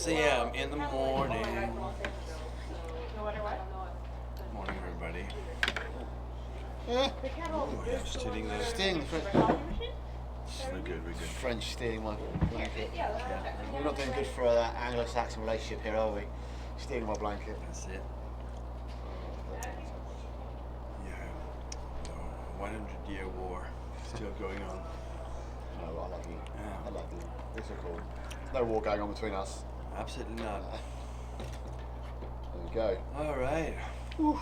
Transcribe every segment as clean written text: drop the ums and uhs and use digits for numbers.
a.m. in the morning. Morning, everybody. Yeah. Oh, yeah, stealing the... Stealing the We're good, we're good. French stealing my blanket. We're not doing good for an Anglo-Saxon relationship here, are we? Stealing my blanket. That's it. Yeah. The 100-year war still going on. No, I like you. Yeah. I like you. This is cool. No war going on between us. Absolutely not. There we go. All right. Whew.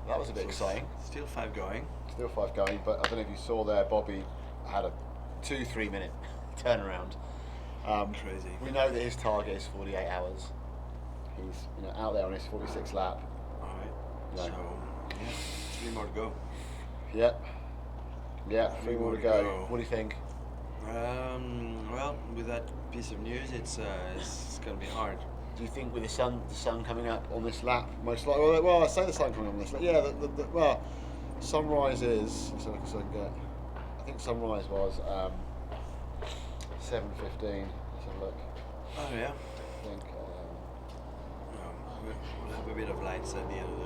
That was a bit exciting. Still 5 going. Still 5 going, but I don't know if you saw there, Bobby had a 2-3 minute turnaround. Crazy. We know that his target is 48 hours. He's out there on his 46th lap. All right. No. So, yeah, 3 more to go. Yep. Yeah, 3 more to go. What do you think? Well, with that piece of news, it's gonna be hard. Do you think with the sun coming up on this lap, most likely? Well, I say the sun coming up on this lap. Yeah, well, sunrise is. So I can get. I think sunrise was 7:15. Let's have a look. Oh yeah. I think. We'll have a bit of lights at the end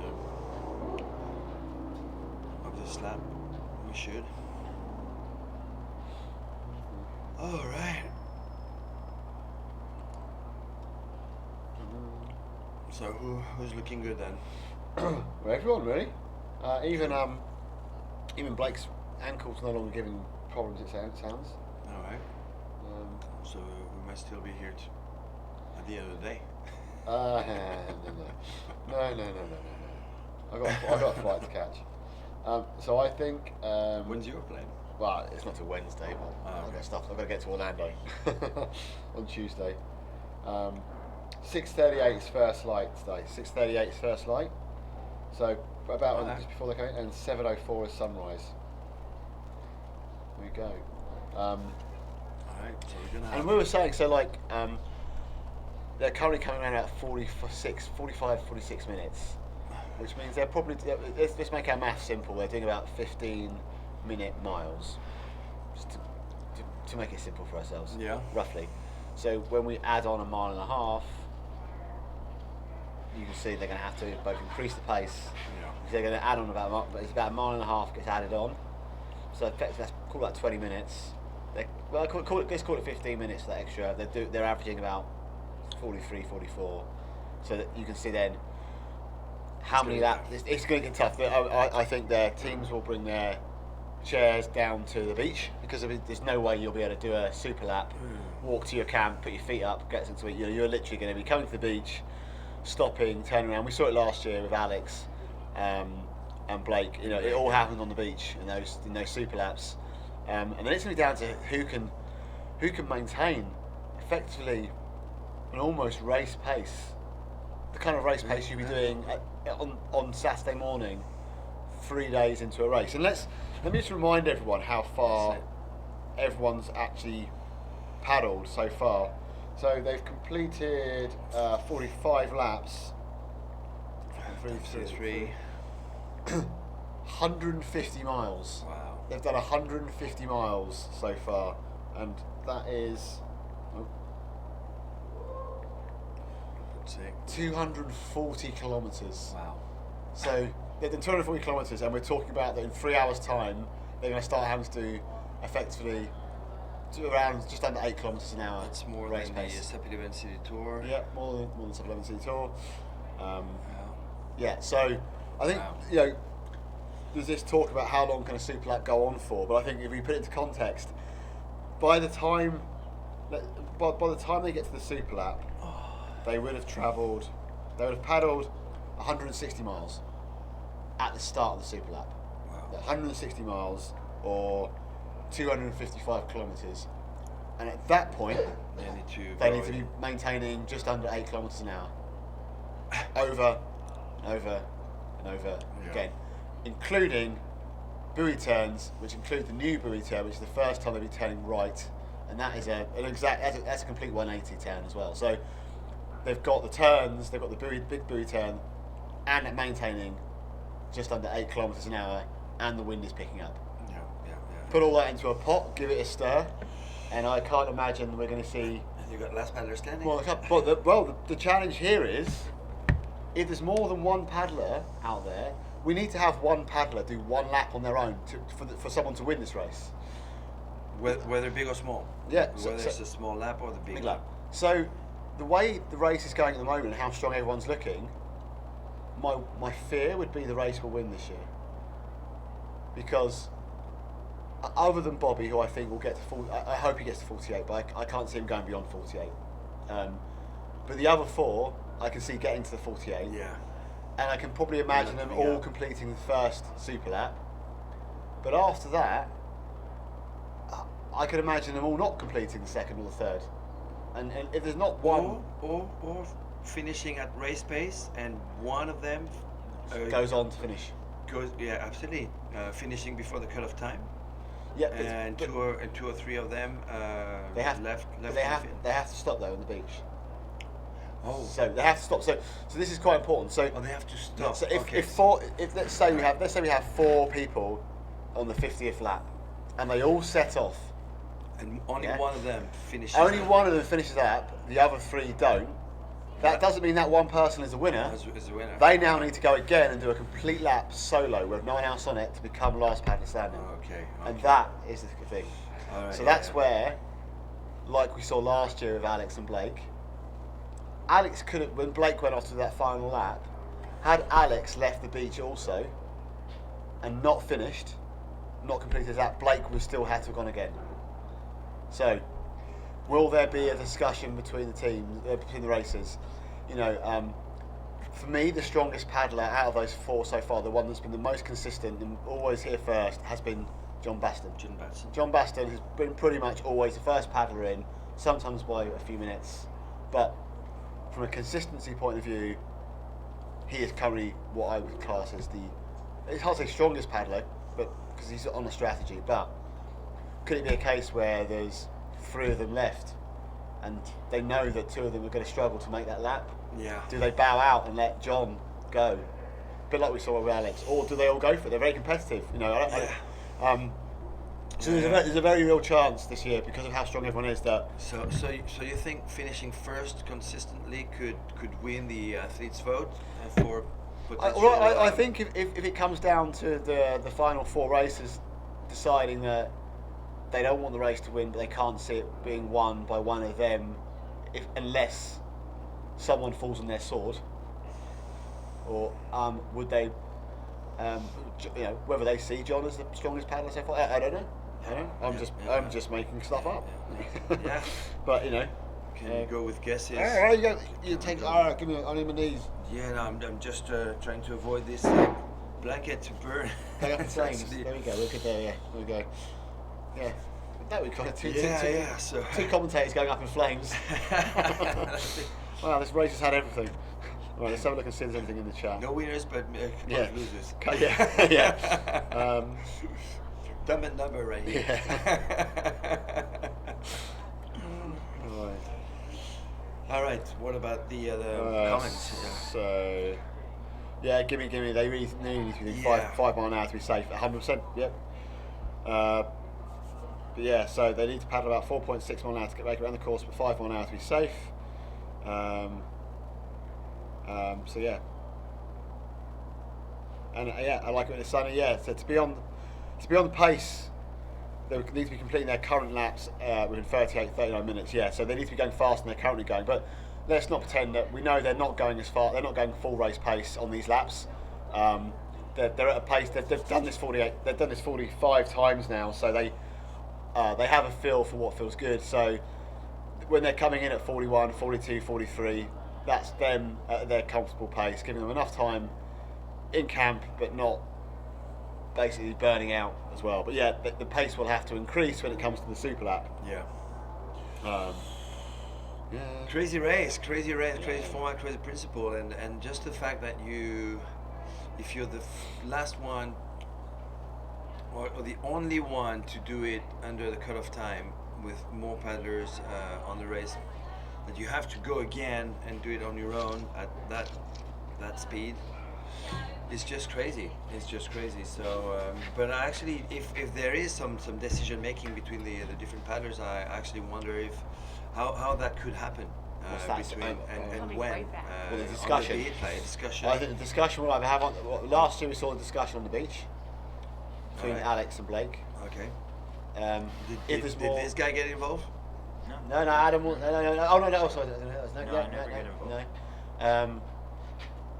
of this lap. We should. All right. So who's looking good then? Well, everyone really. Even Blake's ankle's no longer giving problems. It sounds. All right. So we might still be here at the end of the day. No. I got a flight to catch. So I think. When's your plane? Well, it's not till Wednesday, but I've got stuff. I've got to get to Orlando on Tuesday. 6:38 is first light today. 6:38 is first light. So about just before they come in, and 7:04 is sunrise. There we go. Alright, so we're gonna have... And we were saying, so like, they're currently coming around at 45, 46 minutes, which means they're probably, let's make our math simple, they're doing about 15-minute miles, just to make it simple for ourselves, roughly. So when we add on 1.5 miles, you can see they're going to have to both increase the pace, because they're going to add on about, but it's about 1.5 miles gets added on. So effectively, let's call that 20 minutes. Let's call it 15 minutes for that extra. They're averaging about 43, 44. So that you can see then how many laps. It's going to get tough. I think their teams will bring their chairs down to the beach, because there's no way you'll be able to do a super lap, walk to your camp, put your feet up, get into it. You're literally going to be coming to the beach, stopping, turning around. We saw it last year with Alex and Blake. It all happened on the beach in those super laps, and then it's going to be down to who can maintain effectively an almost race pace, the kind of race pace you'll be doing on Saturday morning, 3 days into a race. And let me just remind everyone how far everyone's actually paddled so far. So they've completed 45 laps. 3. 150 miles. Wow. They've done 150 miles so far, and that is 240 kilometres. Wow. So they've done 240 kilometres, and we're talking about that in 3 hours' time they're going to start having to do effectively around just under 8 kilometres an hour. That's more race than pace. the Superlap City Tour. Yeah, more than Superlap City Tour. Yeah, so I think there's this talk about how long can a Superlap go on for, but I think if we put it into context, by the time they get to the Superlap, they would have paddled 160 miles at the start of the Superlap. Wow. 160 miles or 255 kilometres, and at that point they need to be maintaining just under 8 kilometres an hour, over and over and over again, including buoy turns, which include the new buoy turn, which is the first time they'll be turning right, and that is that's a complete 180 turn as well. So they've got the turns, they've got the big buoy turn, and maintaining just under 8 kilometres an hour, and the wind is picking up. Yeah. Put all that into a pot, give it a stir, and I can't imagine we're going to see You got last paddler standing. The challenge here is, if there's more than one paddler out there, we need to have one paddler do one lap on their own for someone to win this race. Whether big or small. Yeah. Whether it's a small lap or the big lap. So, the way the race is going at the moment, and how strong everyone's looking, my fear would be the race will win this year. Because other than Bobby, who I think will get to I hope he gets to 48, but I can't see him going beyond 48. But the other four, I can see getting to the 48. Yeah. And I can probably imagine them all completing the first Superlap. But after that, I could imagine them all not completing the second or the third. And if there's not one... Or finishing at race pace, and one of them... goes on to finish. Absolutely. Finishing before the cut-off time. Yeah, and two or three of them they have left. They have to stop though on the beach. Oh. So they have to stop. So this is quite important. So they have to stop. So if let's say we have 4 people on the 50th lap, and they all set off, and only one of them finishes. Only one of them finishes up. The other 3 don't. That doesn't mean that one person is a winner. Is a winner. They now need to go again and do a complete lap solo with no one else on it to become last paddler standing. Okay. And that is the thing. Right, so that's where, like we saw last year with Alex and Blake, Alex could have, when Blake went off to that final lap, had Alex left the beach also and not finished, not completed his lap, Blake would still have to have gone again. So, will there be a discussion between the teams, between the racers? You know, for me, the strongest paddler out of those 4 so far, the one that's been the most consistent and always here first, has been John Baston. John Baston has been pretty much always the first paddler in, sometimes by a few minutes. But from a consistency point of view, he is currently what I would class as it's hard to say strongest paddler, but because he's on a strategy. But could it be a case where there's 3 of them left, and they know that 2 of them are going to struggle to make that lap? Yeah. Do they bow out and let John go, a bit like we saw with Alex, or do they all go for it? They're very competitive, you know. So there's a very real chance this year, because of how strong everyone is, that. So you think finishing first consistently could win the athletes' vote for potential? I think if it comes down to the final 4 races deciding that they don't want the race to win, but they can't see it being won by one of them, unless someone falls on their sword, or would they, you know, whether they see John as the strongest paddler so far, I don't know. I'm just making stuff up. Yeah. But you know, can you go with guesses? All right, you take. All right, give me on my knees. Yeah, no, I'm just trying to avoid this blanket to burn. There we go. We're good there. Yeah, there we go. Yeah. There we go. Two commentators going up in flames. Wow, this race has had everything. All right, let's have a look and see if there's anything in the chat. No winners, but losers. Yeah. Dumb and number right here. Yeah. Right. All right. What about the comments? So, yeah, gimme. They really need to be doing 5 mile an hour to be safe. 100%. Yep. But yeah, so they need to paddle about 4.6 mile an hour to make it around the course, but 5 mile an hour to be safe. So yeah. And yeah, I like it when it's sunny. Yeah, so to be on the pace, they need to be completing their current laps within 39 minutes. Yeah, so they need to be going faster than they're currently going. But let's not pretend that we know they're not going as far. They're not going full race pace on these laps. They're at a pace. They've done this 48. They've done this 45 times now. So they have a feel for what feels good. So when they're coming in at 41, 42, 43, that's them at their comfortable pace, giving them enough time in camp, but not basically burning out as well. But yeah, the pace will have to increase when it comes to the Superlap. Yeah. Yeah. Crazy race, crazy format, crazy principle, and just the fact that if you're the last one or the only one to do it under the cutoff time with more paddlers on the race, that you have to go again and do it on your own at that speed. It's just crazy. It's just crazy. So, but actually, if there is some decision making between the different paddlers, I actually wonder if how that could happen What's that? between and Something when. like that. Well, the on discussion. the beach, like a discussion. I think the discussion we'll have on last year we saw a discussion on the beach between Alright. Alex and Blake. Okay. If there's Did more, this guy get involved? no, Adam. No. Oh no, sorry, no, I never get involved. No.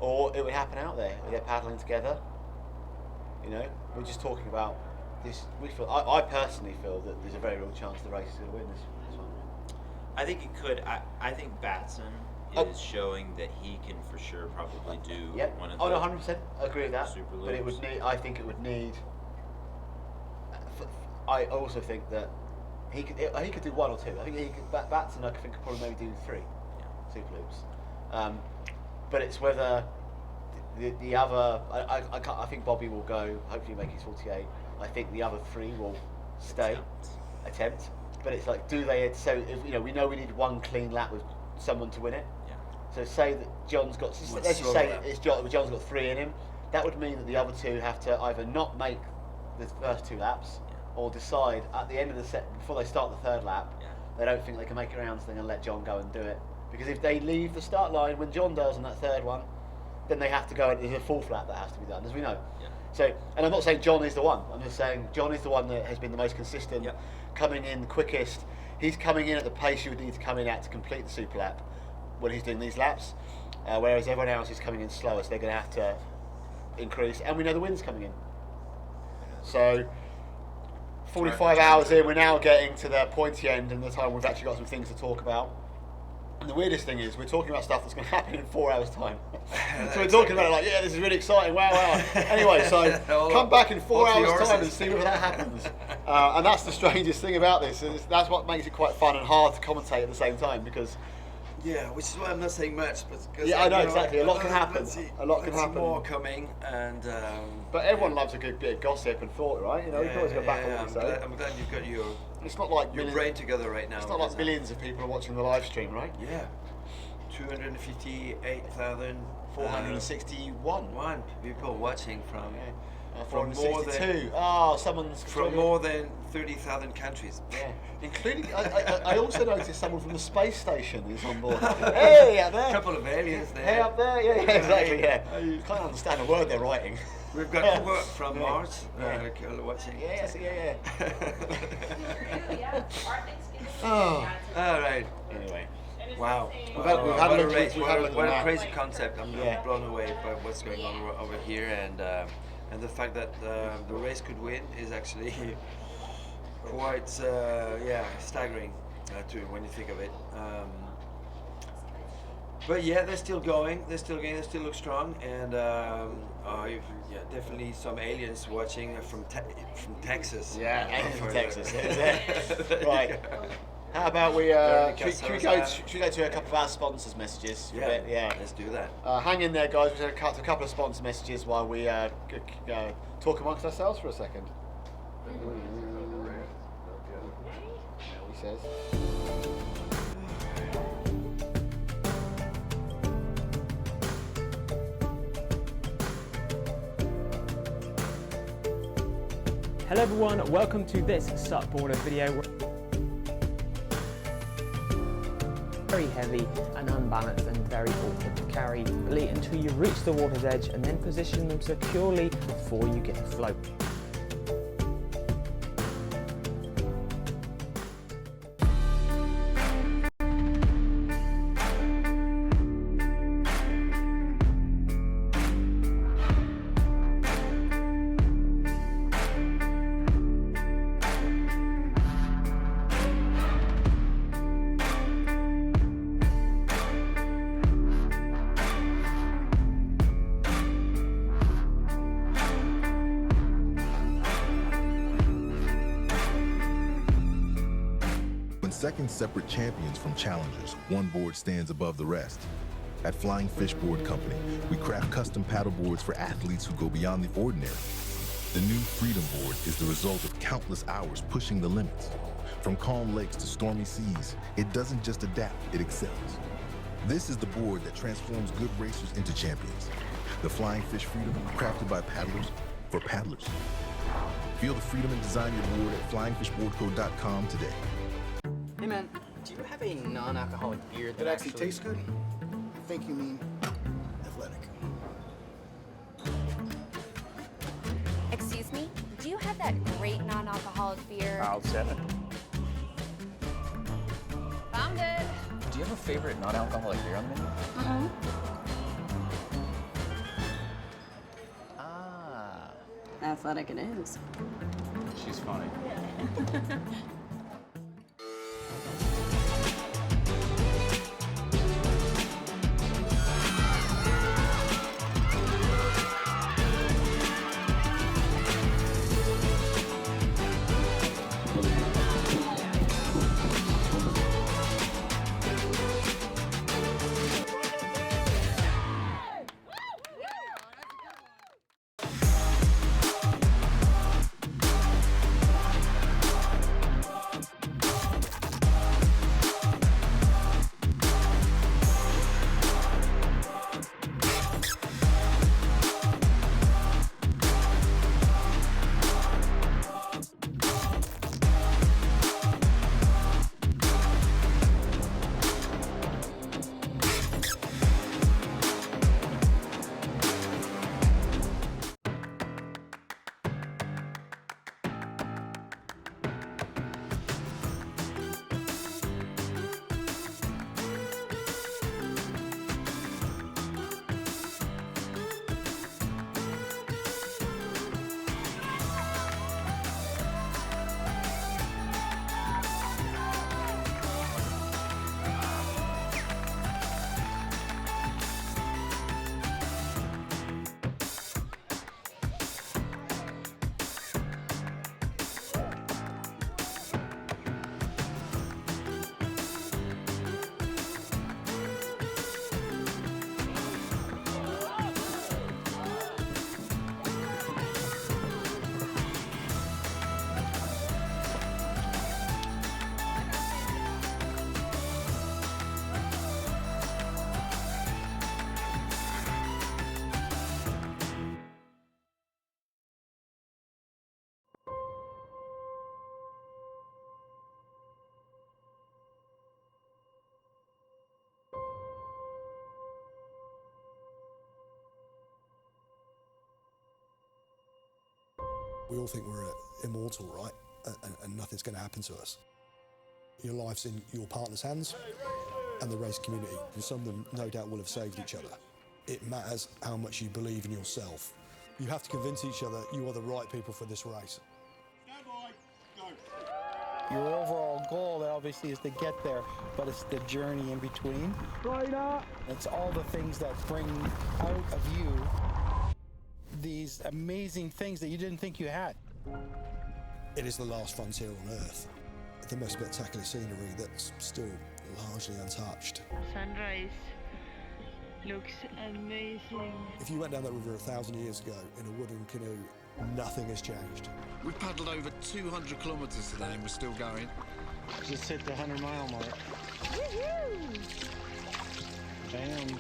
Or it would happen out there. They're paddling together. You know, we're just talking about this. We feel. I personally feel that there's a very real chance the race is going to win this one. I think it could. I think Batson Oh. is showing that he can for sure probably do Yep. one of Oh the no, 100%. I agree with that. super But it would loops. need. I think it would need. I also think that he could do one or two. I think he could, Batson I think could probably maybe do three super loops. But it's whether the other. I think Bobby will go. Hopefully make his 48. I think the other three will stay. Attempt. But it's like, do they? So if we know we need one clean lap with someone to win it. Yeah. So say that John's got. One Let's just solo say lap. it's John's got 3 in him. That would mean that the other two have to either not make the first 2 laps, or decide at the end of the set before they start the 3rd lap. Yeah. They don't think they can make it around, so they're going to let John go and do it. Because if they leave the start line when John does on that 3rd one, then they have to go. There's a 4th lap that has to be done, as we know. Yeah. So, and I'm not saying John is the one. I'm just saying John is the one that has been the most consistent, Yep. coming in quickest. He's coming in at the pace you would need to come in at to complete the super lap when he's doing these laps, whereas everyone else is coming in slower, so they're going to have to increase. And we know the wind's coming in. So, 45 hours in, we're now getting to the pointy end and the time we've actually got some things to talk about. And the weirdest thing is, we're talking about stuff that's going to happen in 4 hours' time. So we're talking about it like, yeah, this is really exciting, wow. Anyway, so come back in 4 hours' time and see whether that happens. And that's the strangest thing about this. That's what makes it quite fun and hard to commentate at the same time, because Yeah, which is why I'm not saying much, but because Yeah, I know, exactly. A lot can happen. let's see- A lot can let's see happen. more coming, and but everyone loves a good bit of gossip and thought, right? You know, you can always go back on what I'm we glad, say. I'm glad you've got your It's not like millions, brain together right now. it's not like because, millions of people are watching the live stream, right? Yeah, 258,000. 461. People watching from From more 462. Oh, someone's from more than 30,000 countries. Yeah, including. I also noticed someone from the space station is on board. Hey, up there. A couple of aliens there. Hey, up there. Yeah, exactly. Yeah. You can't understand a word they're writing. We've got people from Yeah. Mars Yeah. watching. Yeah. Yeah, our Thanksgiving. Oh. All right. Anyway. Wow. We've had a what a look- race. we've had a look What at a that. crazy concept. I'm Yeah. blown away by what's going on over here, and the fact that the race could win is actually quite staggering when you think of it. But yeah, they're still going. They still look strong, and definitely some aliens watching from Texas. Yeah, aliens from For- Texas. Right. How about we should we go to a couple of our sponsors' messages? For a bit? Yeah. Let's do that. Hang in there, guys. We're going to cut a couple of sponsor messages while we talk amongst ourselves for a second. He says. Hello everyone, welcome to this Supboarder video. Very heavy and unbalanced and very awkward to carry until you reach the water's edge and then position them securely before you get afloat. When second separate champions from challengers, one board stands above the rest. At Flying Fish Board Company, we craft custom paddle boards for athletes who go beyond the ordinary. The new Freedom Board is the result of countless hours pushing the limits. From calm lakes to stormy seas, it doesn't just adapt, it excels. This is the board that transforms good racers into champions. The Flying Fish Freedom, crafted by paddlers for paddlers. Feel the freedom and design your board at flyingfishboardco.com today. Hey man, Do you have a non-alcoholic beer That actually tastes good? I think you mean athletic. Excuse me? Do you have that great non-alcoholic beer? I'll set it. Found it. Do you have a favorite non-alcoholic beer on the menu? Mm-hmm. Ah. Athletic it is. She's funny. We all think we're immortal, right? And nothing's going to happen to us. Your life's in your partner's hands and the race community. And some of them, no doubt, will have saved each other. It matters how much you believe in yourself. You have to convince each other you are the right people for this race. Stand by, go. Your overall goal, obviously, is to get there, but it's the journey in between. Right up. It's all the things that bring out of you these amazing things that you didn't think you had. It is the last frontier on Earth. The most spectacular scenery that's still largely untouched. Sunrise looks amazing. If you went down that river 1,000 years ago in a wooden canoe, nothing has changed. We've paddled over 200 kilometres today and we're still going. Just hit the 100-mile mark. Woohoo! Bam.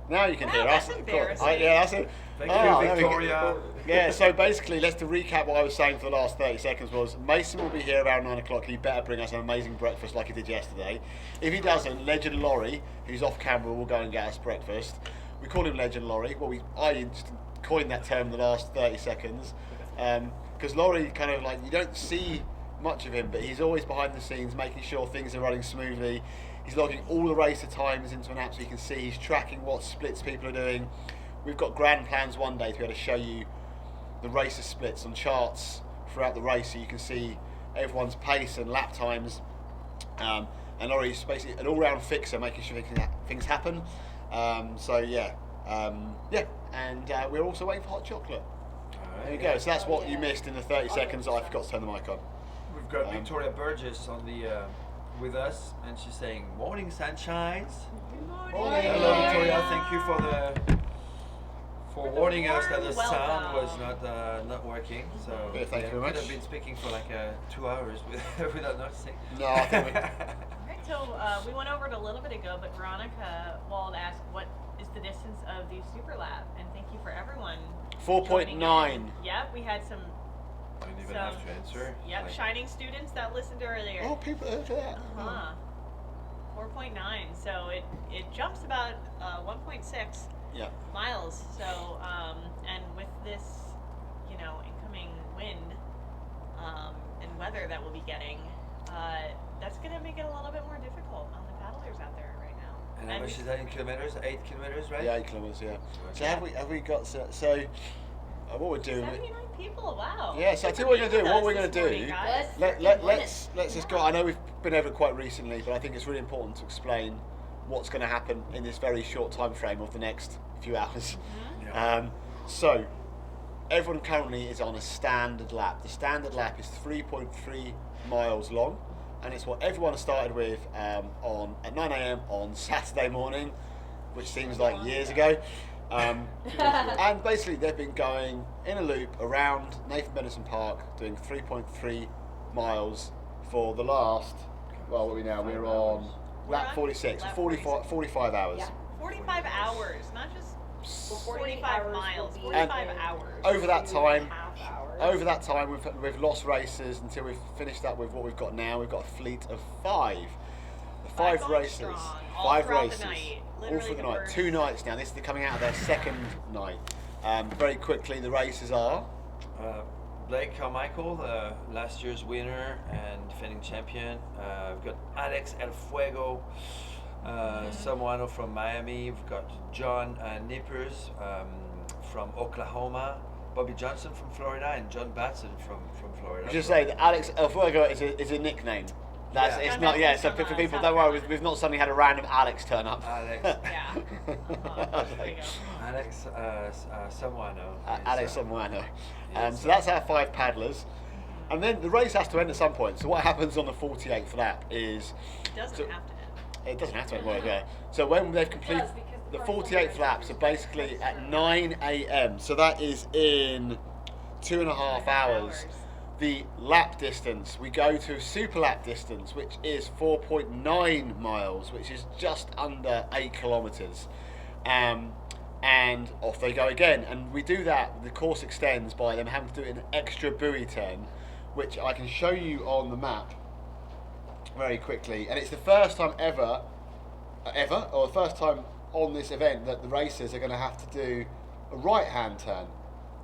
Now you can Wow, hear that's us. embarrassing. Yeah, that's it. Thank you, Victoria. Yeah, so basically, let's to recap what I was saying for the last 30 seconds was Mason will be here around 9 o'clock. He better bring us an amazing breakfast like he did yesterday. If he doesn't, Legend Laurie, who's off camera, will go and get us breakfast. We call him Legend Laurie. Well, I just coined that term in the last 30 seconds. Because Laurie kind of like, you don't see much of him, but he's always behind the scenes making sure things are running smoothly. He's logging all the racer times into an app so you can see. He's tracking what splits people are doing. We've got grand plans one day to be able to show you the racer splits on charts throughout the race so you can see everyone's pace and lap times. And Laurie's basically an all-round fixer, making sure things happen. And we're also waiting for hot chocolate. Right. There you go. So that's what you missed in the 30 seconds that I forgot to turn the mic on. We've got Victoria Burgess on the with us, and she's saying, "Morning, sunshines." Morning. Hello, Victoria. Thank you for warning us that the sound was not working. So yeah, thank you very much. Could have been speaking for like 2 hours without noticing. No, I think Alright, so we went over it a little bit ago, but Veronica Wald asked what is the distance of the Superlap, and thank you for everyone. 4.9. Yep, we had some. I didn't even have to answer. Yep, Like, shining students that listened earlier. Oh, people heard that. 4.9. So it jumps about 1.6 miles. So and with this, incoming wind and weather that we'll be getting, that's going to make it a little bit more difficult on the paddlers out there right now. and how much is that in kilometers? 8 kilometers, right? Yeah, 8 kilometers. Yeah. So have we got what we're doing? 79 people. Wow. Yeah, so I tell you what we're going to do. What we're going to do, let's just go. I know we've been over it quite recently, but I think it's really important to explain what's going to happen in this very short time frame of the next few hours. Yeah. So everyone currently is on a standard lap. The standard lap is 3.3 miles long, and it's what everyone started with at 9 a.m. on Saturday morning, which seems like years ago. And basically they've been going in a loop around Nathan Benison Park doing 3.3 miles for the last, well, what are we now? We're on lap 46, 45 hours. Yeah. 45 hours, not just 45 miles, 45 hours. Over that time, we've lost races until we've finished up with what we've got now. We've got a fleet of 5. Five races. Strong, Five all races. The night. All through the night. 2 nights now. This is coming out of their second night. Very quickly, the races are Blake Carmichael, last year's winner and defending champion. We've got Alex El Fuego, someone from Miami. We've got John Nippers from Oklahoma. Bobby Johnson from Florida and John Batson from Florida. Just say that Alex El Fuego is a nickname. That's it's not. Yeah. So for people, don't worry. We've not suddenly had a random Alex turn up. Alex. Yeah. Alex Samuano. Alex Samuano. So that's our 5 paddlers. And then the race has to end at some point. So what happens on the 48th lap is... It doesn't have to end. It doesn't have to end, well, yeah. So when they've completed the 48th lap, so basically at 9 a.m, so that is in 2.5 hours, the lap distance, we go to Superlap distance, which is 4.9 miles, which is just under 8 kilometres. And off they go again. And we do that, the course extends by them having to do an extra buoy turn, which I can show you on the map very quickly. And it's the first time ever, or the first time on this event that the racers are going to have to do a right-hand turn.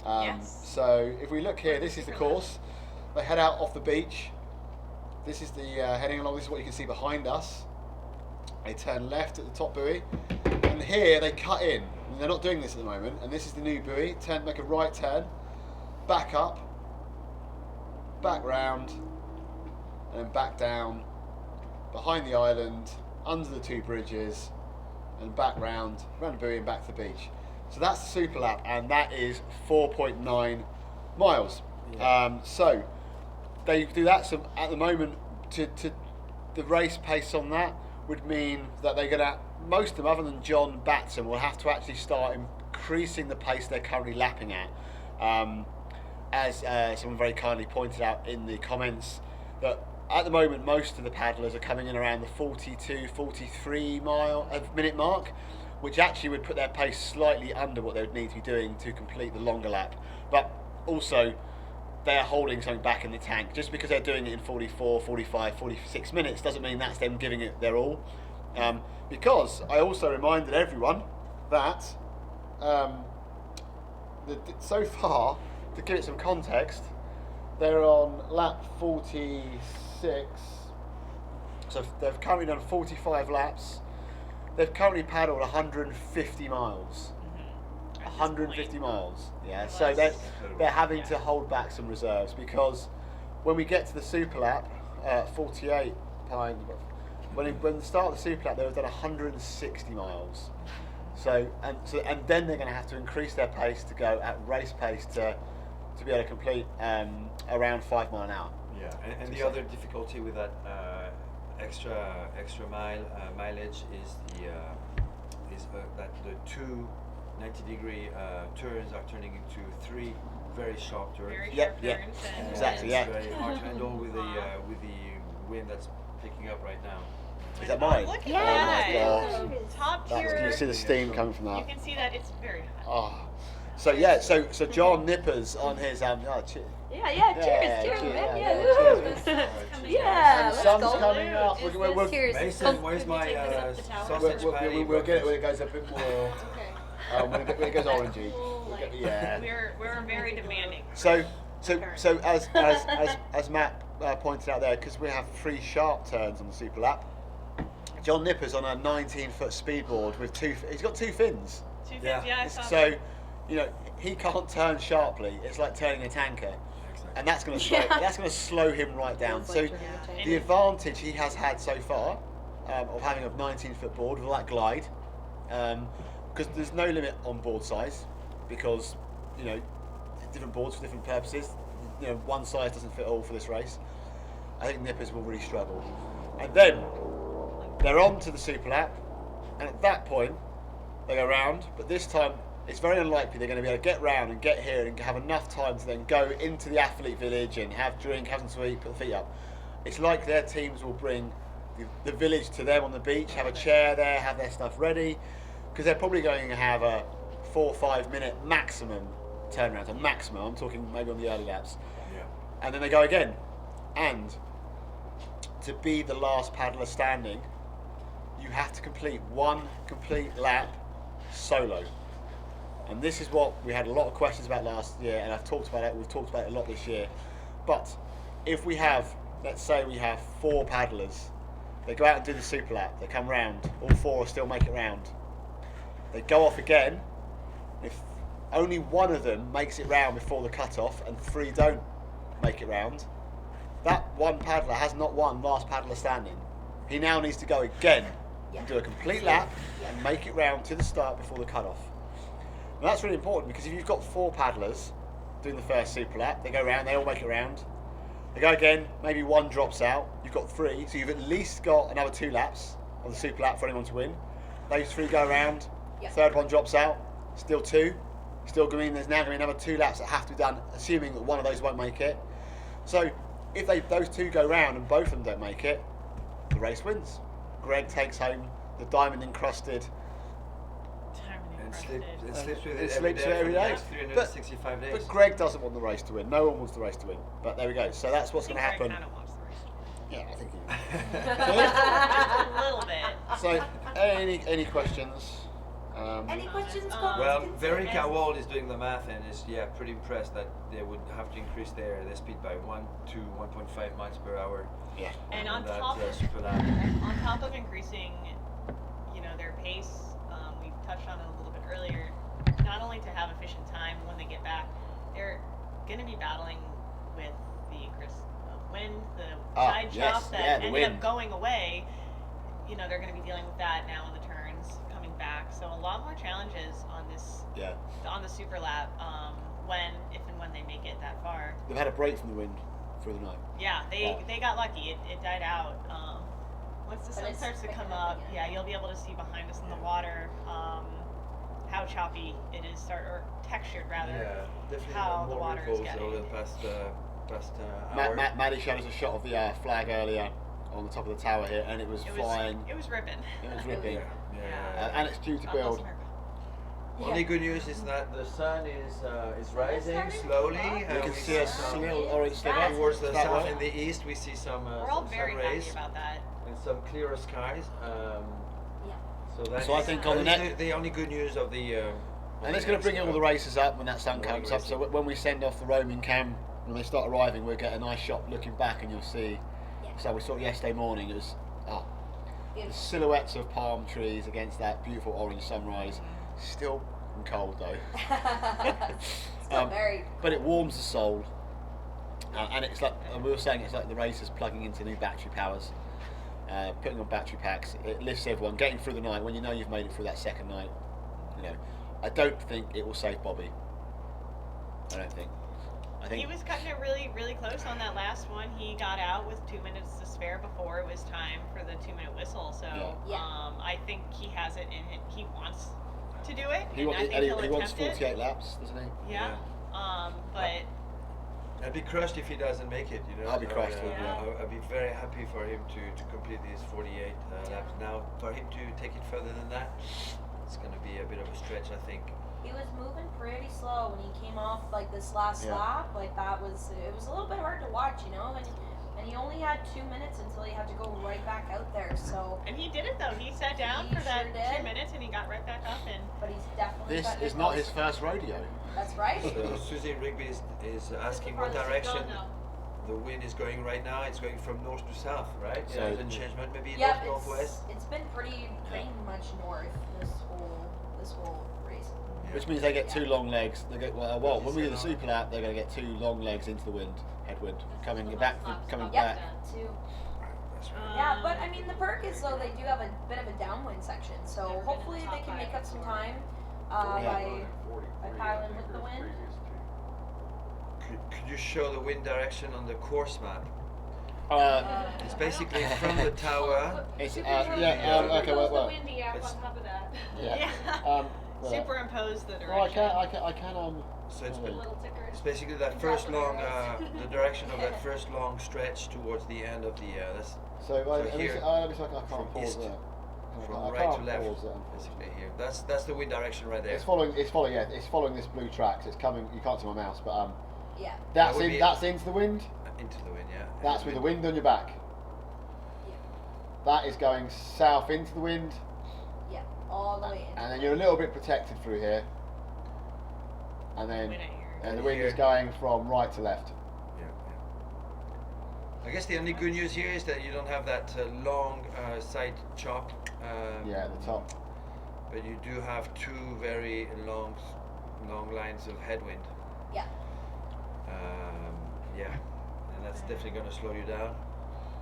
Yes. So if we look here, this is the course. They head out off the beach. This is the heading along. This is what you can see behind us. They turn left at the top buoy, and here they cut in. And they're not doing this at the moment. And this is the new buoy. Turn, make a right turn, back up, back round, and then back down, behind the island, under the 2 bridges, and back round the buoy and back to the beach. So that's the Superlap, and that is 4.9 miles. Yeah. So they do that. So at the moment, to the race pace on that would mean that they're going to, most of them, other than John Batson, will have to actually start increasing the pace they're currently lapping at. As someone very kindly pointed out in the comments, that at the moment most of the paddlers are coming in around the 42, 43 minute mark, which actually would put their pace slightly under what they would need to be doing to complete the longer lap. But also, they're holding something back in the tank. Just because they're doing it in 44, 45, 46 minutes doesn't mean that's them giving it their all. Because I also reminded everyone that so far, to give it some context, they're on lap 46. So they've currently done 45 laps. They've currently paddled 150 miles. 150 miles. Yeah. So they're having to hold back some reserves, because when we get to the Superlap, 48 times. When the start of the Superlap, they were done 160 miles. So and then they're going to have to increase their pace to go at race pace to be able to complete around 5 miles an hour. Yeah, and the other difficulty with that extra mileage is that the two 90-degree turns are turning into 3 very sharp turns. Very sharp turns. Exactly. It's very hard to handle with the wind that's picking up right now. Is that mine? Look at Oh that. my gosh. Top tier. You can see the steam coming from that. You can see that it's very hot. Oh. So yeah, so John Nippers on his cheers. Cheers, man. And the sun's coming up. Cheers. Mason, where's my sausage patty? We'll get it when it goes a bit more. When it goes orangey. We're very demanding. So as Matt pointed out there, because we have 3 sharp turns on the Superlap, John Nippers on a 19-foot speedboard with he's got 2 fins. 2 fins, yeah, I saw So, he can't turn sharply. It's like turning a tanker. And that's going to slow him right down. So the advantage he has had so far of having a 19-foot board with that glide, because there's no limit on board size, because different boards for different purposes. One size doesn't fit all for this race. I think Nippers will really struggle. And then they're on to the Superlap, and at that point they go round. But this time it's very unlikely they're going to be able to get round and get here and have enough time to then go into the athlete village and have a drink, have some to eat, put the feet up. It's like their teams will bring the village to them on the beach, have a chair there, have their stuff ready, because they're probably going to have a 4 or 5 minute maximum turnaround. A maximum, I'm talking maybe on the early laps. Yeah. And then they go again. And to be the last paddler standing, you have to complete 1 complete lap solo. And this is what we had a lot of questions about last year, and we've talked about it a lot this year. But if we have, let's say we have 4 paddlers, they go out and do the Superlap, they come round, all 4 will still make it round. They go off again. If only one of them makes it round before the cut-off and 3 don't make it round, that one paddler has not won last paddler standing. He now needs to go again and do a complete lap and make it round to the start before the cut-off. And that's really important, because if you've got 4 paddlers doing the first Superlap, they go round, they all make it round. They go again, maybe 1 drops out, you've got 3, so you've at least got another 2 laps on the Superlap for anyone to win. Those 3 go round, 3rd one drops out, still 2. Still going, there's now going to be another 2 laps that have to be done, assuming that one of those won't make it. So if those 2 go round and both of them don't make it, the race wins. Greg takes home the diamond encrusted. And slips with it every day. 365 days. But Greg doesn't want the race to win. No one wants the race to win. But there we go. So that's what's going to happen. Greg kind of wants the race to win. Yeah, I think he Just a little bit. So any questions? Any questions? Well, Veronica Wald is doing the math and is pretty impressed that they would have to increase their speed by 1 to 1.5 miles per hour. Yeah. And on that, top of increasing, their pace, we touched on it a little bit earlier. Not only to have efficient time when they get back, they're going to be battling with the increase of wind, the side chop that ended up going away. They're going to be dealing with that now in the turns coming back. So a lot more challenges on this. Yeah. On the Superlap, if and when they make it that far. They've had a break from the wind through the night. Yeah, they got lucky. It died out. Once the sun starts to come up, you'll be able to see behind us in the water how choppy it is, or textured rather. Yeah, definitely how the more water is ripples getting. over the past hour. Maddie showed us a shot of the flag earlier on the top of the tower here, and it was flying. It was ripping. It was ripping. and it's due to build. Only good news is that the sun is rising slowly. You can see a little orange sliver towards the south. In the east, we see some We're all some very sun happy rays about that. and some clearer skies. So I think on the next, the only good news of the. And it's going to bring all the racers up when that sun comes up. So when we send off the roaming cam, when they start arriving, we'll get a nice shot looking back, and you'll see. So we saw it yesterday morning. It was the silhouettes of palm trees against that beautiful orange sunrise. Still cold though. Still very. But it warms the soul, and it's like we were saying. It's like the racers plugging into new battery powers. Putting on battery packs, it lifts everyone. Getting through the night when you know you've made it through that second night, I don't think it will save Bobby. I don't think. I think he was cutting it really, really close on that last one. He got out with 2 minutes to spare before it was time for the 2-minute whistle. So I think he has it in him. He wants to do it. He wants 48 laps, doesn't he? Yeah. But. I'd be crushed if he doesn't make it, I'd be crushed. I'd be very happy for him to complete these 48 laps. Now, for him to take it further than that, it's going to be a bit of a stretch, I think. He was moving pretty slow when he came off like this last lap. Like it was a little bit hard to watch, and he only had 2 minutes until he had to go right back out there. So. And he did it though. He sat down for that 2 minutes and he got right back up. But he's definitely. This is not his first rodeo. That's right. So Susie Rigby is asking what direction the wind is going right now. It's going from north to south, right? So it hasn't changed much. Maybe northwest. It's been pretty much north this whole race. Which means they get 2 long legs. They get when we do the Superlap, they're going to get 2 long legs into the wind, headwind, coming back. Yeah, but I mean the perk is though they do have a bit of a downwind section, so hopefully they can make up some time by piling with the wind. Could you show the wind direction on the course map? It's basically from the tower. It's okay. Well. The windy app on top of that. Superimpose the direction. Well, I can. So it's basically that first long, the direction of that first long stretch towards the end of the. Here. I can't pause there. From right to left, basically here. That's the wind direction right there. It's following this blue track. So it's coming. You can't see my mouse, but that's into the wind. Into the wind, yeah. That's with the wind on your back. Yeah. That is going south into the wind. Yeah, all the way in. And then you're a little bit protected through here. And then the wind is going from right to left. I guess the only good news here is that you don't have that long side chop. At the top. But you do have 2 very long lines of headwind. Yeah. And that's definitely going to slow you down.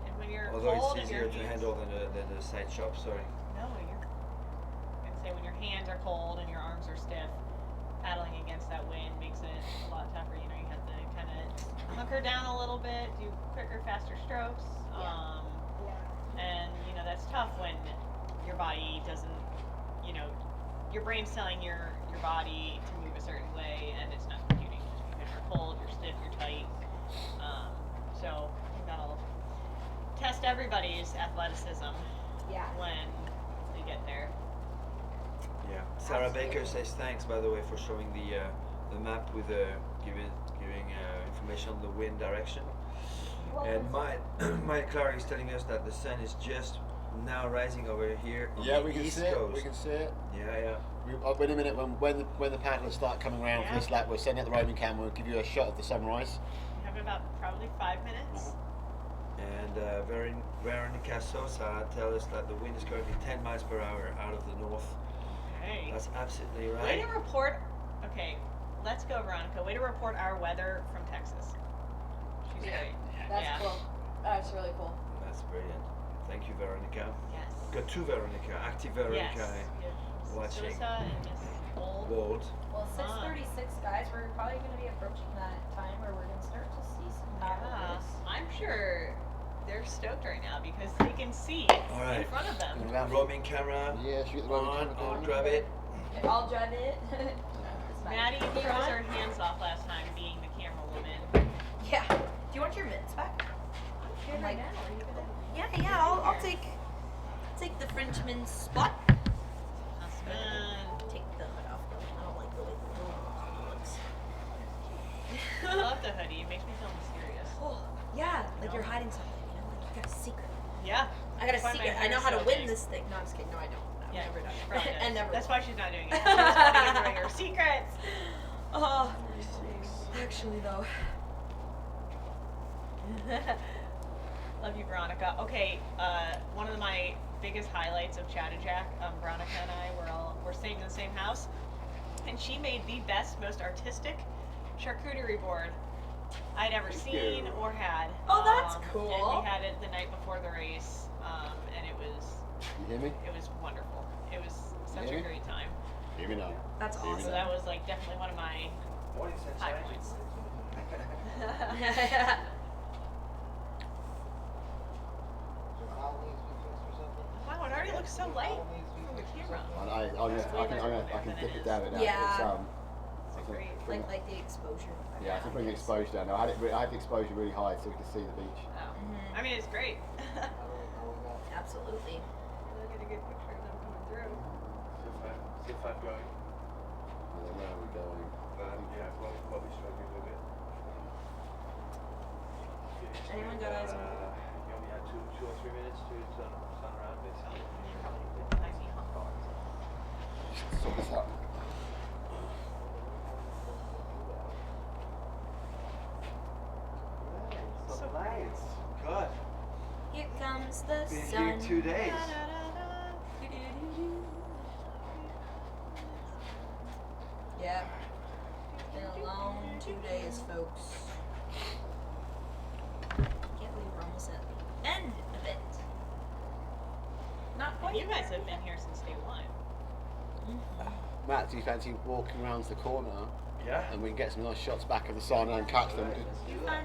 And when you're although cold it's easier to handle than the side chop. Sorry. No, you're gonna say when your hands are cold and your arms are stiff, paddling against that wind makes it a lot tougher. You have to kind of hunker down a little bit, do quicker, faster strokes. And that's tough when your body doesn't, your brain's telling your body to move a certain way and it's not computing. Because you're cold, you're stiff, you're tight. So I think that'll test everybody's athleticism when they get there. Yeah. Sarah Baker says thanks, by the way, for showing the map with giving information on the wind direction. And Mike Clark is telling us that the sun is just now rising over here on the east coast. We can see it. Yeah. In a minute, when the paddlers start coming around for this lap, we'll send out the roaming cam. We'll give you a shot of the sunrise. We have about probably 5 minutes. And Veronica Sosa tells us that the wind is going to be 10 miles per hour out of the north. Okay. That's absolutely right. Way to report. Okay, let's go, Veronica. Way to report our weather from Texas. She's great. That's cool. That's really cool. That's brilliant. Thank you, Veronica. Yes. Got 2 Veronica, active Veronica. Yes. Watching. Sosa and Miss Wold. Well, 6:36, guys. We're probably going to be approaching that time where we're going to start to see some paddles. I'm sure they're stoked right now because they can see in front of them. Roaming camera. Yeah, shoot the roaming camera. On, grab it. I'll drive it. Maddie froze her hands off last time being the camera woman. Yeah. Do you want your mitts back? I'm good right now. Are you gonna? Yeah. I'll take the Frenchman's spot. the hoodie. It makes me feel mysterious. Oh, yeah, like you're hiding something. You know, like you got a secret. Yeah. I got a That's why my secret. I hair know is how to so win big. this thing. No, I'm just kidding. No, I don't. No, Yeah, never done it. probably does. And never. That's will. why she's not doing it. She doesn't want to give away her secrets. Oh, actually though. Love you, Veronica. Okay, one of my biggest highlights of Chattajack, Veronica and I were staying in the same house, and she made the best, most artistic charcuterie board I'd ever seen or had. Oh, that's cool. And we had it the night before the race, and it was. You hear me? It was wonderful. It was such hear a me? great time. Hear me now. That's Hear me So now. that was like definitely one of my high points. Wow, it already looks so light from the camera. I can dip it down it now. Yeah. It's, great. Like the exposure. yeah, I can bring the exposure down. I had the exposure really high so we could see the beach. I mean, it's great. Absolutely. Look at a good picture of them coming through. See if I'm going. Where are we going? Yeah, probably struggling a bit. Anyone got eyes on me? You only had two or 3 minutes to turn around, basically. Sort this out. So nice. God. Here comes the Been sun. here 2 days. Yeah. Been a long 2 days, folks. Can't believe we're almost at the end of it. Not quite. You guys have been here since day one. Matt, do you fancy walking around the corner? Yeah. And we can get some nice shots back of the sun and catch them.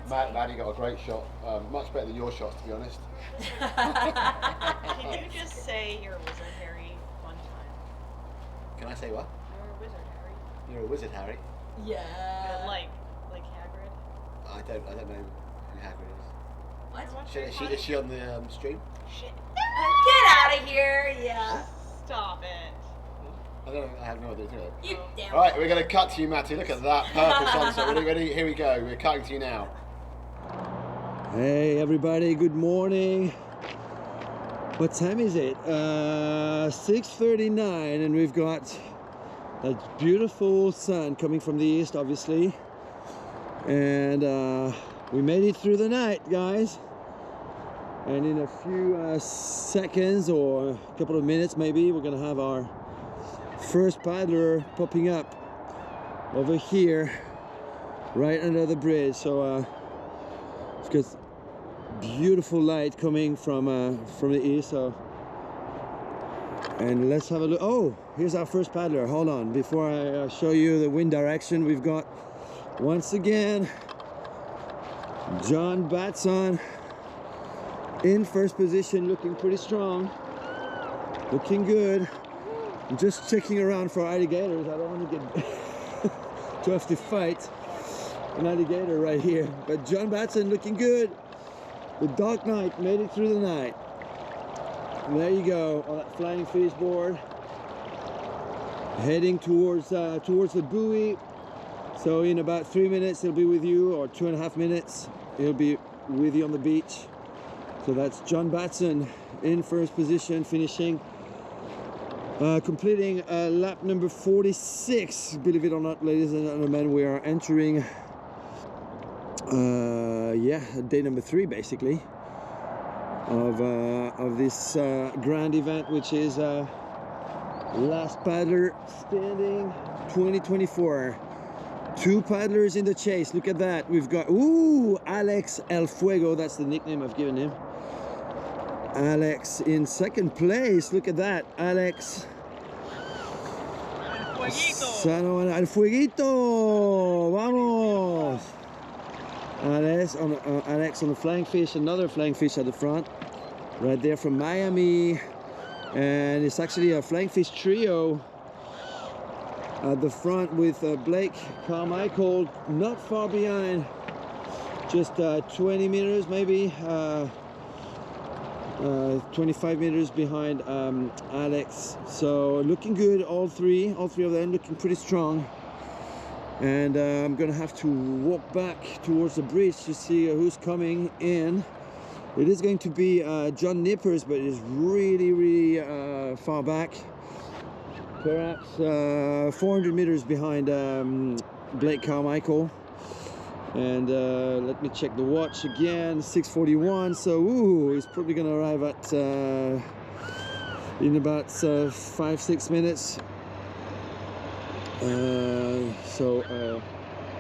Maddie got a great shot, much better than your shots, to be honest. Can you just say you're a wizard, Harry, one time? Can I say what? You're a wizard, Harry. You're a wizard, Harry. Yeah. Like Hagrid. I don't know who Hagrid is. What? Is she on the stream? Shit. Get out of here! Yeah. Stop it. I don't know. I have no idea. You damn. All right, we're going to cut to you, Matty. Look at that purple sunset. Ready? Here we go. We're cutting to you now. Hey everybody, good morning. What time is it? 6:39, and we've got that beautiful sun coming from the east, obviously. And we made it through the night, guys. And in a few seconds or a couple of minutes maybe, we're gonna have our first paddler popping up over here right under the bridge. So it's got beautiful light coming from the east. So, and let's have a look. Oh, here's our first paddler. Hold on, before I show you the wind direction, we've got once again John Batson in first position, looking pretty strong, looking good. I'm just checking around for alligators. I don't want to get to have to fight an alligator right here. But John Batson looking good. The Dark Knight made it through the night. And there you go on that flying fish board, heading towards the buoy. So in about 3 minutes he'll be with you, or 2.5 minutes he'll be with you on the beach. So that's John Batson in first position, finishing, completing lap number 46. Believe it or not, ladies and gentlemen, we are entering day number 3 basically of this grand event, which is Last Paddler Standing 2024. 2 paddlers in the chase. Look at that. We've got Alex El Fuego, that's the nickname I've given him. Alex in second place. Look at that. Alex El Fueguito. Vamos. Alex on the flying fish, another flying fish at the front, right there from Miami. And it's actually a flying fish trio at the front with Blake Carmichael not far behind, just 20 meters maybe, 25 meters behind Alex. So looking good, all three of them looking pretty strong. and I'm gonna have to walk back towards the bridge to see who's coming in. It is going to be John Nippers, but it is really far back, perhaps 400 meters behind Blake Carmichael. And let me check the watch again, 6:41. So he's probably gonna arrive at in about 5-6 minutes.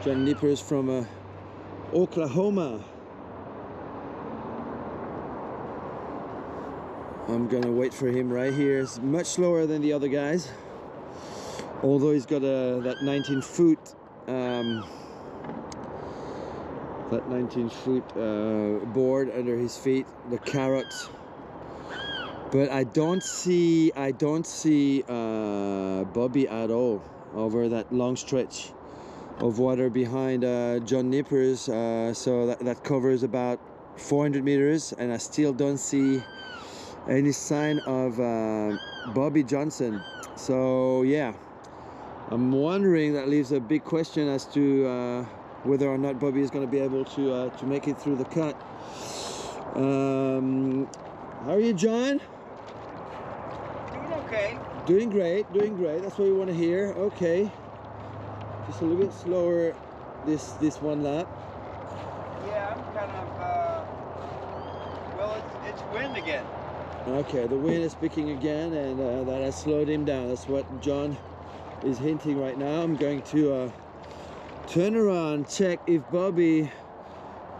John Nippers from Oklahoma. I'm gonna wait for him right here. It's much slower than the other guys, although he's got that 19-foot board under his feet, the carrot. But I don't see Bobby at all over that long stretch of water behind John Nippers. So that covers about 400 meters, and I still don't see any sign of Bobby Johnson. So yeah, I'm wondering, that leaves a big question as to whether or not Bobby is going to be able to make it through the cut. How are you, John? Doing okay. Doing great, doing great. That's what we want to hear. Okay, just a little bit slower this one lap. Yeah, I'm kind of. Well, it's wind again. Okay, the wind is picking again, and that has slowed him down. That's what John is hinting right now. I'm going to turn around, check if Bobby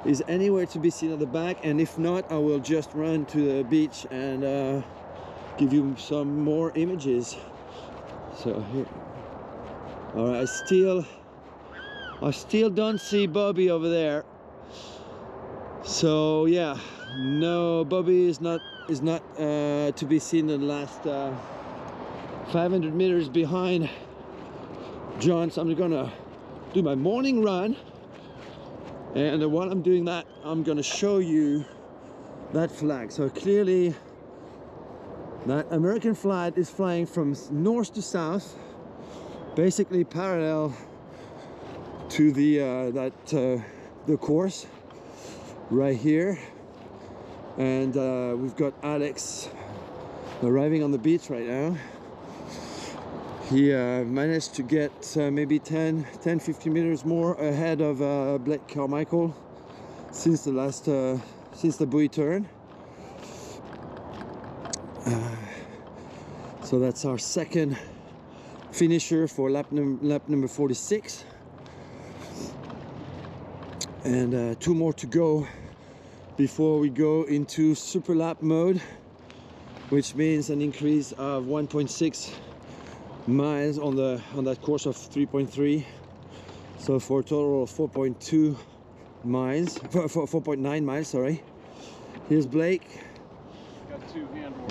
is anywhere to be seen at the back, and if not, I will just run to the beach and give you some more images. So here, all right, I still don't see Bobby over there. So yeah, no, Bobby is not to be seen in the last 500 meters behind John. So I'm gonna do my morning run, and while I'm doing that, I'm gonna show you that flag. So clearly that American flag is flying from north to south, basically parallel to the course right here. And we've got Alex arriving on the beach right now. He managed to get maybe 10-15 meters more ahead of Blake Carmichael since the buoy turn. So that's our second finisher for lap number 46, and 2 more to go before we go into Superlap mode, which means an increase of 1.6 miles on that course of 3.3. So for a total of 4.2 miles, 4.9 miles, sorry. Here's Blake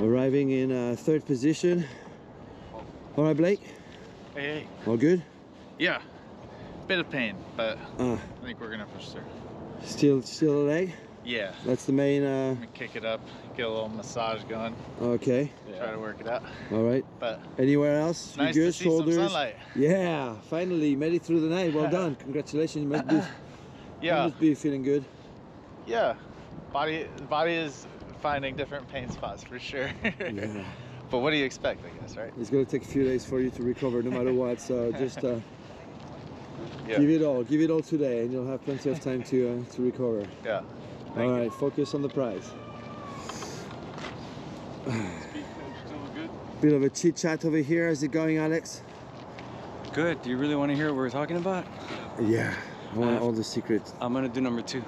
arriving in third position. All right, Blake. Hey. All good? Yeah. Bit of pain, but I think we're gonna push through. Still a leg? Yeah. That's the main. I'm gonna kick it up, get a little massage going. Okay. Try to work it out. All right. But anywhere else? nice you good? to see Shoulders? some sunlight. Yeah. Finally, you made it through the night. Well done. Congratulations. You must be. Yeah. You must be feeling good. Yeah. Body is finding different pain spots for sure. Yeah. But what do you expect, I guess, right? It's going to take a few days for you to recover, no matter what. So just yeah. give it all today, and you'll have plenty of time to recover. Yeah. All right, focus on the prize. Bit of a chit chat over here. How's it going, Alex? Good. Do you really want to hear what we're talking about? Yeah, I want all the secrets. I'm gonna do number 2.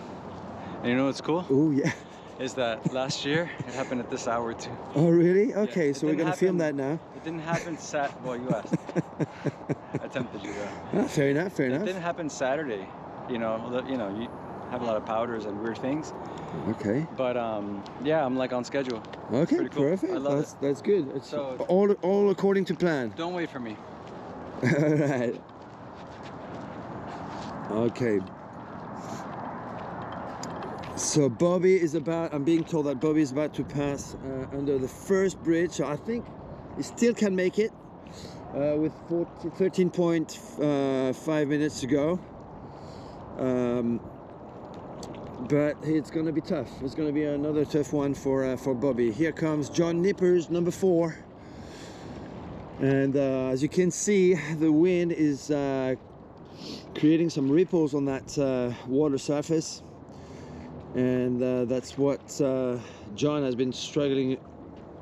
And you know what's cool? Oh yeah. Is that last year it happened at this hour too. Oh really? Okay, Yeah, so we're gonna film that now. It didn't happen well, you asked. I tempted you though. Fair enough. Fair It enough. didn't happen Saturday. You have a lot of powders and weird things. Okay. But yeah, I'm like on schedule. Okay, Pretty cool. perfect. I love it. That's good. It's So- all according to plan. Don't wait for me. All right. Okay. So I'm being told that Bobby is about to pass under the first bridge. So I think he still can make it. with 13.5 minutes to go. But it's going to be tough. It's going to be another tough one for Bobby. Here comes John Nippers, number 4. And as you can see, the wind is creating some ripples on that water surface. And that's what John has been struggling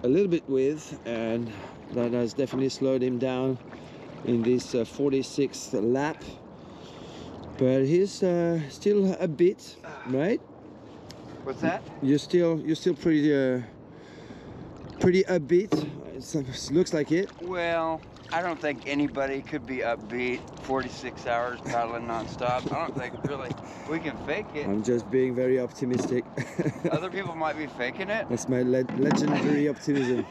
a little bit with. And that has definitely slowed him down in this 46th lap. But he's still a bit, right? What's that? You're still pretty upbeat. It looks like it. Well, I don't think anybody could be upbeat 46 hours paddling nonstop. I don't think really we can fake it. I'm just being very optimistic. Other people might be faking it. That's my legendary optimism.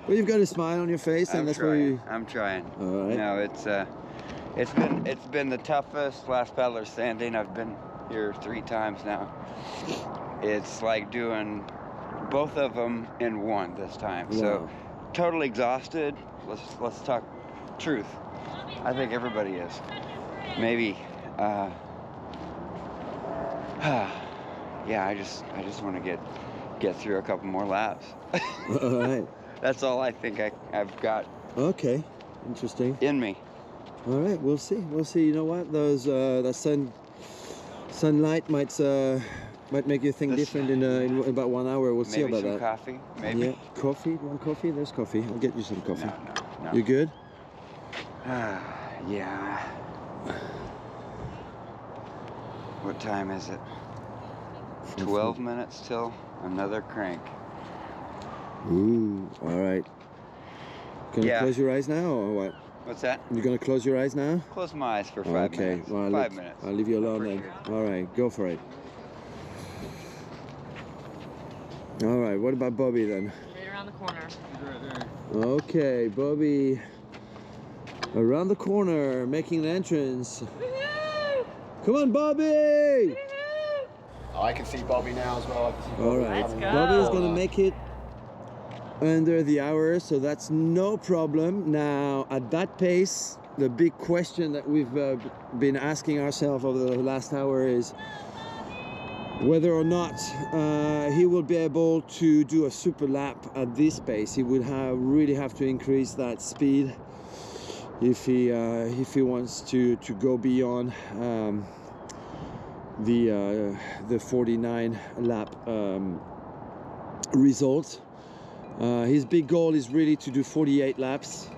Well, you've got a smile on your face, and that's where you. I'm trying. All right. No, it's been the toughest last paddler standing. I've been here 3 times now. It's like doing both of them in one this time. Wow. So totally exhausted. Let's talk truth. I think everybody is. Maybe. Yeah, I just want to get through a couple more laps. All right. That's all I think I've got. Okay, interesting. In me. All right, we'll see. We'll see. You know what? Those that sunlight might make you think different in about 1 hour. We'll see about that. Maybe some coffee. Maybe. Yeah, coffee. Want coffee? There's coffee. I'll get you some coffee. No. You good? Yeah. What time is it? 12 minutes till another crank. Ooh, all right. Gonna close your eyes now, or what? What's that? You're gonna close your eyes now? Close my eyes for 5 minutes. Well, 5 minutes. I'll leave you alone then. All right, go for it. All right, what about Bobby then? Right around the corner. Okay, Bobby around the corner, making an entrance. Woo-hoo! Come on, Bobby! Oh, I can see Bobby now as well. All right, Let's go. Bobby is gonna make it under the hour, so that's no problem. Now, at that pace, the big question that we've been asking ourselves over the last hour is whether or not he will be able to do a super lap at this pace. He would really have to increase that speed if he wants to go beyond the 49 lap result. His big goal is really to do 48 laps.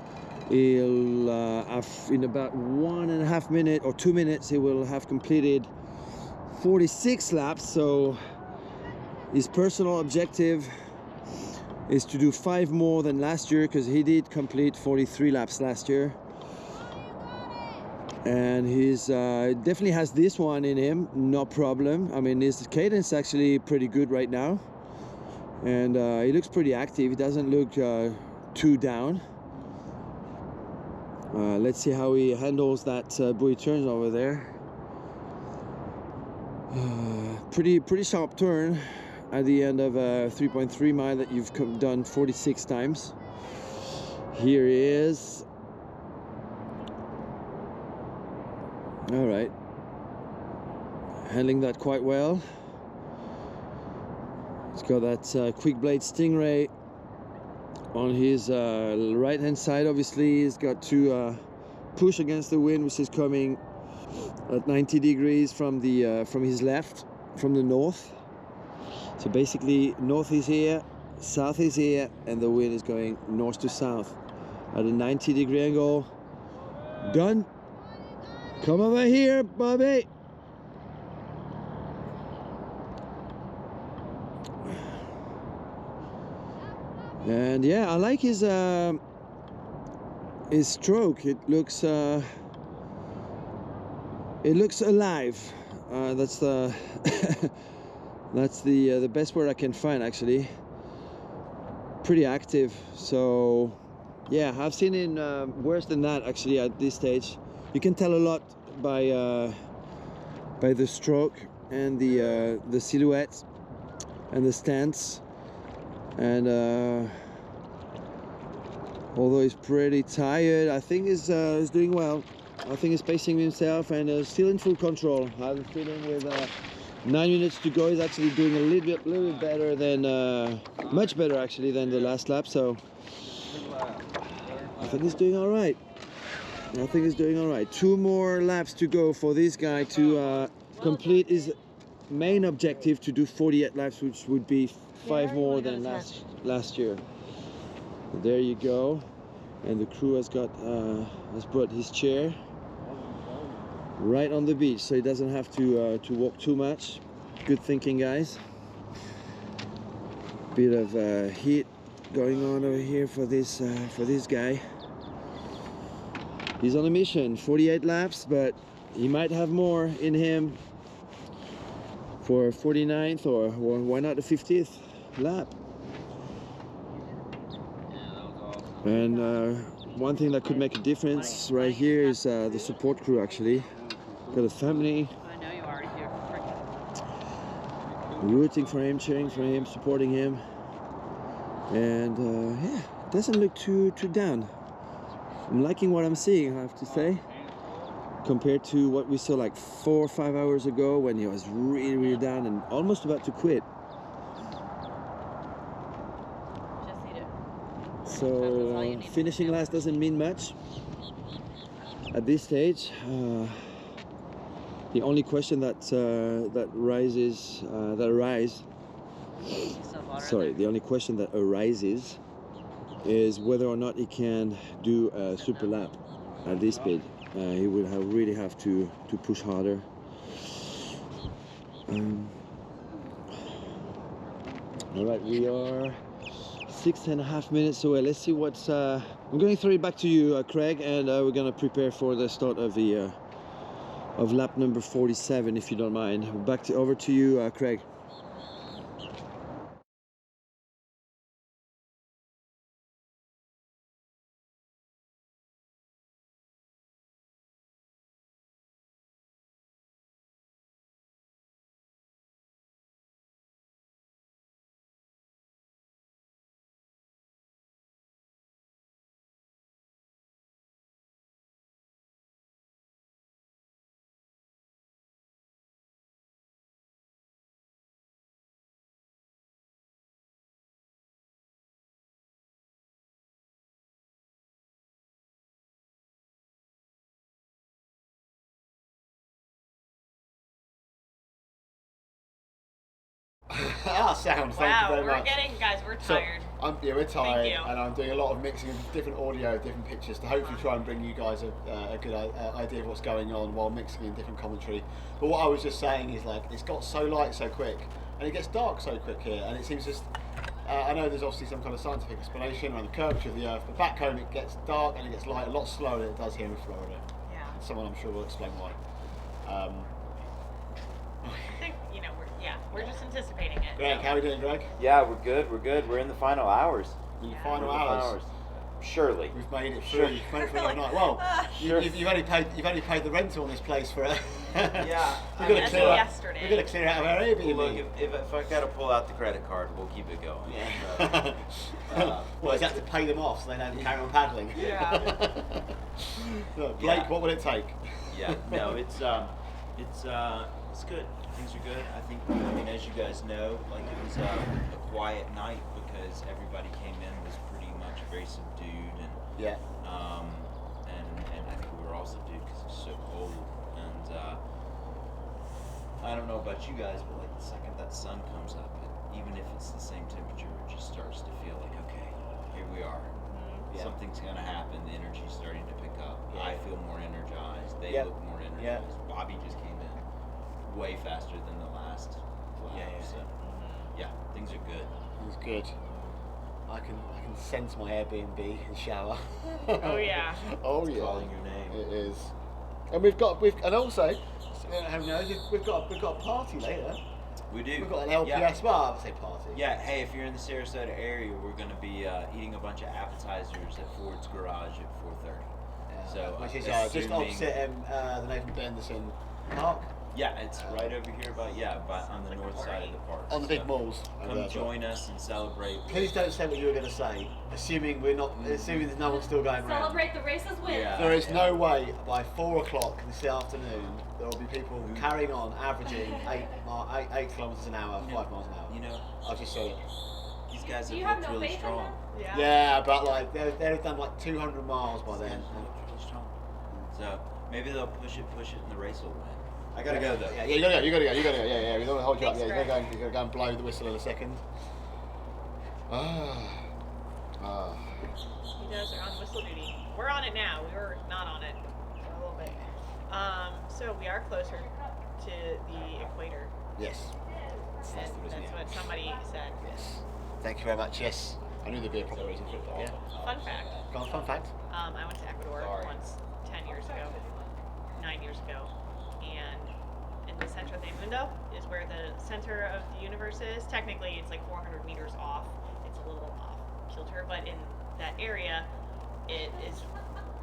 He'll have, in about 1.5 minutes or 2 minutes, he will have completed 46 laps. So his personal objective is to do 5 more than last year, because he did complete 43 laps last year. And he's definitely has this one in him, no problem. I mean, his cadence is actually pretty good right now. And he looks pretty active. He doesn't look too down. Let's see how he handles that buoy turns over there. Pretty sharp turn at the end of a 3.3 mile that you've done 46 times. Here he is. All right, handling that quite well. He's got that quick blade Stingray on his right hand side. Obviously, he's got to push against the wind, which is coming at 90 degrees from his left, from the north. So basically, north is here, south is here, and the wind is going north to south at a 90-degree angle. Done. Come over here, Bobby. And yeah, I like his stroke. It looks alive. That's the that's the best word I can find, actually. Pretty active. So yeah, I've seen him worse than that, actually, at this stage. You can tell a lot by the stroke and the silhouette and the stance. And although he's pretty tired, I think he's doing well. I think he's pacing himself and still in full control. I have a feeling with 9 minutes to go, he's actually doing a little bit better than, much better actually than the last lap. So I think he's doing all right. I think he's doing all right. 2 more laps to go for this guy to complete his main objective, to do 48 laps, which would be 5 more than last year. There you go. And the crew has brought his chair right on the beach, so he doesn't have to walk too much. Good thinking, guys. Bit of heat going on over here for this guy. He's on a mission, 48 laps, but he might have more in him for 49th or why not the 50th lap. And one thing that could make a difference right here is the support crew actually. Got a family rooting for him, cheering for him, supporting him. And yeah, doesn't look too down. I'm liking what I'm seeing, I have to say, compared to what we saw like 4 or 5 hours ago when he was really down and almost about to quit. So finishing last doesn't mean much at this stage. The only question the only question that arises is whether or not he can do a super lap at this speed. He would really have to push harder. All right, we are 6.5 minutes away. Let's see what's. I'm going to throw it back to you, Craig, and we're going to prepare for the start of the of lap number 47, if you don't mind. Over to you, Craig. Sound. Wow, Thank you very much. We're tired. So, we're tired, and I'm doing a lot of mixing of different audio, different pictures to hopefully try and bring you guys a good idea of what's going on while mixing in different commentary. But what I was just saying is, like, it's got so light so quick, and it gets dark so quick here, and it seems just. I know there's obviously some kind of scientific explanation around the curvature of the Earth, but back home it gets dark and it gets light a lot slower than it does here in Florida. Yeah. Someone I'm sure will explain why. I think we're just anticipating it. Greg, how are we doing, Greg? Yeah, we're good. We're in the final hours. In the final hours. Surely. We've made it through. We've made it through the night. Well, you've only paid the rental on this place for. Yeah. We've got to clear out of our Airbnb. Look, if I got to pull out the credit card, we'll keep it going. Yeah. Well, you have to pay them off so they don't carry on paddling. Yeah. Look, Blake, what will it take? Yeah. No, it's good. Things are good. I think, as you guys know, like, it was a quiet night because everybody came in was pretty much very subdued, and and I think we were all subdued because it's so cold. And I don't know about you guys, but like the second that sun comes up, even if it's the same temperature, it just starts to feel like, okay, here we are. Yeah. Something's gonna happen. The energy's starting to pick up. Yeah. I feel more energized. They look more energized. Yeah. Bobby just came in way faster than the last lap. So things are good. It's good. I can sense my Airbnb and shower. Oh yeah. Oh it's yeah. Calling your name. It is. And we've got a party later. We do. We've got an LPS bar. I say party. Yeah. Hey, if you're in the Sarasota area, we're going to be eating a bunch of appetizers at Ford's Garage at 4:30. Yeah. So which is just opposite the Nathan Benderson Park. Yeah, it's right over here, but on the north side of the park. On the big malls. Come join us and celebrate. Please don't say what you were going to say. Assuming there's no one still going around. Celebrate the race's win. Yeah. There is no way by 4 o'clock this afternoon there will be people carrying on, averaging 8 kilometers an hour, 5 miles an hour. You know, I'll just say it. These guys Do you have have looked no really faith in strong. them? Yeah, but like they've done like 200 miles by then. Really strong. So maybe they'll push it, and the race will win. I gotta go though. Yeah, you gotta go. Yeah. We don't want to hold you up. Yeah, you're gonna go and blow the whistle in a second. You guys are on whistle duty. We're on it now. We were not on it for a little bit. So we are closer to the equator. Yes. That's what somebody said. Yes. Thank you very much. Yes. I knew there'd be a proper reason for it, but yeah. Fun fact. Go on, fun fact. I went to Ecuador once 10 years ago, 9 years ago, and in the Centro del Mundo is where the center of the universe is. Technically, it's like 400 meters off. It's a little off kilter, but in that area, it is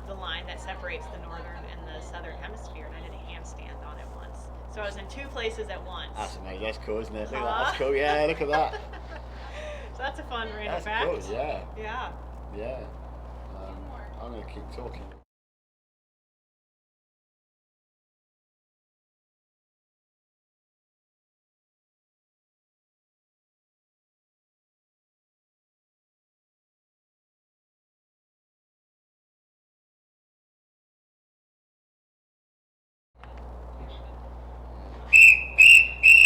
the line that separates the northern and the southern hemisphere, and I did a handstand on it once. So I was in 2 places at once. That's amazing. That's cool, isn't it? That's cool. Yeah, look at that. So that's a fun random That's fact. cool. Yeah. Yeah. Yeah. I'm gonna keep talking.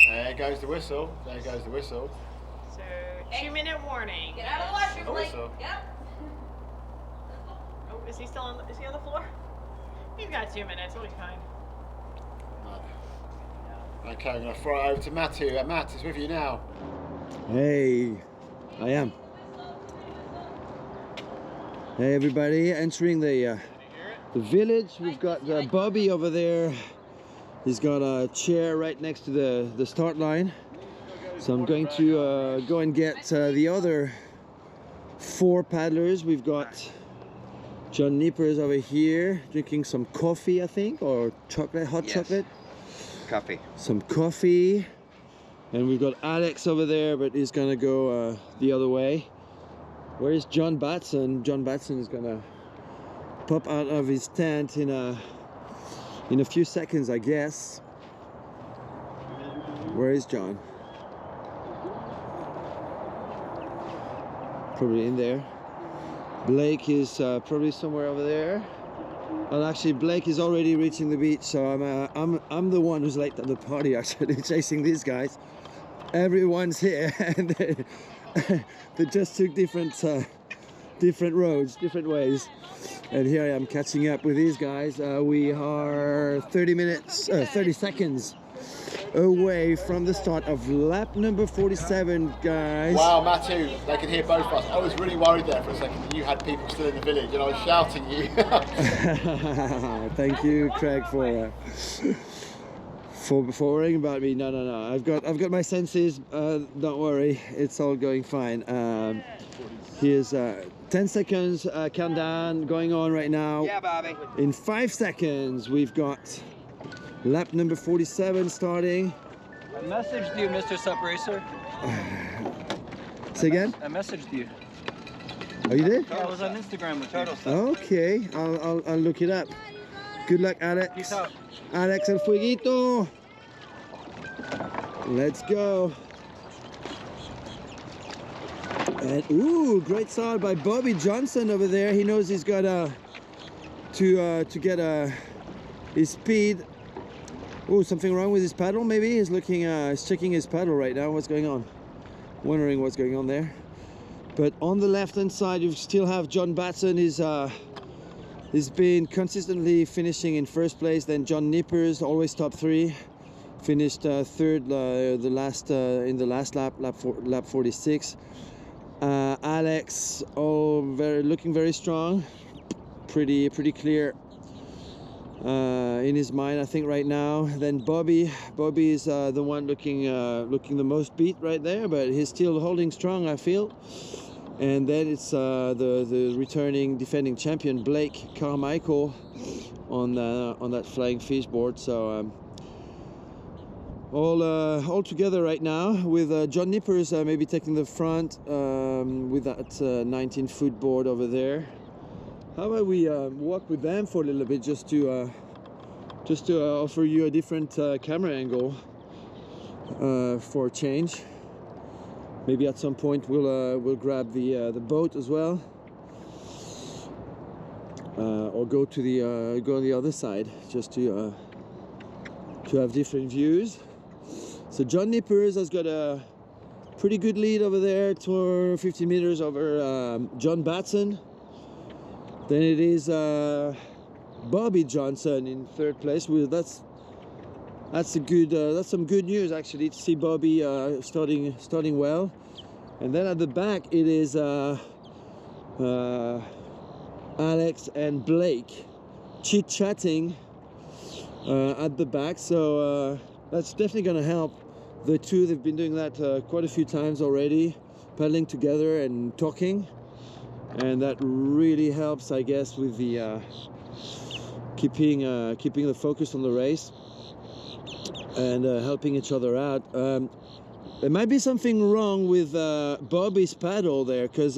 There goes the whistle. There goes the whistle. So 2-minute warning. Get out of the washroom, Oh, Blake. whistle. Yep. Oh, is he still on? Is he on the floor? He's got 2 minutes. We'll be fine. Okay, I'm gonna throw it over to Matthew. Matt is with you now. Hey, I am. Hey everybody, entering the village. We've got Bobby over there. He's got a chair right next to the start line. So I'm going to go and get the other 4 paddlers. We've got John Nippers over here drinking some coffee, I think, or chocolate, hot chocolate. Coffee. Some coffee. And we've got Alex over there, but he's gonna go the other way. Where's John Batson? John Batson is gonna pop out of his tent in a few seconds, I guess. Where is John? Probably in there. Blake is probably somewhere over there. Well, actually, Blake is already reaching the beach, so I'm the one who's late at the party, actually, chasing these guys. Everyone's here, and they just took different roads, different ways. And here I am catching up with these guys. We are 30 seconds away from the start of lap number 47, guys. Wow, Matthew, they can hear both of us. I was really worried there for a second that you had people still in the village and I was shouting you. Thank you, Craig, for worrying about me. No. I've got my senses. Don't worry, it's all going fine. Here's 10 seconds countdown going on right now. Yeah, Bobby. In 5 seconds, we've got lap number 47 starting. I messaged you, Mr. Sup Racer. Say again? I messaged you. Oh, you did? Yeah, I was on Instagram with you. Okay, I'll look it up. Good luck, Alex. Peace out. Alex El Fueguito. Let's go. And ooh, great start by Bobby Johnson over there. He knows he's got to get his speed. Oh, something wrong with his paddle? Maybe he's looking. He's checking his paddle right now. What's going on? Wondering what's going on there. But on the left-hand side, you still have John Batson. He's been consistently finishing in first place. Then John Nippers, always top 3, finished third in the last lap, lap 46. Alex, looking very strong, pretty clear in his mind, I think, right now. Then Bobby is the one looking the most beat right there, but he's still holding strong, I feel. And then it's the returning defending champion Blake Carmichael on that flying fish board. So all together right now, with John Nippers maybe taking the front with that 19-foot board over there. How about we walk with them for a little bit, just to offer you a different camera angle for a change. Maybe at some point we'll grab the boat as well, or go to go on the other side, just to have different views. So John Nippers has got a pretty good lead over there, 15 meters over John Batson. Then it is Bobby Johnson in third place. That's some good news actually, to see Bobby starting well. And then at the back it is Alex and Blake chit-chatting at the back. So that's definitely going to help the two. They've been doing that quite a few times already, paddling together and talking, and that really helps, I guess, with the keeping the focus on the race and helping each other out. There might be something wrong with Bobby's paddle there, because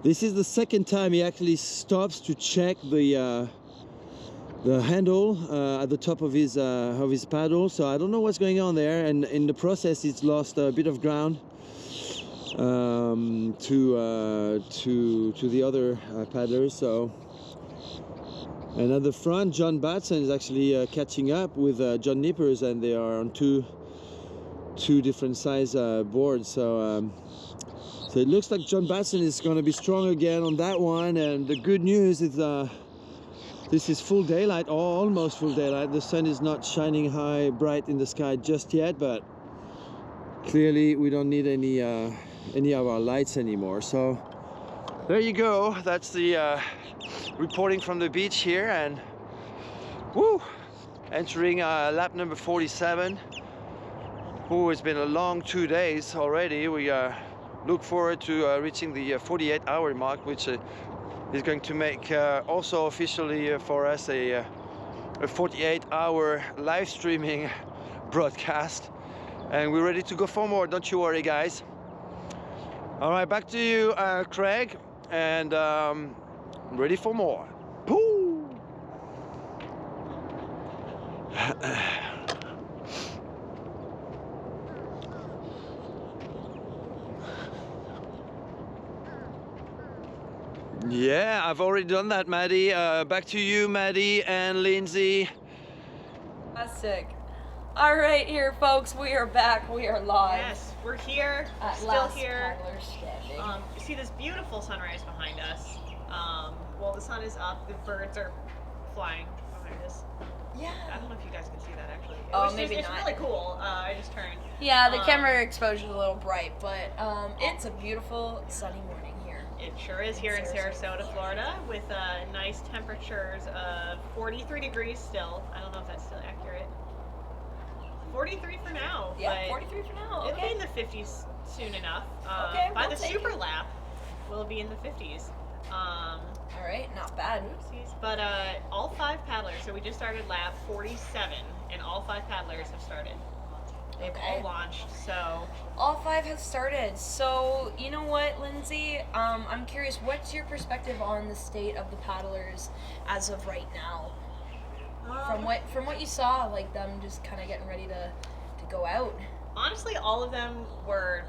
this is the second time he actually stops to check the handle at the top of his paddle. So I don't know what's going on there, and in the process he's lost a bit of ground to the other paddlers. So, and at the front, John Batson is actually catching up with John Nippers, and they are on two different size boards. So so it looks like John Batson is going to be strong again on that one. And the good news is this is full daylight, or almost full daylight. The sun is not shining bright in the sky just yet, but clearly we don't need any of our lights anymore. So there you go. That's the reporting from the beach here, and woo, entering lap number 47. Oh, it's been a long 2 days already. We look forward to reaching the 48-hour mark, which is going to make also officially for us a 48-hour live streaming broadcast. And we're ready to go for more, don't you worry, guys. All right, back to you, Craig, and ready for more. Pooh! Yeah, I've already done that, Maddie. Back to you, Maddie and Lindsay. Fantastic. All right, here, folks, we are back. We are live. Yes, we're here. We're At still last, here. paddlers standing. You see this beautiful sunrise behind us. Well, the sun is up. The birds are flying behind us. Yeah. I don't know if you guys can see that actually. Maybe it's not. really cool. I just turned. Yeah, the camera exposure is a little bright, but it's a beautiful sunny morning here. It sure is here in Sarasota, Florida, with nice temperatures of 43 degrees still. I don't know if that's still accurate. 43 for now. Yeah, 43 for now. It'll Okay. be in the 50s soon enough. Okay, by we'll the take it. Superlap, we'll be in the 50s. All right, not bad. Oopsies. But all 5 paddlers. So we just started lap 47, and all 5 paddlers have started. They've all launched. So all 5 have started. So you know what, Lindsay? I'm curious. What's your perspective on the state of the paddlers as of right now? From what you saw, like them just kind of getting ready to go out. Honestly, all of them were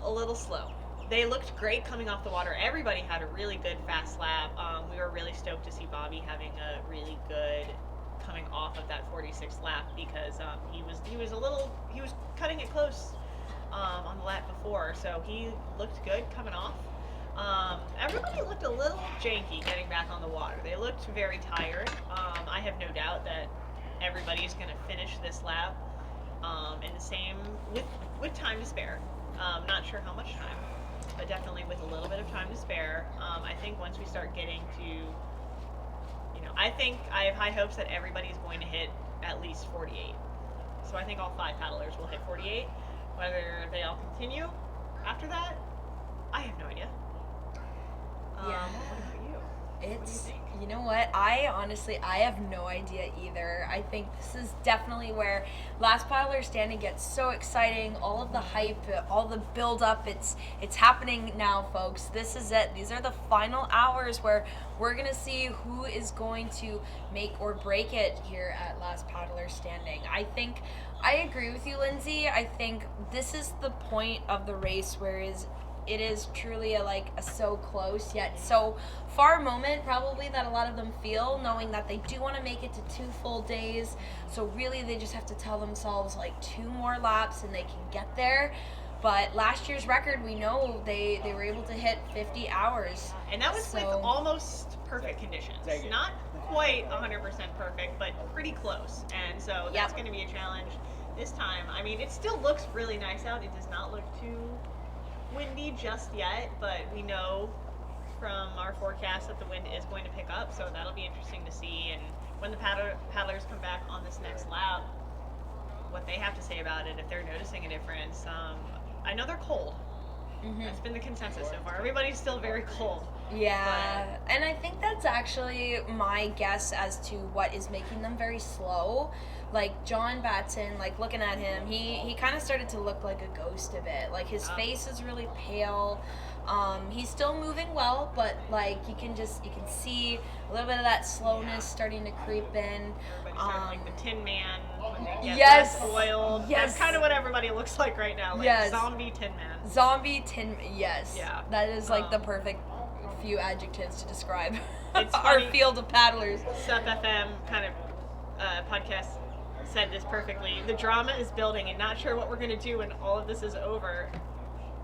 a little slow. They looked great coming off the water. Everybody had a really good fast lap. We were really stoked to see Bobby having a really good coming off of that 46th lap, because he was cutting it close on the lap before, so he looked good coming off. Everybody looked a little janky getting back on the water. They looked very tired. I have no doubt that everybody's going to finish this lap in the same with time to spare. Not sure how much time, but definitely with a little bit of time to spare. I think once we start getting to, I think I have high hopes that everybody's going to hit at least 48. So I think all 5 paddlers will hit 48. Whether they all continue after that, I have no idea. Yeah. What about you? It's You know what? I have no idea either. I think this is definitely where Last Paddler Standing gets so exciting. All of the hype, all the build up, it's happening now, folks. This is it. These are the final hours where we're going to see who is going to make or break it here at Last Paddler Standing. I agree with you, Lindsay. I think this is the point of the race where it is truly a so close yet so far moment probably that a lot of them feel, knowing that they do want to make it to 2 full days. So really they just have to tell themselves 2 more laps and they can get there. But last year's record, we know they were able to hit 50 hours. And that was with almost perfect conditions. Not quite 100% perfect, but pretty close. And so that's going to be a challenge this time. I mean, it still looks really nice out. It does not look too windy just yet, but we know from our forecast that the wind is going to pick up, so that'll be interesting to see. And when the paddlers come back on this next lap, what they have to say about it, if they're noticing a difference. I know they're cold. That's been the consensus so far. Everybody's still very cold. Yeah, and I think that's actually my guess as to what is making them very slow. John Batson, looking at him, he kind of started to look like a ghost a bit. His face is really pale. He's still moving well, but you can see a little bit of that slowness starting to creep in. Everybody started the Tin Man. Yes. Less oiled. Yes. That's kind of what everybody looks like right now. Zombie Tin Man. Zombie Tin. Yes. Yeah. That is the perfect few adjectives to describe our funny. field of paddlers. Sup FM kind of podcast said this perfectly. The drama is building and not sure what we're going to do when all of this is over.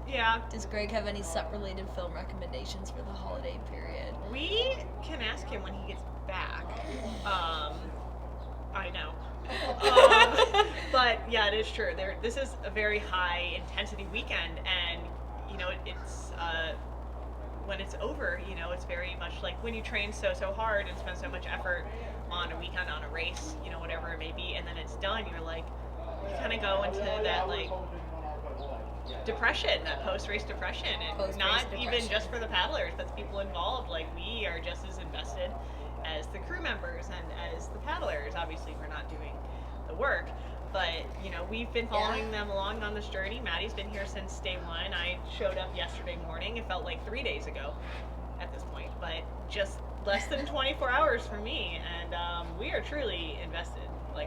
Yeah. Does Greg have any SUP-related film recommendations for the holiday period? We can ask him when he gets back. I know. But yeah, it is true. This is a very high intensity weekend, and it's when it's over, it's very much like when you train so hard and spend so much effort on a weekend, on a race, whatever it may be, and then it's done. You're you kind of go into that depression, that post-race depression, and not even just for the paddlers, but the people involved. We are just as invested as the crew members and as the paddlers. Obviously, we're not doing the work, but we've been following them along on this journey. Maddie's been here since day one. I showed up yesterday morning. It felt like 3 days ago at this point, but just less than 24 hours for me, and we are truly invested.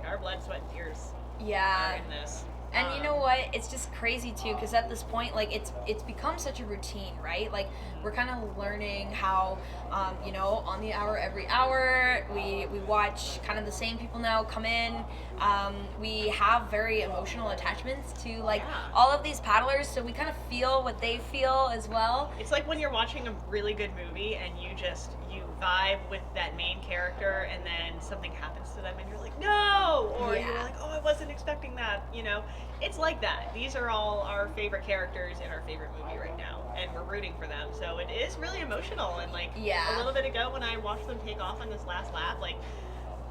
Our blood, sweat, and tears are in this. And you know what? It's just crazy too, because at this point, it's become such a routine, right? We're kind of learning how, on the hour, every hour, we watch kind of the same people now come in. We have very emotional attachments to all of these paddlers, so we kind of feel what they feel as well. It's like when you're watching a really good movie and you vibe with that main character, and then something happens to them and you're like, no, or you're like, oh, I wasn't expecting that. It's like that. These are all our favorite characters in our favorite movie right now, and we're rooting for them, so it is really emotional. And a little bit ago when I watched them take off on this last lap,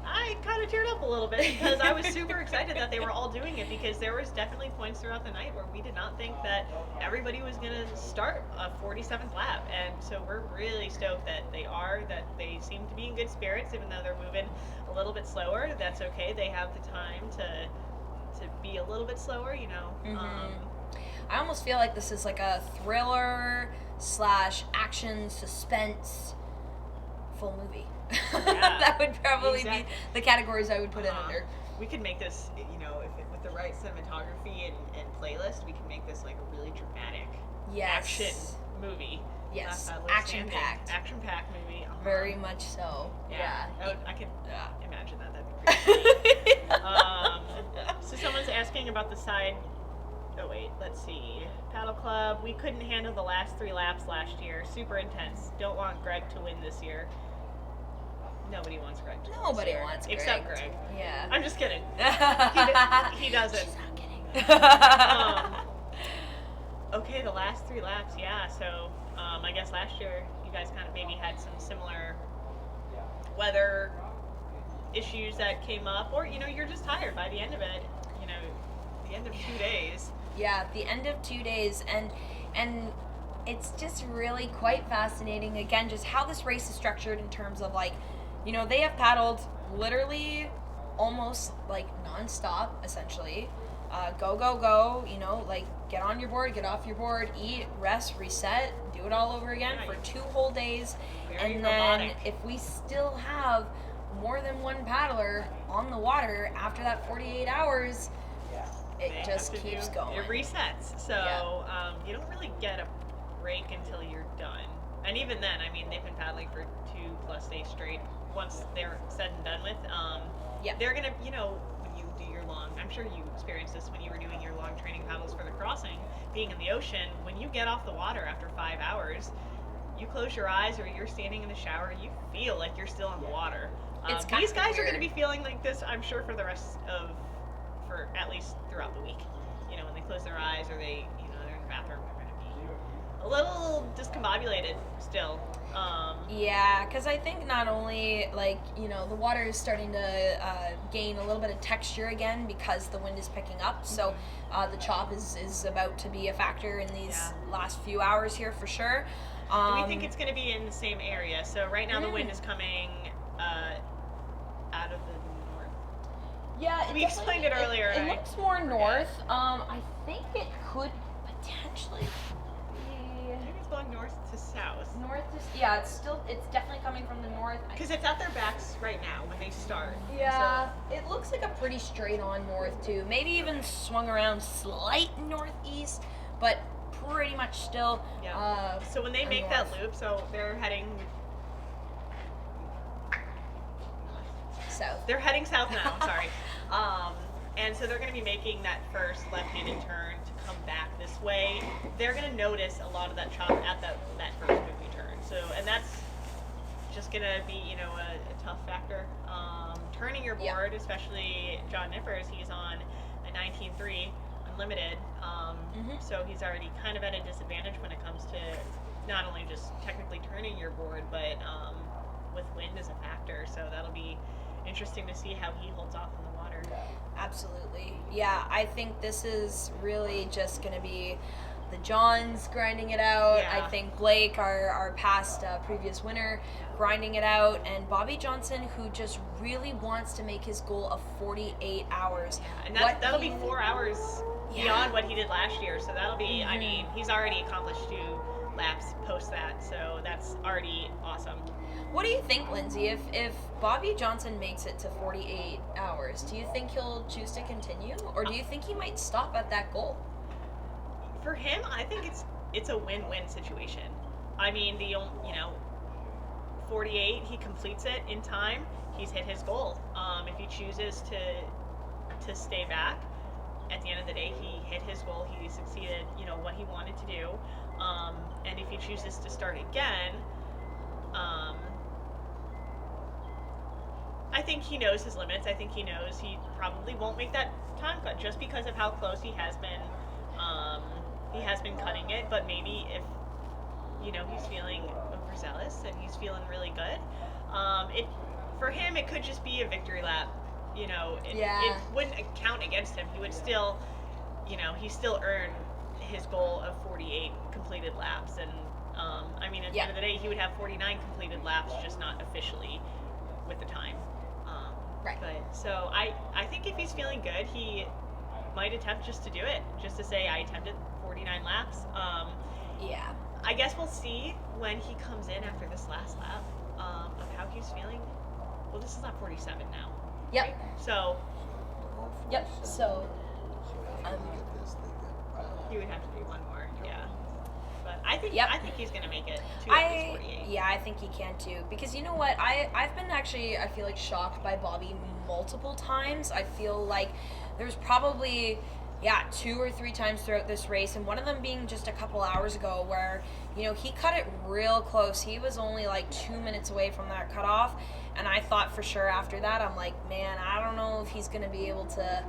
I kind of teared up a little bit because I was super excited that they were all doing it, because there was definitely points throughout the night where we did not think that everybody was going to start a 47th lap, and so we're really stoked that they seem to be in good spirits, even though they're moving a little bit slower. That's okay. They have the time to be a little bit slower, I almost feel like this is a thriller / action suspense full movie. That would probably be the categories I would put it under. We could make this, with the right cinematography and playlist, we can make this a really dramatic action movie. Yes, action-packed. Action-packed movie. Very much so. Yeah. I could imagine that. That'd be pretty cool. So someone's asking about the side. Oh wait, let's see. Paddle Club. We couldn't handle the last 3 laps last year. Super intense. Don't want Greg to win this year. Nobody wants Greg to win. Nobody wants Greg. Except Greg. Yeah. I'm just kidding. He doesn't. She's not kidding. Okay, the last 3 laps, yeah. So I guess last year you guys kind of maybe had some similar weather issues that came up, or you're just tired by the end of it. The end of 2 days. Yeah, the end of 2 days, and it's just really quite fascinating. Again, just how this race is structured in terms of you know, they have paddled literally almost like non-stop, essentially. Go, go, go, you know, like get on your board, get off your board, eat, rest, reset, do it all over again for 2 whole days. Very and robotic. then if we still have more than one paddler on the water after that 48 hours, it They just have to keeps do- going. It resets. So you don't really get a break until you're done. And even then, I mean, they've been paddling for 2+ days straight. Once they're said and done with, they're gonna, you know, when you do your long, I'm sure you experienced this when you were doing your long training paddles for the crossing, being in the ocean, when you get off the water after 5 hours, you close your eyes or you're standing in the shower, you feel like you're still in the water. It's These kinda guys are weird. going to be feeling like this, I'm sure, for the rest of, for at least throughout the week. You know, when they close their eyes or they, you know, they're in the bathroom, they're going to be a little discombobulated still. Yeah, because I think not only, like, you know, the water is starting to gain a little bit of texture again because the wind is picking up, so the chop is about to be a factor in these last few hours here for sure. Do we think it's going to be in the same area? So right now the wind is coming out of the north. Yeah, We explained it earlier. It right? looks more north. I think it could potentially be. Maybe it's going north to south. North to it's definitely coming from the north. Because it's at their backs right now when they start. Yeah, it looks like a pretty straight on north too. Maybe even swung around slight northeast, but pretty much still. Yeah. So when they make that loop, so they're heading south. They're heading south now. Sorry. And so they're going to be making that first left-handed turn to come back this way. They're going to notice a lot of that chop at that first movie turn. So, and that's just going to be, you know, a tough factor. Turning your board, especially John Nippers, he's on a 19.3 unlimited. So he's already kind of at a disadvantage when it comes to not only just technically turning your board, but with wind as a factor. So that'll be interesting to see how he holds off in the water. Absolutely. Yeah, I think this is really just going to be the Johns grinding it out. Yeah. I think Blake, our past previous winner, grinding it out, and Bobby Johnson, who just really wants to make his goal of 48 hours. Yeah, and that'll be 4 hours beyond what he did last year. So that'll be, I mean, he's already accomplished 2 laps post that, so that's already awesome. What do you think, Lindsay? If Bobby Johnson makes it to 48 hours, do you think he'll choose to continue, or do you think he might stop at that goal? For him, I think it's a win-win situation. I mean, 48, he completes it in time. He's hit his goal. If he chooses to stay back, at the end of the day, he hit his goal. He succeeded, you know, what he wanted to do. And if he chooses to start again, I think he knows his limits. I think he knows he probably won't make that time cut just because of how close he has been. He has been cutting it, but maybe if, you know, he's feeling overzealous and he's feeling really good, for him it could just be a victory lap. You know, it wouldn't count against him. He would still, you know, he still earned his goal of 48 completed laps, and I mean, at the end of the day, he would have 49 completed laps, just not officially with the time. Right. But so I think if he's feeling good, he might attempt just to do it, just to say I attempted 49 laps. Yeah. I guess we'll see when he comes in after this last lap of how he's feeling. Well, this is lap 47 now. Yep. Right? So. Yep. So. He would have to do one more. Yeah. But I think he's gonna make it to 48. Yeah, I think he can too. Because you know what? I've been actually, I feel like, shocked by Bobby multiple times. I feel like there's probably 2 or 3 times throughout this race, and one of them being just a couple hours ago where, you know, he cut it real close. He was only like 2 minutes away from that cutoff, and I thought for sure after that, I'm like, man, I don't know if he's gonna be able to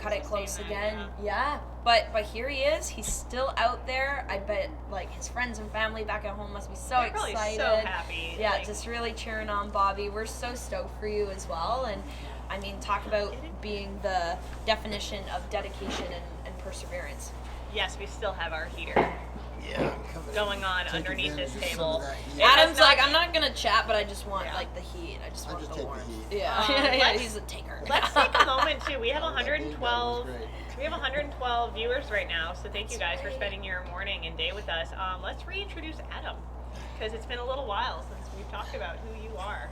cut it close again. Yeah. But here he is. He's still out there. I bet like his friends and family back at home must be so They're probably excited. so happy. Yeah, like, just really cheering on Bobby. We're so stoked for you as well. And I mean, talk about being the definition of dedication and perseverance. Yes, we still have our heater. going on underneath this table. Adam's like, I'm not gonna chat, but I just want like the heat. I just want the take warmth. the heat. Yeah, he's a taker. Let's take a moment too. We have 112. We have 112 viewers right now, so thank you guys for spending your morning and day with us. Let's reintroduce Adam, because it's been a little while since we've talked about who you are.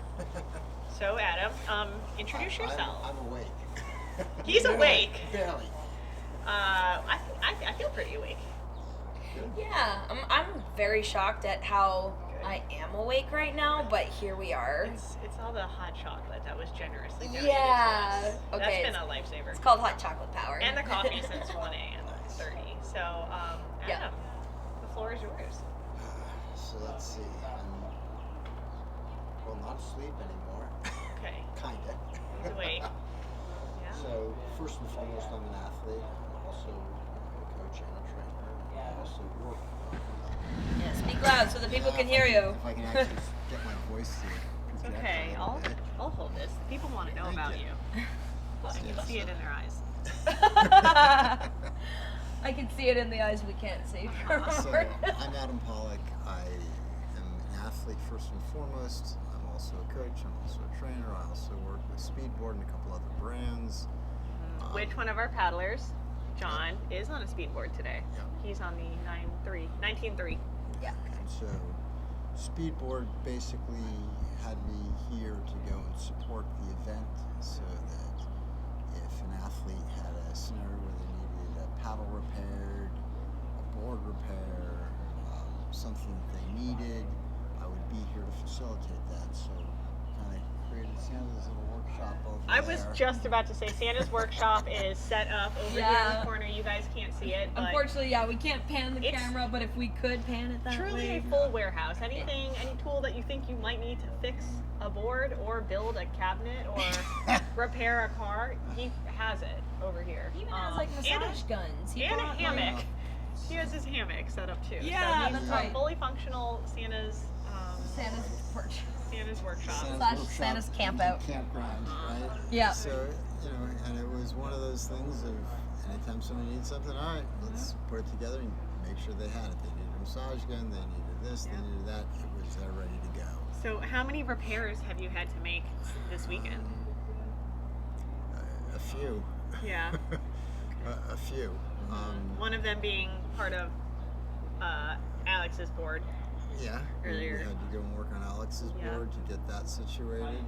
So Adam, introduce yourself. I'm awake. He's awake. Barely. I feel pretty awake. Yeah, I'm very shocked at how I am awake right now, but here we are. It's all the hot chocolate that was generously donated Yeah. to us. Okay. That's been a lifesaver. It's called hot chocolate power. And the coffee since 1 a.m. 30. So, Adam, the floor is yours. So let's see. I'm not asleep anymore. Okay. Kinda. He's awake. Yeah. So first and foremost, I'm an athlete. I'm also a coach and a trainer. I also work. Yeah, speak loud so the people can hear you. If I can actually get my voice to It's project okay. a little bit. I'll hold this. People want to know about you. I can see it in their eyes. I can see it in the eyes we can't see. So I'm Adam Pollock. I am an athlete first and foremost. I'm also a coach. I'm also a trainer. I also work with Speedboard and a couple other brands. Which one of our paddlers, John, is on a speedboard today? Yeah. He's on the 19.3. Yeah. And so Speedboard basically had me here to go and support the event so that if an athlete had a scenario where they needed a paddle repaired, a board repair, something that they needed, I would be here to facilitate that. So kind of created Santa's little workshop over there. I was just about to say Santa's workshop is set up over here in the corner. You guys can't see it, but Unfortunately, we can't pan the camera, but if we could pan it that truly way. a full warehouse. Any tool that you think you might need to fix a board or build a cabinet or repair a car, he has it over here. He even has like massage guns. And a hammock. He has his hammock set up too. Yeah, so that's he's right. Fully functional Santa's workshop. Santa's workshop. Santa's camp out. Campground, right? Yeah. So, and it was one of those things of anytime somebody needs something, all right, let's put it together and make sure they had it. They needed a massage gun, they needed this, they needed that. It was there ready to go. So how many repairs have you had to make this weekend? A few. Yeah. A few. One of them being part of Alex's board. Yeah. Earlier. We had to go and work on Alex's board to get that situated.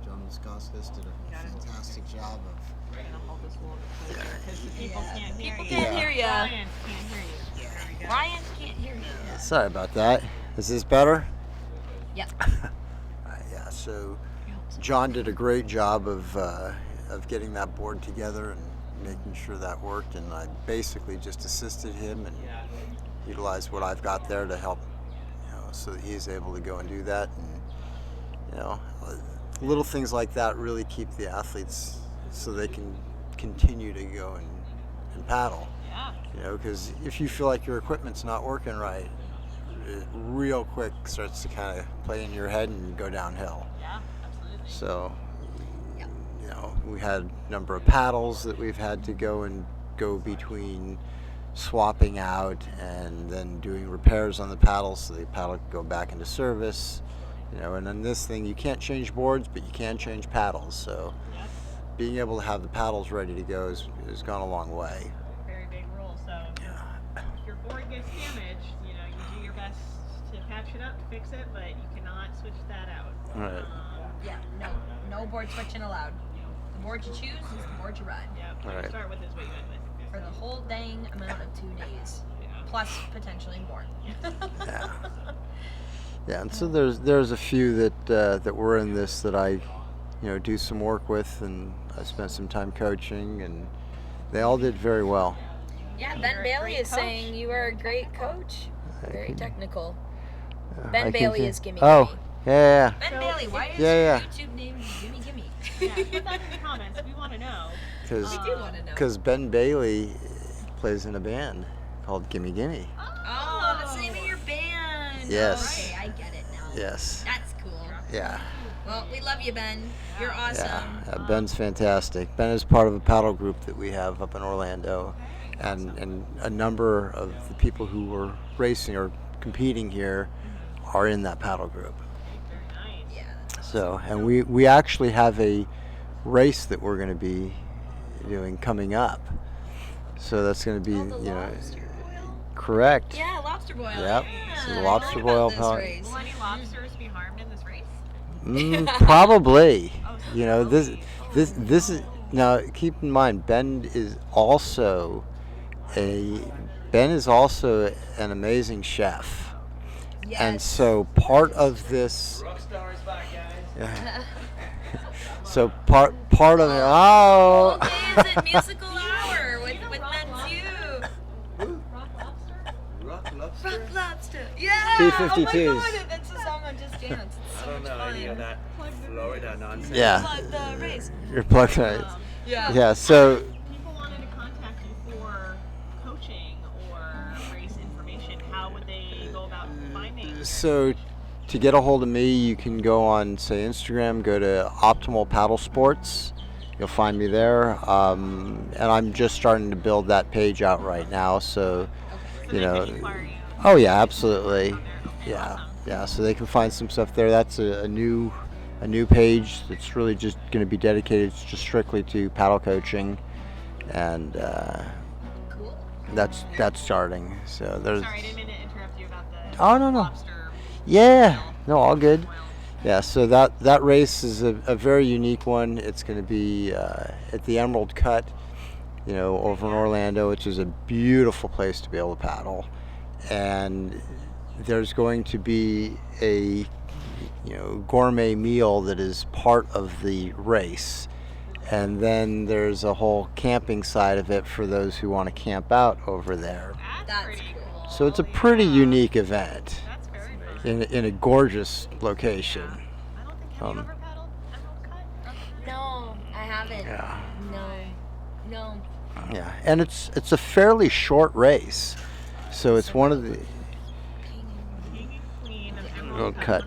John Muskowskis did a fantastic job of. We're gonna hold this a little bit closer because the people can't hear you. People can't hear you. Ryan can't hear you. There we go. Ryan can't hear you. Sorry about that. Is this better? Yeah. Yeah. So, John did a great job of getting that board together and making sure that worked, and I basically just assisted him and utilized what I've got there to help, so that he's able to go and do that. And little things like that really keep the athletes so they can continue to go and paddle. Yeah. Because if you feel like your equipment's not working right, it real quick starts to kind of play in your head and go downhill. Yeah, absolutely. So, we had a number of paddles that we've had to go between swapping out and then doing repairs on the paddles so the paddle can go back into service. And on this thing, you can't change boards, but you can change paddles. So being able to have the paddles ready to go has gone a long way. Very big rule. So if your board gets damaged, you do your best to patch it up, to fix it, but you cannot switch that out. Right. No board switching allowed. The board you choose is the board you ride. Yeah. What you start with is what you end with. For the whole dang amount of 2 days, plus potentially more. Yeah, and so there's a few that were in this that I, do some work with, and I spent some time coaching, and they all did very well. Yeah, Ben Bailey is saying you are a great coach. Very technical. Ben I Bailey can- is Gimme Oh, Gimme. yeah. Ben Bailey, why is Yeah. your YouTube name Gimme Gimme? Yeah, put that in the comments. We want to know. We do want to know. Because Ben Bailey plays in a band called Gimme Gimme. Oh, that's the name of your band. Yes. Okay, I get it now. Yes. That's cool. Yeah. Well, we love you, Ben. You're awesome. Yeah, Ben's fantastic. Ben is part of a paddle group that we have up in Orlando and a number of the people who were racing or competing here are in that paddle group. So, and we actually have a race that we're going to be doing coming up. So that's going to be, correct. Yeah, lobster boil. Yep. Yeah. So the lobster boil paddle. Will any lobsters be harmed in this race? Probably. This is now. Keep in mind, Ben is also an amazing chef. Yes. And so part of this. Rockstar is back, guys. Yeah. So part of it. Oh. Okay, is it musical hour with Matthew? Rock lobster. Rock lobster. Yeah. T-52s. Oh my God, that's a song on Just Dance. It's so I don't know any of that Florida nonsense. Yeah. Plug the race. You're plugged right. Yeah. Yeah. So. People wanted to contact you for coaching or race information. How would they go about finding? So, to get a hold of me, you can go on, say, Instagram. Go to Optimal Paddle Sports. You'll find me there. And I'm just starting to build that page out right now. So, Oh yeah, absolutely. Yeah, yeah. So they can find some stuff there. That's a new page that's really just going to be dedicated just strictly to paddle coaching, and that's starting. So there's. Sorry, I didn't mean to interrupt you about the. Oh no. Lobster. Yeah. No, all good. Yeah. So that race is a very unique one. It's going to be at the Emerald Cut, over in Orlando, which is a beautiful place to be able to paddle. And there's going to be a gourmet meal that is part of the race, and then there's a whole camping side of it for those who want to camp out over there. That's cool. So it's a pretty unique event in a gorgeous location. No, I haven't. Yeah. No. Yeah, and it's a fairly short race, so it's one of the. Little cut.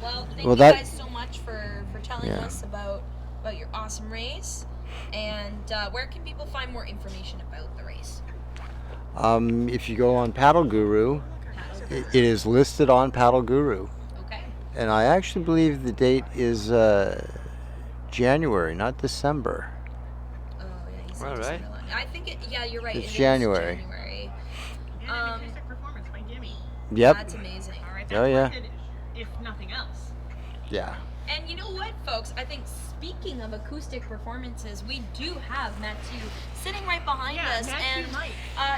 Well, thank you guys so much for telling us about your awesome race. And where can people find more information about the race? If you go on Paddle Guru, it is listed on Paddle Guru. Okay. And I actually believe the date is January, not December. Oh, yeah, he said All right. I think you're right. It's it is January. January. Acoustic performance by Jimmy. Yep. That's amazing. All right, Oh, yeah. that's if nothing else. Yeah. And you know what, folks? I think speaking of acoustic performances, we do have Matthew sitting right behind us, Matthew and might.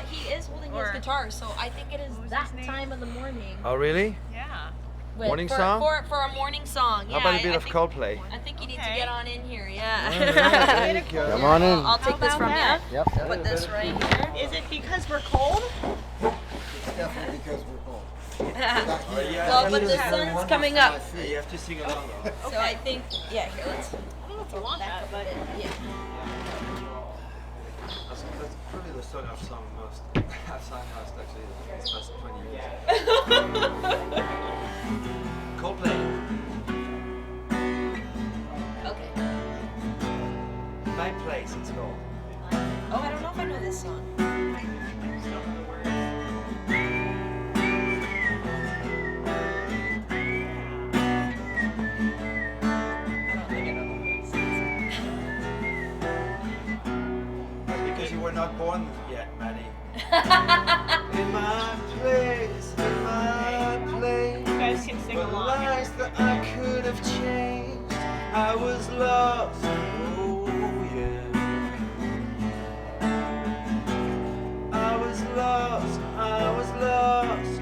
he is holding his guitar. So I think it is that time of the morning. Oh, really? Yeah. Morning for, song? For a morning song. How Yeah, about a bit I of think, Coldplay? I think you need to get on in here. Yeah. There you go. Come on in. I'll take this from that? you. Yep. Put this right here. Is it because we're cold? It's definitely because we're cold. Well, but the sun's coming up. You have to sing along though. So I think, here, let's. I don't know if I want that, but Yeah. That's probably the song I've sung most. I've sung most actually in the past 20 years. Coldplay. Okay. My Place, it's called. Oh, I don't know if I know this song. That's because you were not born yet, Maddie. In my place, in my place. you guys can sing Were along. lies that I could have changed. I was lost. Oh yeah. I was lost. I was lost.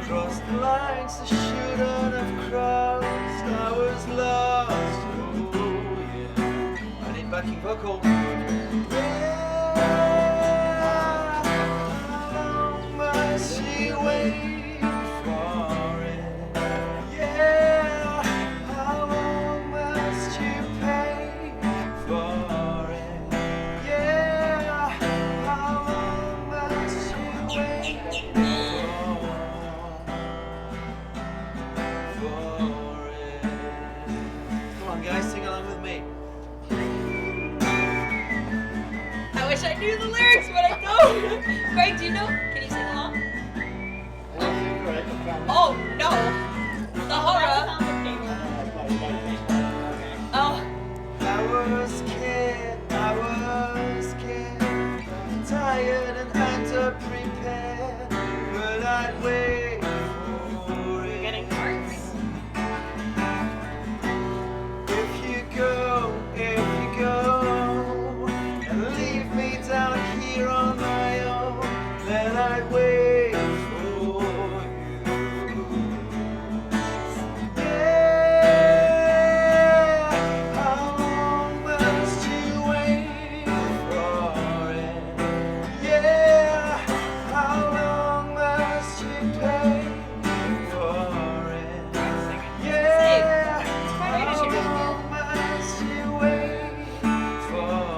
Crossed the lines I shouldn't have crossed. I was lost. Oh yeah. I need backing vocal. Come on, guys, sing along with me. do the lyrics, but I don't. Greg, do you know? Can you sing along? Oh, no. The horror. Oh. I was scared, tired and underprepared, but I'd wait for it. Getting hearts. If you go, and leave me down here on my own, then I'd wait for you. Yeah, how long must you wait for it? Yeah, how long must you pay for it? Yeah, how long must you wait for it?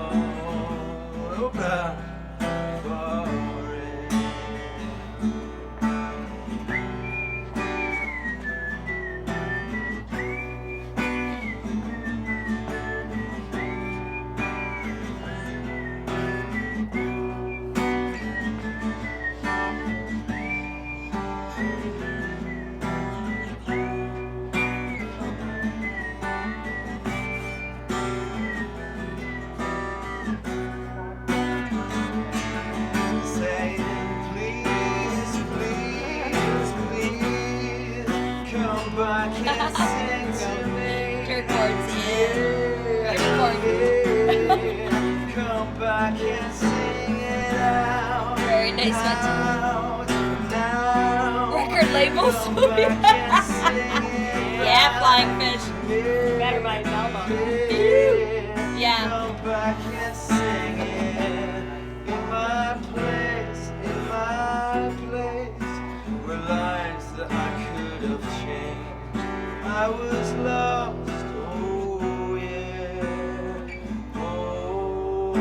Saying, please, please, please, come back and sing to me. Your chords, yeah. Come back and sing it out. Very nice one. Now, Record labels. come back and sing it Yeah, out. Flying Fish. Better by his elbow. Yeah. Come back and sing it in my place, were lines that I could have changed. I was lost, oh yeah, oh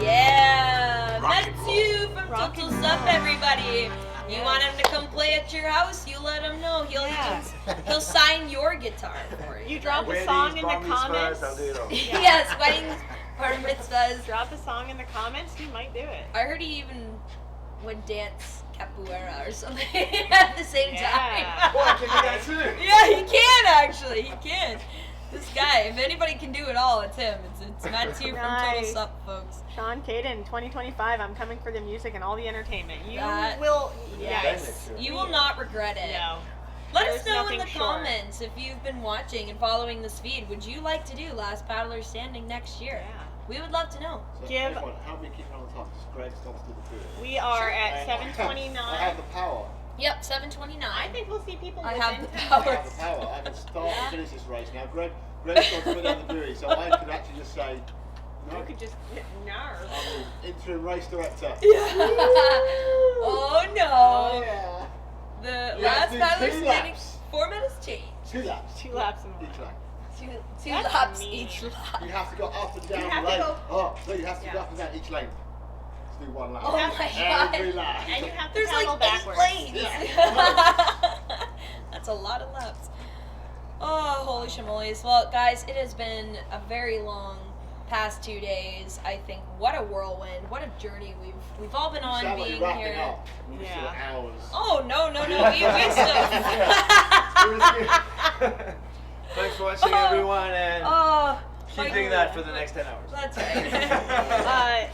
Yeah, that's you from Total Sup, everybody. You want him to come play at your house? You let him know. He'll sign your guitar for you. You drop a song in the comments. Yes, weddings, bar mitzvahs. Drop a song in the comments. He might do it. I heard he even would dance capoeira or something at the same time. What, can you dance too? Yeah, he can actually. He can. This guy, if anybody can do it all, it's him. It's Matthew from Total Nice. Sup, folks. Sean Caden, 2025. I'm coming for the music and all the entertainment. You That- will. Yes. You will not regret it. No. Let There's us know in nothing the short. comments if you've been watching and following this feed. Would you like to do Last Paddler Standing next year? Yeah. We would love to know. So Give- everyone, how many keep on the time? Because Greg starts to do the food. We are at 7:29. I have the power. Yep, 7:29. I think we'll see people. I within have the 10 power. I have the power. I can start and finish this race now. Greg's got to put down the buoy, so I could actually just say, no, You could just no. I'm the interim race director. Oh no. Oh, yeah. The You have Last to do Paddler 2 Standing laps. format has changed. 2 laps. 2 laps in Each lap. Two That's laps mean. each lap. You have to go up and down You the have to lane. go- Oh, no, you have to go Yeah. up and down each lane. To do 1 lap. Oh my Every god. lap. And you have to There's paddle like backwards. 8 lanes. Yeah. That's a lot of laps. Oh, holy shimolies. Well, guys, it has been a very long past 2 days. I think what a whirlwind, what a journey we've all been on Sound like being you're wrapping here. up. We're still Yeah. hours. Oh no, we still. Thanks for watching, everyone, and Oh, keep doing that for the next 10 hours. that's right.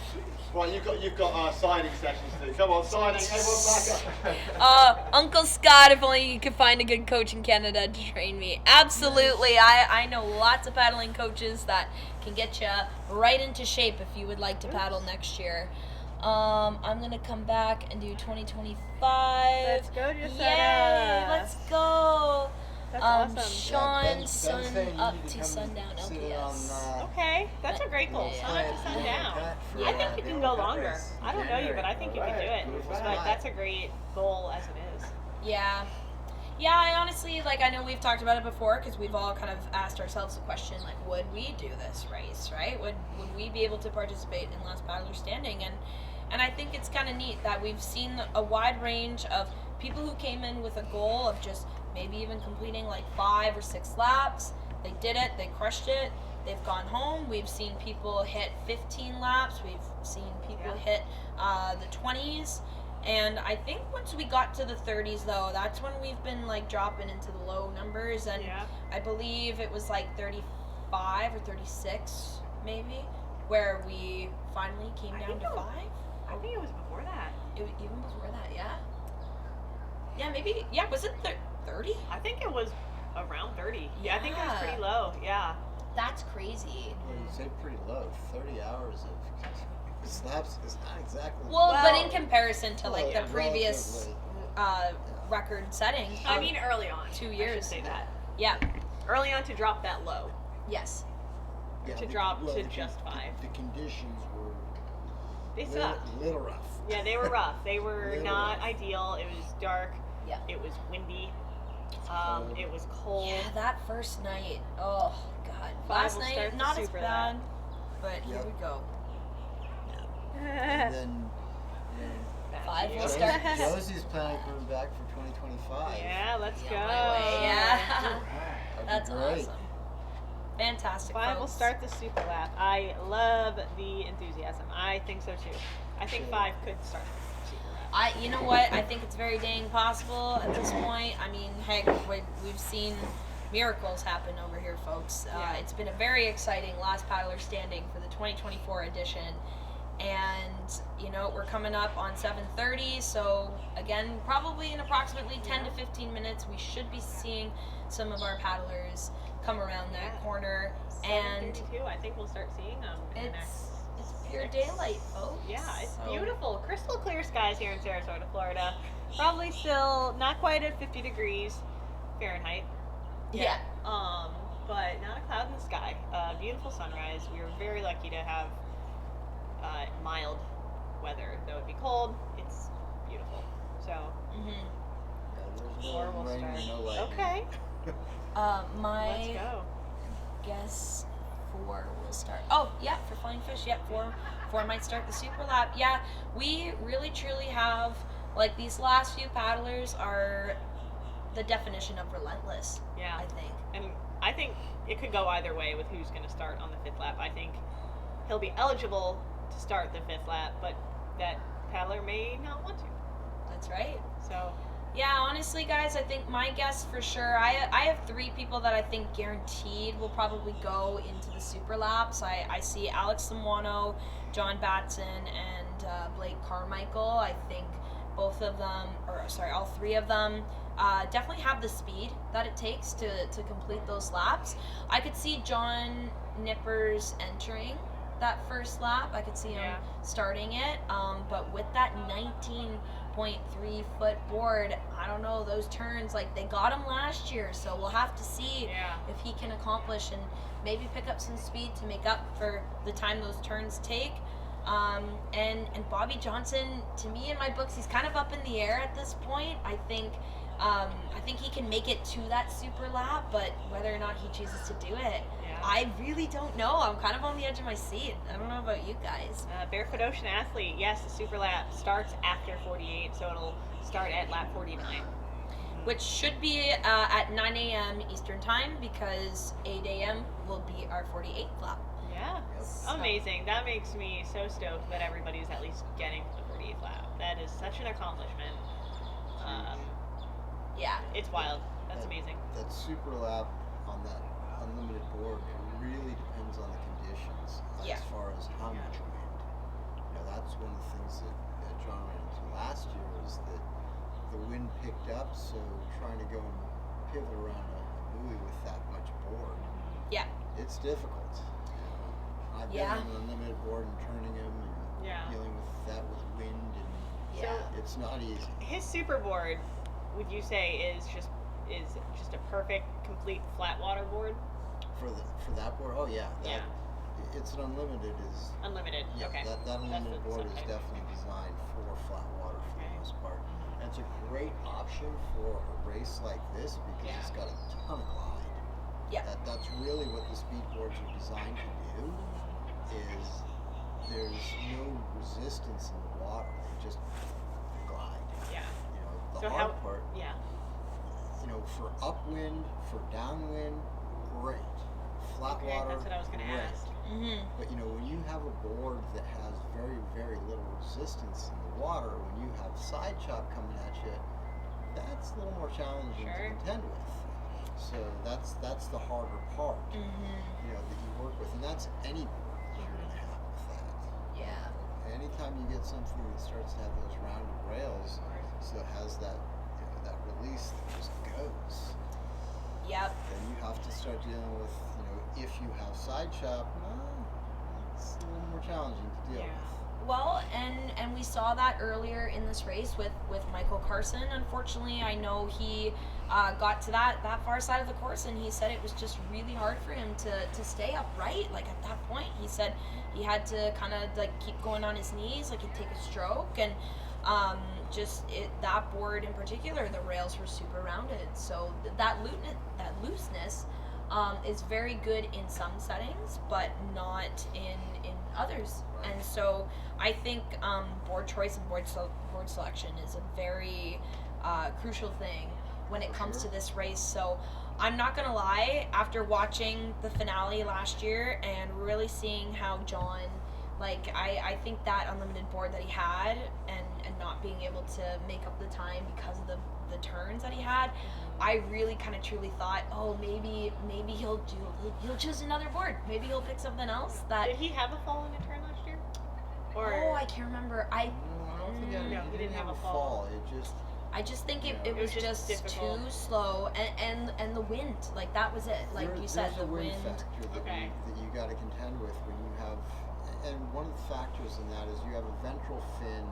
Right, you've got signing sessions to do. Come on, signing. Everyone back up. Uncle Scott, if only you could find a good coach in Canada to train me. Absolutely. I know lots of paddling coaches that can get you right into shape if you would like to paddle next year. I'm going to come back and do 2025. Let's go, Josetta. Yay, let's go. That's awesome. Sean, Ben's sun saying you up need to to come sundown sit LPS. on, Okay, that's a great goal. Sun up to sundown. I think you can go longer. I don't know you, but I think you can do it. But that's a great goal as it is. Yeah. Yeah, I honestly, I know we've talked about it before because we've all kind of asked ourselves the question, would we do this race, right? Would we be able to participate in Last Paddler Standing? And I think it's kind of neat that we've seen a wide range of people who came in with a goal of just maybe even completing like 5 or 6 laps. They did it. They crushed it. They've gone home. We've seen people hit 15 laps. We've seen people hit the 20s. And I think once we got to the 30s, though, that's when we've been like dropping into the low numbers. And I believe it was like 35 or 36, maybe, where we finally came down to 5. I think it was before that. It was even before that, yeah. Yeah, maybe. Yeah, was it 30? I think it was around 30. Yeah, I think it was pretty low. Yeah. That's crazy. Well, you say pretty low. 30 hours of slaps is not exactly. Well, but in comparison to like the previous record setting. I mean, early on. 2 years. I should say that. Yeah. Early on to drop that low. Yes. To drop to just 5. The conditions were. They sucked. Little rough. Yeah, they were rough. They were not rough. ideal. It was dark. Yeah. It was windy. It was cold. Yeah, that first night. Oh God. 5 Last will night, start the not as Superlap. bad, but here we go. And then. 5 will start. Josie's planning coming back for 2025. Yeah, let's go. Yeah. That's great. awesome. Fantastic. 5 will folks. start the Superlap. I love the enthusiasm. I think so too. I think 5 could start the Superlap. You know what? I think it's very dang possible at this point. I mean, heck, we've seen miracles happen over here, folks. It's been a very exciting last paddler standing for the 2024 edition. And, you know, we're coming up on 7:30, so again, probably in approximately 10 to 15 minutes, we should be seeing some of our paddlers come around that corner. And 7:32, I think we'll start seeing them. It's pure daylight, folks. Yeah, it's So- beautiful. Crystal clear skies here in Sarasota, Florida. Probably still not quite at 50 degrees Fahrenheit. Yeah. But not a cloud in the sky. Beautiful sunrise. We were very lucky to have mild weather. Though it'd be cold, it's beautiful. So. There's Four no will rain, start. no lightning. Okay. My Let's go. guess 4 will start. Oh, yeah, for Flying Fish, yeah, 4 might start the Superlap. Yeah, we really truly have, like, these last few paddlers are the definition of relentless. Yeah. I think. And I think it could go either way with who's going to start on the 5th lap. I think he'll be eligible to start the 5th lap, but that paddler may not want to. That's right. So. Yeah, honestly, guys, I think my guess for sure, I have 3 people that I think guaranteed will probably go into the Superlaps. I see Alex Samuano, John Batson, and Blake Carmichael. I think both of them, all 3 of them, definitely have the speed that it takes to complete those laps. I could see John Nippers entering that first lap. I could see him starting it, but with that 19.3 foot board, I don't know, those turns, like, they got him last year, so we'll have to see if he can accomplish and maybe pick up some speed to make up for the time those turns take. And Bobby Johnson, to me in my books, he's kind of up in the air at this point. I think he can make it to that super lap, but whether or not he chooses to do it, I really don't know. I'm kind of on the edge of my seat. I don't know about you guys. Barefoot Ocean Athlete, yes, the super lap starts after 48, so it'll start at lap 49. Which should be at 9 a.m. Eastern Time, because 8 a.m. will be our 48th lap. Yeah, amazing. That makes me so stoked that everybody's at least getting to the 48th lap. That is such an accomplishment. Yeah. It's wild. That's amazing. That super lap on that unlimited board, it really depends on the conditions as far as how much wind. You know, that's one of the things that John ran into last year, was that the wind picked up, so trying to go and pivot around a buoy with that much board, it's difficult. I've been on an unlimited board and turning them and dealing with that with wind, and it's not easy. His super board, would you say, is just a perfect, complete flat water board? For that board, it's an unlimited unlimited. Yeah, okay. that unlimited board is definitely designed for flat water for the most part. And it's a great option for a race like this because it's got a ton of glide. Yeah. That's really what the speed boards are designed to do. Is there's no resistance in the water; they just glide. Yeah. You know, the so hard part. Yeah. for upwind, for downwind, great. Flat Okay, water, that's what I was gonna great. ask. But when you have a board that has very, very little resistance in the water, when you have side chop coming at you, that's a little more challenging to contend with. So that's the harder part, that you work with, and that's any board you're going to have with that. Yeah. Anytime you get something that starts to have those rounded rails, so it has that that release that just goes. Yep. Then you have to start dealing with, if you have side chop, it's a little more challenging to deal with. Well, and we saw that earlier in this race with Michael Carson. Unfortunately, I know he got to that far side of the course, and he said it was just really hard for him to stay upright. Like at that point, he said he had to kind of like keep going on his knees, like he'd take a stroke, and that board in particular, the rails were super rounded, so that looseness is very good in some settings, but not in others. Right. And so I think board choice and board selection is a very crucial thing when it comes to this race. So I'm not gonna lie, after watching the finale last year and really seeing how John, I think that unlimited board that he had and not being able to make up the time because of the turns that he had, I really kind of truly thought, oh, maybe he'll choose another board. Maybe he'll pick something else. Did he have a fall in a turn last year? Oh, I can't remember. No, I don't think he didn't have a fall. I just think it was just too slow, and the wind, that was it. You said, the wind factor that you got to contend with when you have, and one of the factors in that is you have a ventral fin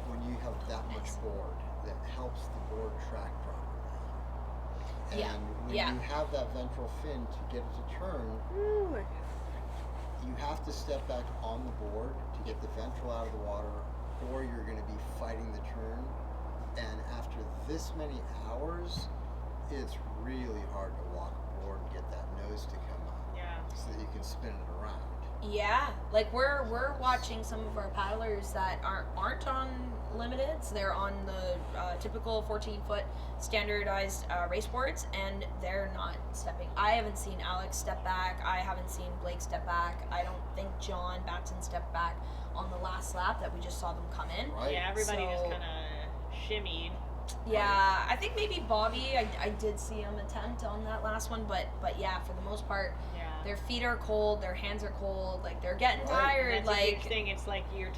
when you have that much board that helps the board track properly. And when you have that ventral fin to get it to turn, you have to step back on the board to get the ventral out of the water, or you're going to be fighting the turn. And after this many hours, it's really hard to walk a board and get that nose to come up, so that you can spin it around. Yeah, we're watching some of our paddlers that aren't on limiteds. They're on the typical 14-foot standardized race boards, and they're not stepping. I haven't seen Alex step back. I haven't seen Blake step back. I don't think John Batson stepped back on the last lap that we just saw them come in. Right. Yeah, everybody just kind of shimmied. Yeah, I think maybe Bobby, I did see him attempt on that last one, but yeah, for the most part, their feet are cold, their hands are cold, they're getting tired. And that's a huge thing. It's like your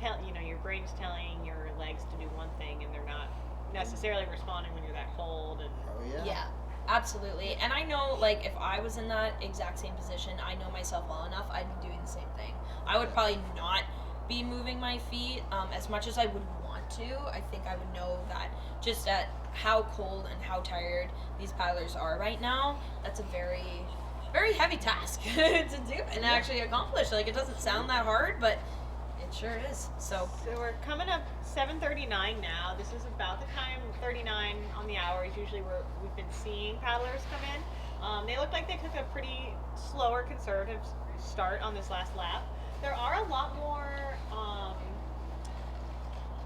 brain's telling your legs to do one thing, and they're not necessarily responding when you're that cold. And yeah, absolutely. And I know, if I was in that exact same position, I know myself well enough, I'd be doing the same thing. I would probably not be moving my feet as much as I would want to. I think I would know that just at how cold and how tired these paddlers are right now, that's a very, very heavy task to do and actually accomplish. It doesn't sound that hard, but it sure is. So we're coming up 7:39 now. This is about the time, 39 on the hour is usually where we've been seeing paddlers come in. They look like they took a pretty slower, conservative start on this last lap. There are a lot more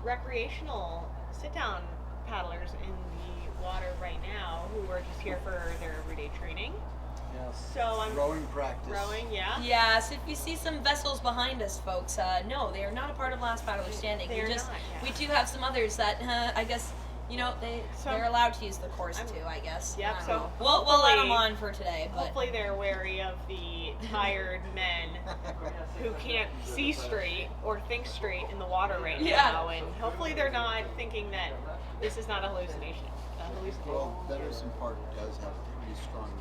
recreational sit-down paddlers in the water right now who are just here for their everyday training. So I'm rowing practice. Rowing, yeah. Yeah, so if you see some vessels behind us, folks, no, they are not a part of Last Paddler Standing. We do have some others that I guess they're allowed to use the course too, I guess. Yep. So we'll let them on for today. But hopefully they're wary of the tired men who can't see straight or think straight in the water right now, and hopefully they're not thinking that this is not a hallucination. Well, Betterson Park does have a pretty strong,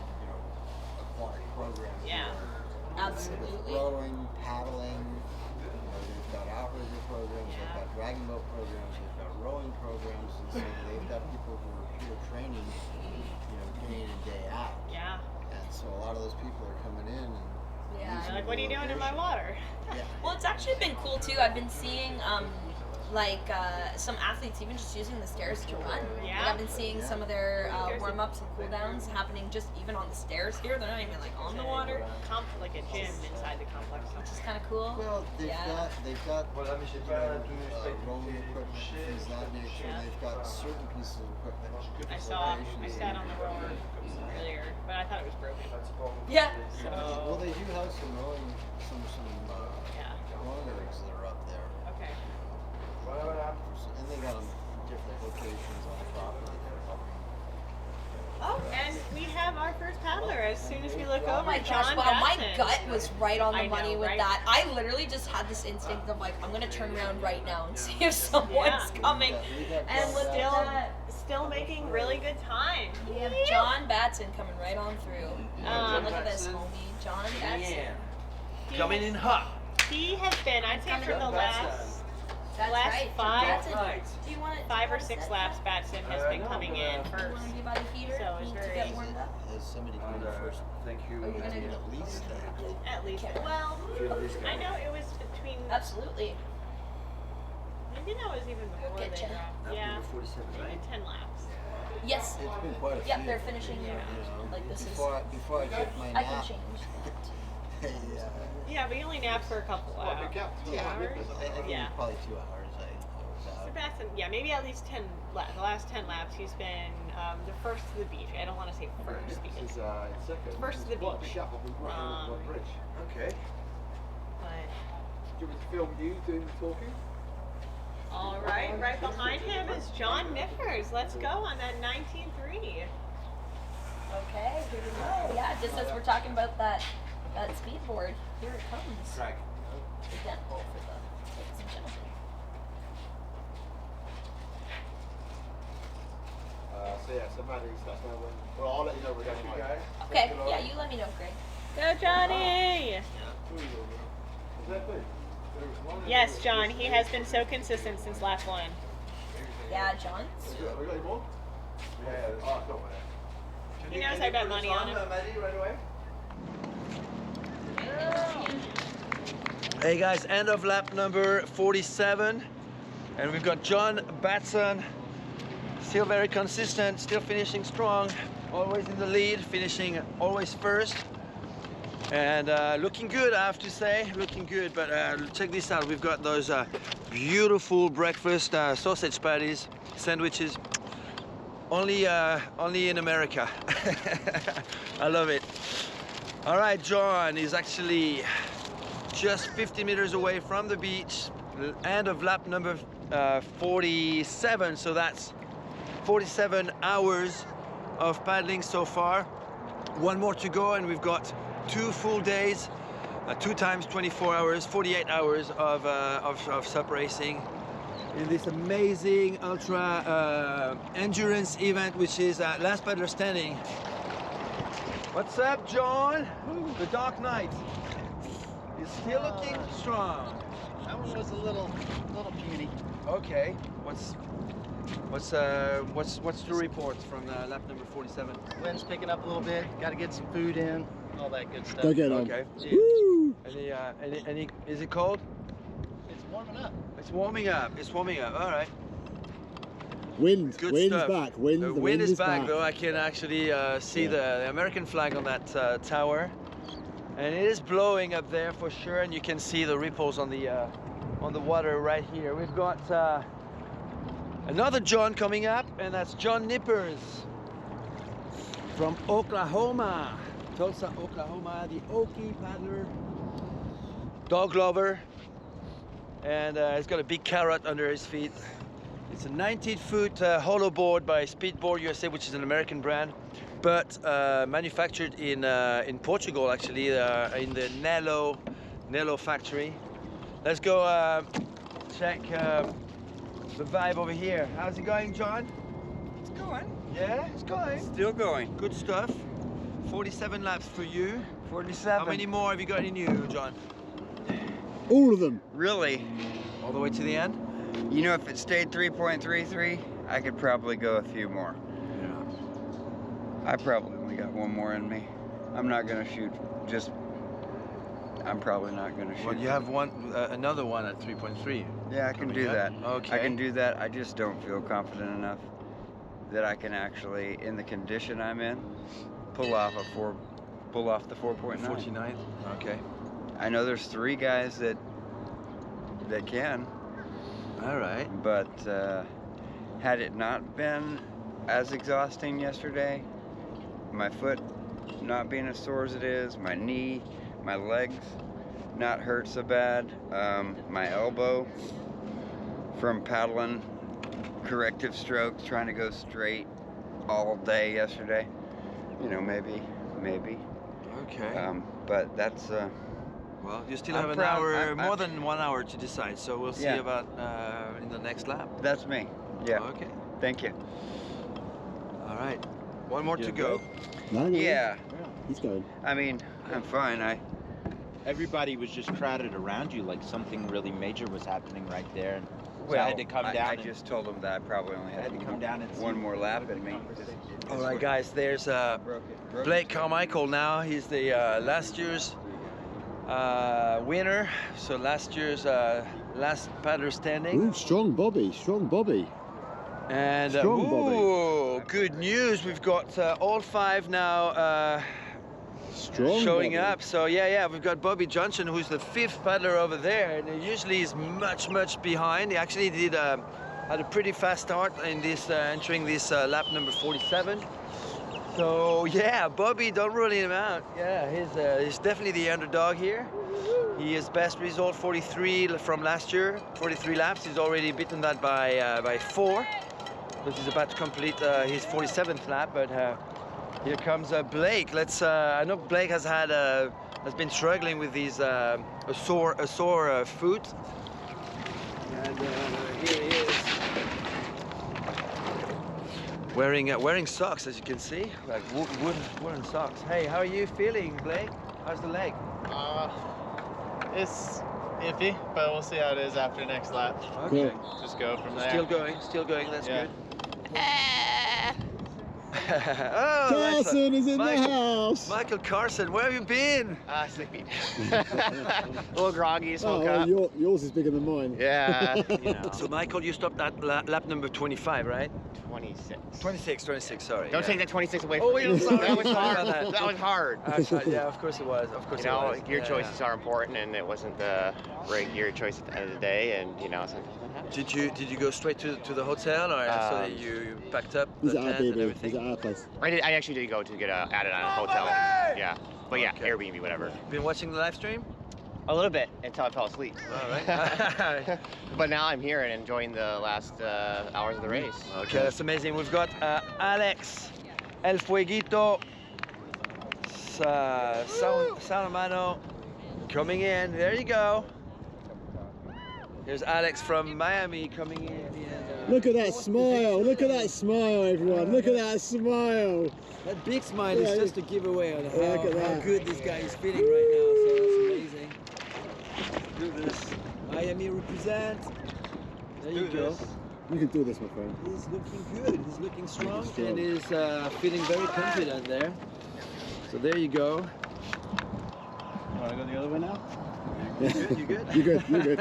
aquatic program. Yeah, absolutely. With rowing, paddling. They've got outrigger programs. They've got dragon boat programs. They've got rowing programs, and so they've got people who are pure training, day in and day out. Yeah. And so a lot of those people are coming in and. They're like, what are you doing in my water? Well, it's actually been cool too. I've been seeing like some athletes even just using the stairs to run. Yeah. Like I've been seeing some of their warm-ups and cool-downs happening just even on the stairs here. They're not even like on the water. Like a gym inside the complex. Which is kind of cool. Well, they've got rolling equipment, things of that nature. Yeah. They've got certain pieces of equipment. I sat on the rower earlier, but I thought it was broken. Yeah. So, Well, they do have some rowing rigs that are up there. Okay. And they got them in different locations on the property. Oh, and we have our first paddler as soon as we look Oh over. my gosh, John wow, my Batson. gut was right on the I money know, with right? that. I literally just had this instinct of like, I'm gonna turn around right now and see if someone's coming. And look at that. Still making really good time. We have John Batson coming right on through. Look at this, homie. John Batson. Coming in hot. He has been, I'd say, for the last That's right. five or six laps, Batson has been coming in first. So it's very Has somebody come in first? Thank you. At least that. At least, well, I know it was between. Absolutely. Maybe that was even before they Getcha. dropped. Yeah. 47, Maybe 10 laps. Yes. It's been quite a few. Yep, they're finishing. Like this Before I took my nap. I can change that. Yeah, but he only napped for a couple hours. 2 hours? I think Yeah. probably 2 hours. I was out. So Batson, yeah, maybe at least 10 the last 10 laps he's been the first to the beach. I don't want to say first because first to the beach. Okay. But Do you want me to film you doing the talking? all right, right behind him is John Nippers. Let's go on that 19.3. Okay, here we go. Yeah, just as we're talking about that speedboard, here it comes. Track. The demo for the ladies and gentlemen. So Maddie's, that's my one. Well, I'll let you know we're going anyway. Okay, yeah, you let me know, Greg. Go, Johnny! Yes, John. He has been so consistent since lap 1. Yeah, John. We got any more? He knows I bet money on him. Hey guys, end of lap number 47, and we've got John Batson, still very consistent, still finishing strong, always in the lead, finishing always first, and looking good, I have to say, looking good. But check this out, we've got those beautiful breakfast sausage patties, sandwiches, only in America. I love it. All right, John is actually just 50 meters away from the beach, end of lap number 47, so that's 47 hours of paddling so far. One more to go, and we've got 2 full days, 2 times 24 hours, 48 hours of sup racing in this amazing ultra endurance event, which is Last Paddler Standing. What's up, John? The Dark Knight. He's still looking strong. That one was a little puny. Okay. What's the report from lap number 47? Wind's picking up a little bit. Got to get some food in. All that good stuff. Don't get on. Okay. Woo! Any? Is it cold? It's warming up. It's warming up. It's warming up. All right. Wind. Good Wind's stuff. back. The Wind wind is back, back. though. I can actually see the American flag on that tower, and it is blowing up there for sure. And you can see the ripples on the water right here. We've got another John coming up, and that's John Nippers from Oklahoma, Tulsa, Oklahoma, the Okie paddler, dog lover, and he's got a big carrot under his feet. It's a 19-foot hollow board by Speedboard USA, which is an American brand, but manufactured in Portugal, actually, in the Nelo factory. Let's go check the vibe over here. How's it going, John? It's going. Yeah, it's going. Still going. Good stuff. 47 laps for you. 47. How many more have you got in you, John? All of them. Really? All the way to the end? You know, if it stayed 3.33, I could probably go a few more. Yeah. I probably only got one more in me. I'm not gonna shoot just I'm probably not going to shoot. Well, you have another one at 3.3. Yeah, I can do that. Okay. I can do that. I just don't feel confident enough that I can actually, in the condition I'm in, pull off the 4.9. 49. Okay. I know there's 3 guys that can. All right. But had it not been as exhausting yesterday, my foot not being as sore as it is, my knee, my legs not hurt so bad, my elbow from paddling corrective strokes, trying to go straight all day yesterday, you know, maybe. Okay. But that's well, you still I'm have an proud. hour, more than 1 hour to decide, so we'll see Yeah. about in the next lap. That's me. Yeah. Okay. Thank you. All right. One more to go. Yeah. He's going. I mean, I'm fine. Everybody was just crowded around you, like something really major was happening right there. And so Well, I had to come down. I just told them that I probably only had to come down and one more lap in me. All right, guys. There's Blake Carmichael now. He's the last year's winner. So last year's last paddler standing. Ooh, strong Bobby. And Strong Bobby. ooh, good news. We've got all 5 now Strong showing Bobby. up. So yeah, we've got Bobby Johnson, who's the 5th paddler over there, and he usually is much behind. He actually had a pretty fast start in this entering this lap number 47. So yeah, Bobby, don't rule him out. Yeah, he's definitely the underdog here. He has best result 43 from last year, 43 laps. He's already beaten that by 4, because he's about to complete his 47th lap. But here comes Blake. I know Blake has been struggling with these a sore foot. And here he is. Wearing socks, as you can see, like wooden socks. Hey, how are you feeling, Blake? How's the leg? It's iffy, but we'll see how it is after next lap. Okay. Just go from there. Still going. That's Yeah. good. Oh, Carson is in the house. Michael Carson, where have you been? Sleepy. A little groggy, just woke up. Yours is bigger than mine. Yeah. So Michael, you stopped at lap number 25, right? 26. 26, sorry. Don't yeah. take that 26 away from Oh, me. wait, I'm sorry. That was Sorry hard. about that. That was hard. Yeah, of course it was. Of course You know, it was. gear Yeah, choices are important, and it wasn't the right gear choice at the end of the day, and you know, sometimes that happens. Did you go straight to the hotel, or so that you packed up the Is it our tent and baby? everything? Is it our place? I actually did go to get added on a hotel. Yeah. But yeah, Okay. Airbnb, whatever. Been watching the live stream? A little bit until I fell asleep. All right. But now I'm here and enjoying the last hours of the race. Okay, that's amazing. We've got Alex El Fueguito Salamano coming in. There you go. Here's Alex from Miami coming in. Look at that smile. Look at that smile, everyone. Look at that smile. That big smile Yeah, is just a giveaway on look at how that. good this guy is feeling right now. So that's amazing. Do this. Miami represent. There you go. You can do this, my friend. He's looking good. He's looking strong, strong. and is feeling very confident there. So there you go. You want to go the other way now? You good? You good? You're good.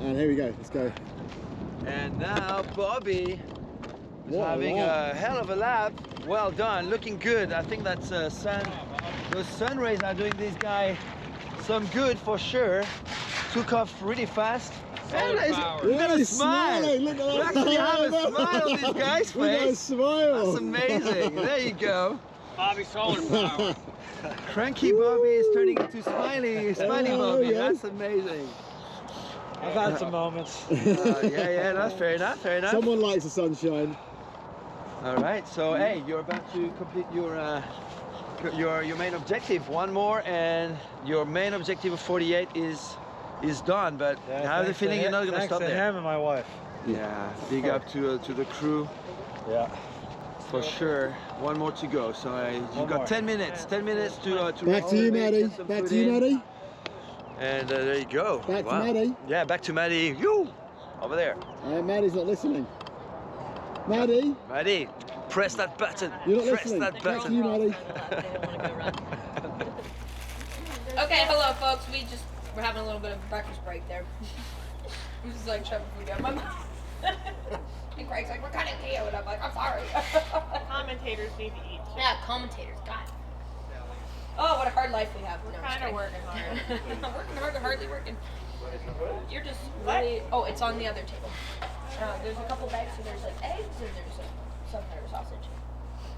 And here we go. Let's go. And now Bobby is What a having lap. a hell of a lap. Well done, looking good. I think that's those sun rays are doing this guy some good for sure. Took off really fast. And look at the smile. Smiling. Look at We that. actually have a smile on this guy's Look at that face. smile. That's amazing. There you go. Bobby Solar Power. Cranky Bobby is turning into smiley Bobby. yes. That's amazing. I've had some moments. Yeah, that's fair enough. Someone likes the sunshine. All right, so hey, you're about to complete your main objective. One more, and your main objective of 48 is done. But I have the feeling you're not going to stop Thanks to there. him and my wife. Yeah, big up to the crew. Yeah. For sure. One more to go. So you've got 10 minutes. 10 minutes to Back to you, Maddie. Back to you, Maddie. And there you go. Back to Maddie. Yeah, back to Maddie. You over there. Maddie's not listening. Maddie. Maddie, press that button. You're not press listening. that Back to button. you, Maddie. Okay, hello folks. We're having a little bit of a breakfast break there. I'm just like shoving food down my mouth. And Craig's like, we're cutting Theo, and I'm like, I'm sorry. Commentators need to eat. Yeah, commentators. God. Oh, what a hard life we have. We're No, kind of working hard. I'm working hard, hardly working. You're just really. Oh, it's on the other table. There's a couple bags, so there's like eggs and there's some kind of sausage.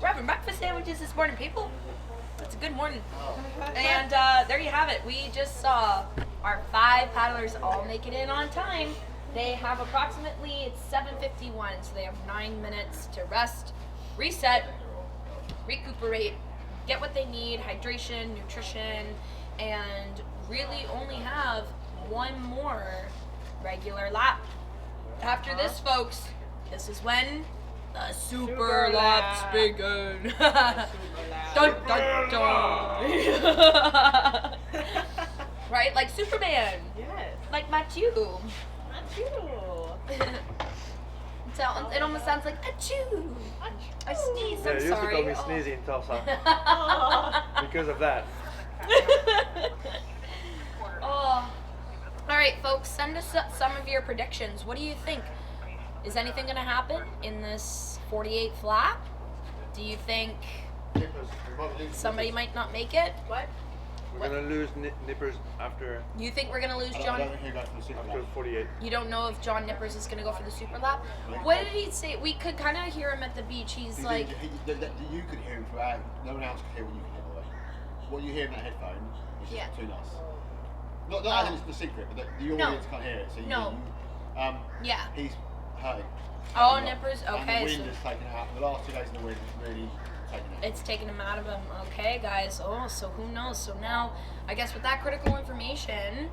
We're having breakfast sandwiches this morning, people. It's a good morning. And there you have it. We just saw our 5 paddlers all make it in on time. They have approximately, it's 7:51, so they have 9 minutes to rest, reset, recuperate, get what they need, hydration, nutrition, and really only have one more regular lap. After this, folks, this is when the super laps begin. Dun dun dun. Right, like Superman. Yes. Like Matthew. Achoo. It almost sounds like achoo. I sneezed. I'm you sorry. used to call me sneezy in Tulsa because of that. Oh. All right, folks, send us some of your predictions. What do you think? Is anything going to happen in this 48th lap? Do you think somebody might not make it? What? We're going to lose Nippers after... You think we're going to lose John? After 48. You don't know if John Nippers is going to go for the super lap? What did he say? We could kind of hear him at the beach. He's like... You could hear him throughout. No one else could hear what you could hear, by the way. What you hear in that headphone is just too nice. Not as in it's the secret, but the audience can't hear it. So yeah. He's hurting. Oh, Nippers? Okay. And the wind is taking it out. The last 2 days in the wind is really taking it out. It's taking him out of him. Okay, guys. Oh, so who knows? So now, I guess with that critical information,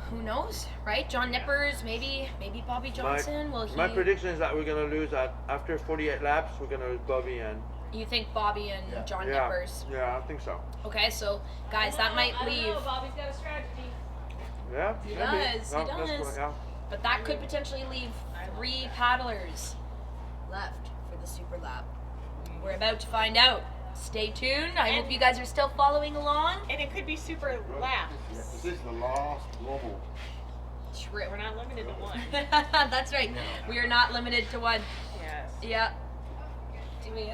who knows, right? John Nippers, maybe Bobby Johnson. My prediction is that we're going to lose after 48 laps. We're going to lose Bobby and... You think Bobby and John Nippers? Yeah, I think so. Okay, so guys, that might leave. Bobby's got a strategy. Yeah, He maybe. does. No, He does. yeah. But that could potentially leave 3 paddlers left for the super lap. We're about to find out. Stay tuned. I hope you guys are still following along. And it could be super laps. This is the last wobble. True. We're not limited to 1. That's right. We are not limited to 1. Yes. Yeah. Do we,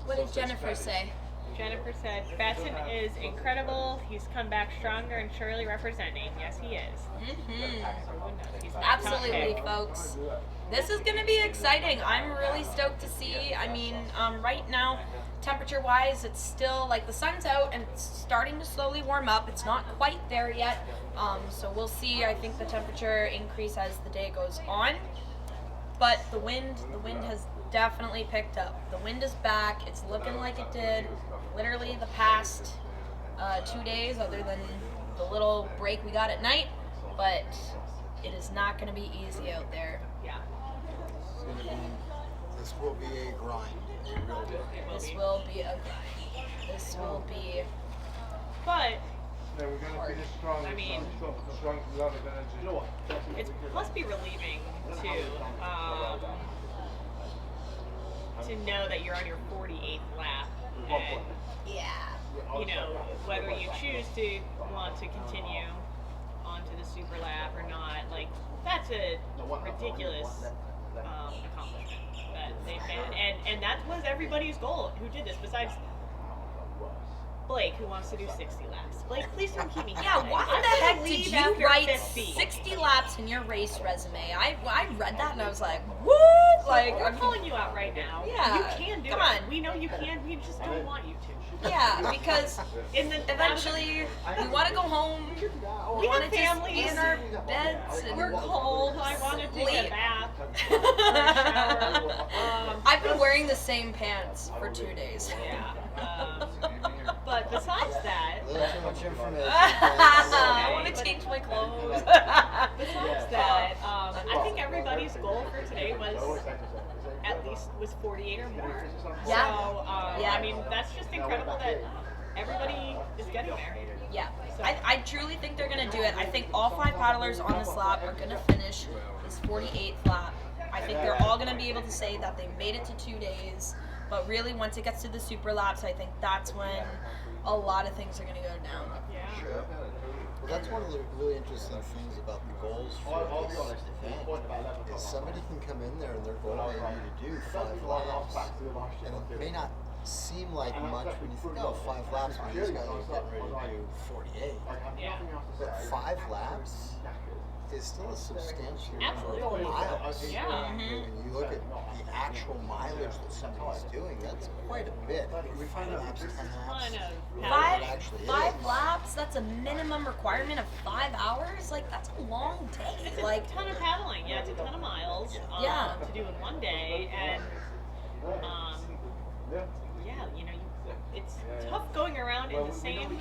what did Jennifer say? Jennifer said, Batson is incredible. He's come back stronger and surely representing. Yes, he is. Absolutely, folks. This is going to be exciting. I'm really stoked to see. I mean, right now, temperature-wise, it's still, like, the sun's out and it's starting to slowly warm up. It's not quite there yet. So we'll see, I think, the temperature increase as the day goes on. But the wind has definitely picked up. The wind is back. It's looking like it did literally the past 2 days, other than the little break we got at night. But it is not going to be easy out there. Yeah. This will be a grind. This will be a grind. This will be. But. Yeah, we're going to finish strong. I mean, strong with a lot of energy. It must be relieving to know that you're on your 48th lap. And, you know, whether you choose to want to continue onto the super lap or not, like, that's a ridiculous accomplishment that they've had. And that was everybody's goal who did this, besides Blake, who wants to do 60 laps. Blake, please don't keep me Yeah, why the heck did you after write 50. 60 laps in your race resume? I read that and I was like, what? Like, We're calling you out right now. Yeah, You can do come it. on. We know you can. We just don't want you to. Yeah, because eventually we want to go home. We want to just be in our beds and we're cold. I want to take a bath. I've been wearing the same pants for 2 days. Yeah. But besides that, I want to change my clothes. Besides that, I think everybody's goal for today was 48 or more. Yeah. So, I mean, that's just incredible that everybody is getting there. Yeah. I truly think they're going to do it. I think all 5 paddlers on this lap are going to finish this 48th lap. I think they're all going to be able to say that they made it to 2 days. But really, once it gets to the super laps, I think that's when a lot of things are going to go down. Sure. Well, that's one of the really interesting things about the goals for this event is somebody can come in there and their goal may be to do 5 laps, and it may not seem like much when you think, oh, 5 laps when these guys are getting ready to do 48. Yeah. But 5 laps is still a substantial number Absolutely. of miles. Yeah. When you look at the actual mileage that somebody's doing, that's quite a bit. 5 laps, 10 laps. Five laps, that's a minimum requirement of 5 hours? Like, that's a long day. It's Like a ton of paddling, yeah, it's a ton of miles Yeah. to do in one day, and yeah, you know, it's tough going around in the same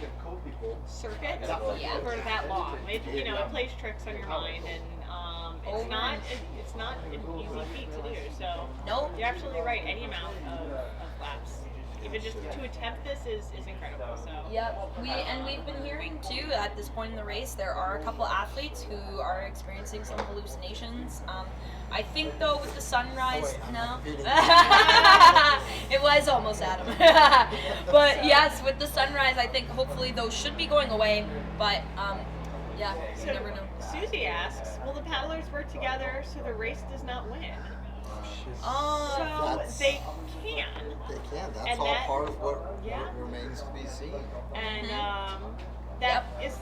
circuit for that long. It, you know, it plays tricks on your mind, and it's not an easy feat to do. So you're absolutely right. Any amount of laps, even just to attempt this is incredible. So Yep, we've been hearing too at this point in the race there are a couple athletes who are experiencing some hallucinations. I think though with the sunrise, no, it was almost Adam. But yes, with the sunrise, I think hopefully those should be going away. But yeah, you So never know. Susie asks, will the paddlers work together so the race does not win? So they can. They can. That's And all that- part of what yeah. remains to be seen. And that is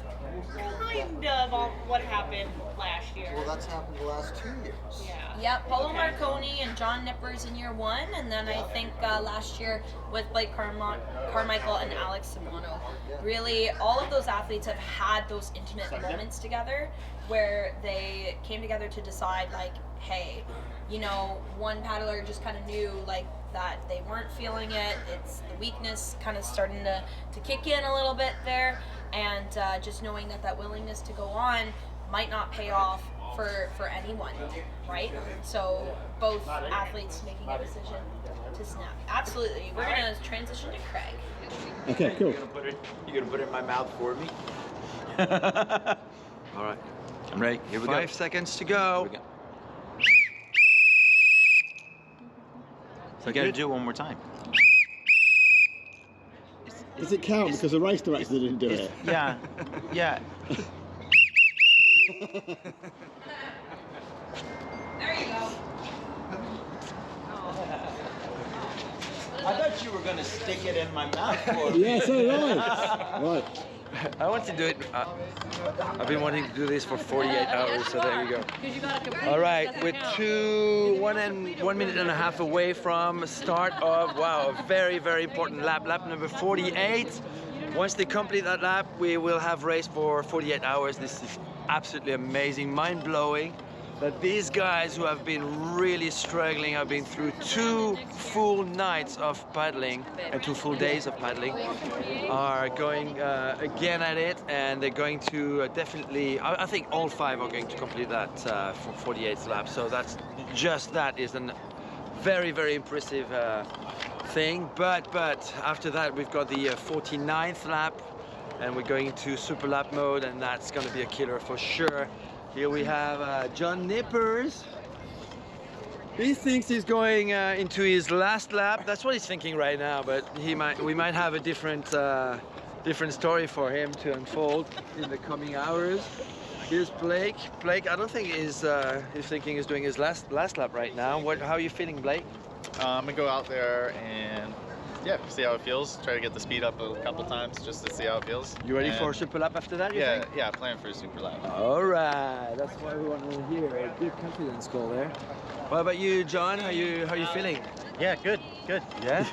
kind of what happened last year. Well, that's happened the last 2 years. Yeah. Yep, Paulo Marconi and John Nippers in year 1, and then I think last year with Blake Carmichael and Alex Simano. Really, all of those athletes have had those intimate moments together where they came together to decide, like, hey, you know, one paddler just kind of knew, like, that they weren't feeling it. It's the weakness kind of starting to kick in a little bit there, and just knowing that willingness to go on might not pay off for anyone, right? So both athletes making a decision to snap. Absolutely. We're going to transition to Craig. Okay, cool. You're gonna put it in my mouth for me? All right. I'm ready. Here we go. 5 seconds to go. So I gotta do it one more time. Does it count because the race director didn't do it? Yeah. Yeah. There you go. I thought you were gonna stick it in my mouth for me. Yeah, so did I. Right. I want to do it. I've been wanting to do this for 48 hours, so there you go. All right, we're 1 minute and a half away from start of, wow, a very, very important lap number 48. Once they complete that lap, we will have raced for 48 hours. This is absolutely amazing, mind-blowing. That these guys who have been really struggling, have been through 2 full nights of paddling and 2 full days of paddling, are going again at it, and they're going to definitely, I think all 5 are going to complete that 48th lap. So that is a very, very impressive thing. But after that, we've got the 49th lap, and we're going to super lap mode, and that's going to be a killer for sure. Here we have John Nippers. He thinks he's going into his last lap. That's what he's thinking right now, but we might have a different story for him to unfold in the coming hours. Here's Blake. Blake, I don't think he's thinking he's doing his last lap right now. How are you feeling, Blake? I'm gonna go out there and see how it feels. Try to get the speed up a couple times just to see how it feels. You ready for a super lap after that? Yeah, plan for a super lap. All right, that's what we want to hear. A good confidence call there. What about you, John? How you feeling? Yeah, good. Yeah?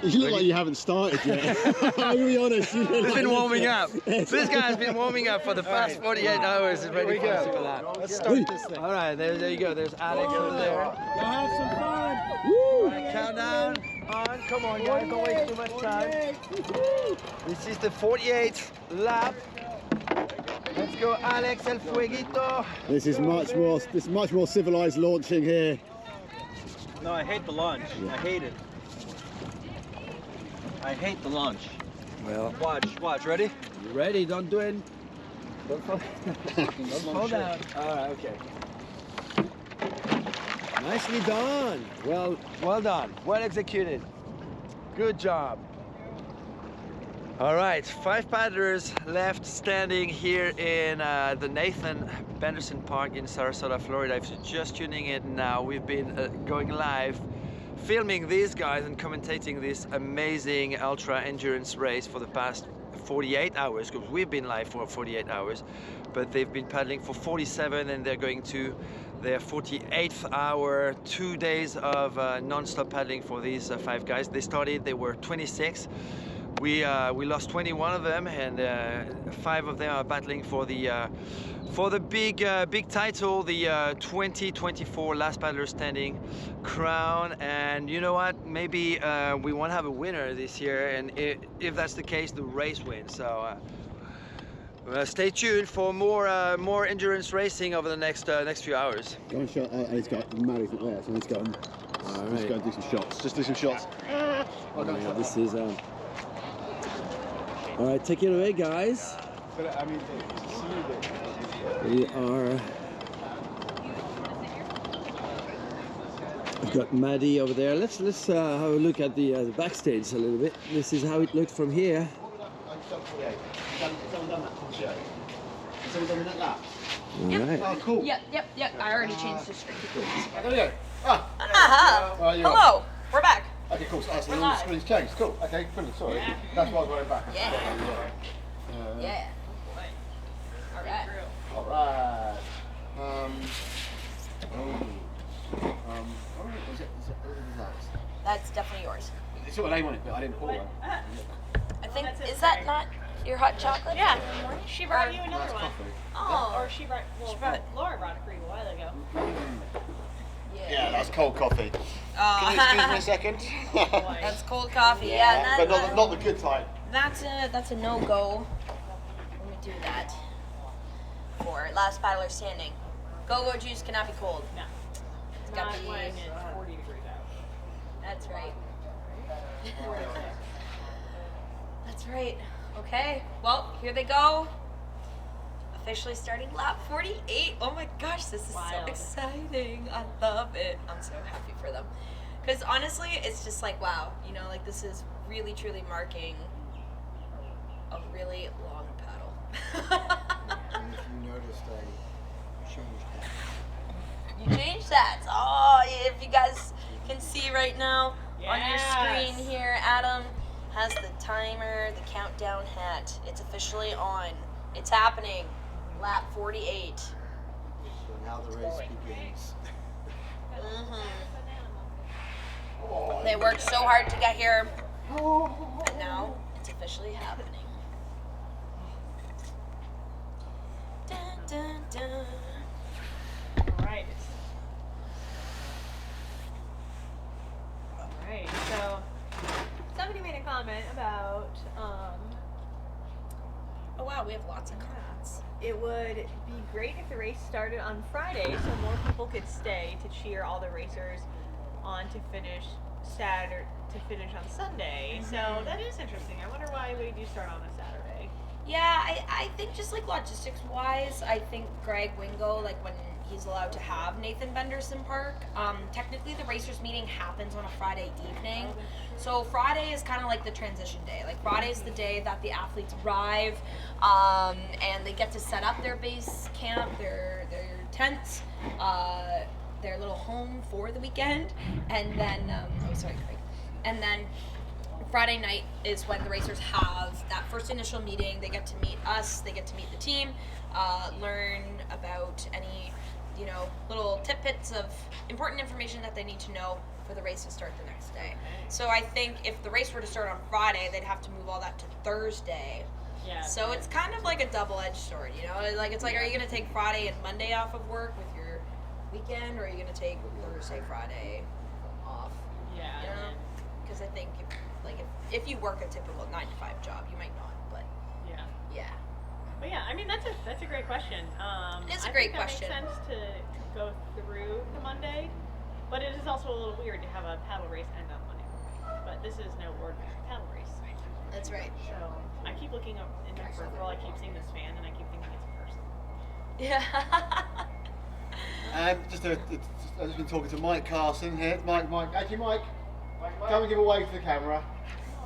You look like you haven't started yet. I'll be honest. You He's been warming up. This guy's been warming up for the past 48 hours. He's ready for a super lap. Let's start this thing. All right, there you go. There's Alex over there. Go have some fun. Woo! Countdown on. Come on, guys. Don't waste too much time. This is the 48th lap. Let's go, Alex El Fueguito. This is much more civilized launching here. No, I hate the launch. I hate it. I hate the launch. Well, watch. Ready? You ready? Don't do it. Don't fall down. All right, okay. Nicely done. Well done. Well executed. Good job. All right, 5 paddlers left standing here in the Nathan Benderson Park in Sarasota, Florida. If you're just tuning in now, we've been going live, filming these guys and commentating this amazing ultra endurance race for the past 48 hours, because we've been live for 48 hours, but they've been paddling for 47 and they're going to their 48th hour, 2 days of non-stop paddling for these 5 guys. They started, they were 26. We lost 21 of them, and 5 of them are battling for the big title, the 2024 Last Paddler Standing crown. And you know what? Maybe we won't have a winner this year, and if that's the case, the race wins. So stay tuned for more endurance racing over the next few hours. Go and shot. He's got Mary's not there, so let's go and let's go and do some shots. Just do some shots. Oh my God, this is. All right, take it away, guys. But I mean, We are. We've got Maddie over there. Let's have a look at the backstage a little bit. This is how it looked from here. Someone done that for the show. Someone done that lap. All right. Oh, cool. Yep. I already changed the screen. There we go. Hello. We're back. Okay, cool. So We're the live. screen's changed. Cool. Okay, brilliant. Sorry. Yeah. That's why I was running back. Yeah. Yeah. All right. All right. What is that? That's definitely yours. It's got a name on it, but I didn't pull one. I think, is that not your hot chocolate? Yeah. She brought you another one. Coffee. Oh. Or she brought, Laura brought it for you a while ago. Yeah, that's cold coffee. Oh. Can you excuse me a second? That's cold coffee. Yeah. But not the good type. That's a no-go. Let me do that. For Last Paddler Standing. Go-go juice cannot be cold. No. It's got Not to be. when it's 40 degrees out. That's right. That's right. Okay. Well, here they go. Officially starting lap 48. Oh my gosh, this is so exciting. I love it. I'm so happy for them. Because honestly, it's just like, wow, you know, like this is really truly marking a really long paddle. And if you noticed, I changed that. You changed that. Oh, if you guys can see right now on your screen here, Adam has the timer, the countdown hat. It's officially on. It's happening. Lap 48. So now the race begins. They worked so hard to get here, and now it's officially happening. Dun, dun, dun. Alright. Alright, so somebody made a comment about oh wow, we have lots of comments. It would be great if the race started on Friday so more people could stay to cheer all the racers on to finish on Sunday. So that is interesting. I wonder why we do start on a Saturday. Yeah, I think just like logistics wise, I think Greg Wingo, like when he's allowed to have Nathan Benderson Park, technically the racers meeting happens on a Friday evening. So Friday is kind of like the transition day. Like Friday is the day that the athletes arrive, and they get to set up their base camp, their tents, their little home for the weekend, and then and then Friday night is when the racers have that first initial meeting. They get to meet us, they get to meet the team, learn about any, you know, little tidbits of important information that they need to know for the race to start the next day. So I think if the race were to start on Friday, they'd have to move all that to Thursday. Yeah. So it's kind of like a double-edged sword, you know? Like it's like, are you going to take Friday and Monday off of work with your weekend, or are you going to take Thursday, Friday off? Yeah. You know? Because I think if you work a typical 9-to-5 job, you might not, but yeah. But yeah, I mean that's a great question. It is a I great think that question. Makes sense to go through the Monday, but it is also a little weird to have a paddle race end on Monday morning. But this is no ordinary paddle race. That's right. So I keep looking up in my peripheral. I keep seeing this fan, and I keep thinking it's a person. Yeah. I've just been talking to Mike Carson here. Mike, actually Mike, come and give a wave to the camera.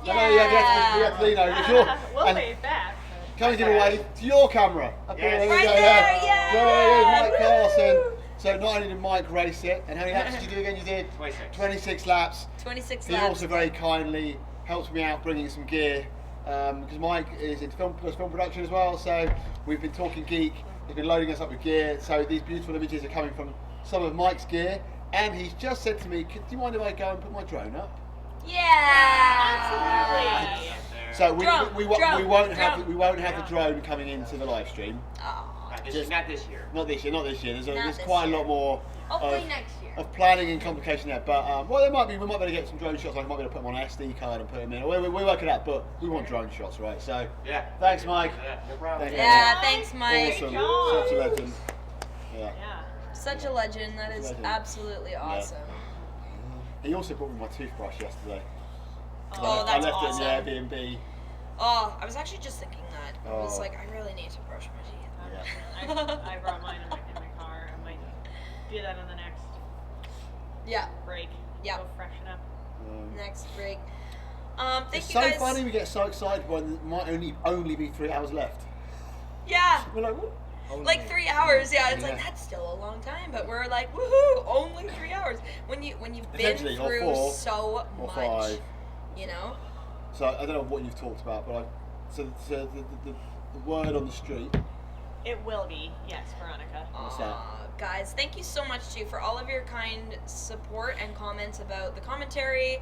Yeah. No, you have to lean over. If you're, We'll and wave back. come and give away to your camera. Up here, there we Right go, there, yeah. There is Mike Carson. So not only did Mike race it, and how many laps did you do again? You did 26 laps. 26 He laps. also very kindly helped me out bringing some gear because Mike is into film production as well. So we've been talking geek. He's been loading us up with gear. So these beautiful images are coming from some of Mike's gear, and he's just said to me, "Do you mind if I go and put my drone up?" Yeah. Absolutely. So we won't have drone. we won't have the drone coming into the live stream. Not this year. Not this year. There's Not this quite a year. lot more Hopefully next year. of planning and complication there. But well, we might be able to get some drone shots. Like, I might be able to put them on an SD card and put them in. We work it out, but we want drone shots, right? So thanks, Mike. No problem. Thanks, Mike. Awesome, such a legend. Yeah. Such a legend. That is Legend. absolutely awesome. He also brought me my toothbrush yesterday. Oh, that's I left awesome. it in the Airbnb. Oh, I was actually just thinking that. I was Oh. like, I really need to brush my teeth. I brought mine in my car. I might do that on the next break. Yeah. Go freshen up. Next break. Thank It's you so guys. funny we get so excited when there might only be 3 hours left. Yeah. We're like, what? Like 3 hours, yeah. It's like Yeah. that's still a long time, but we're like, woohoo! Only 3 hours. When you've been Potentially, or through 4, so or much, 5. you know. So I don't know what you've talked about, but the word on the street. It will be, yes, Veronica. What's that? Guys, thank you so much too for all of your kind support and comments about the commentary.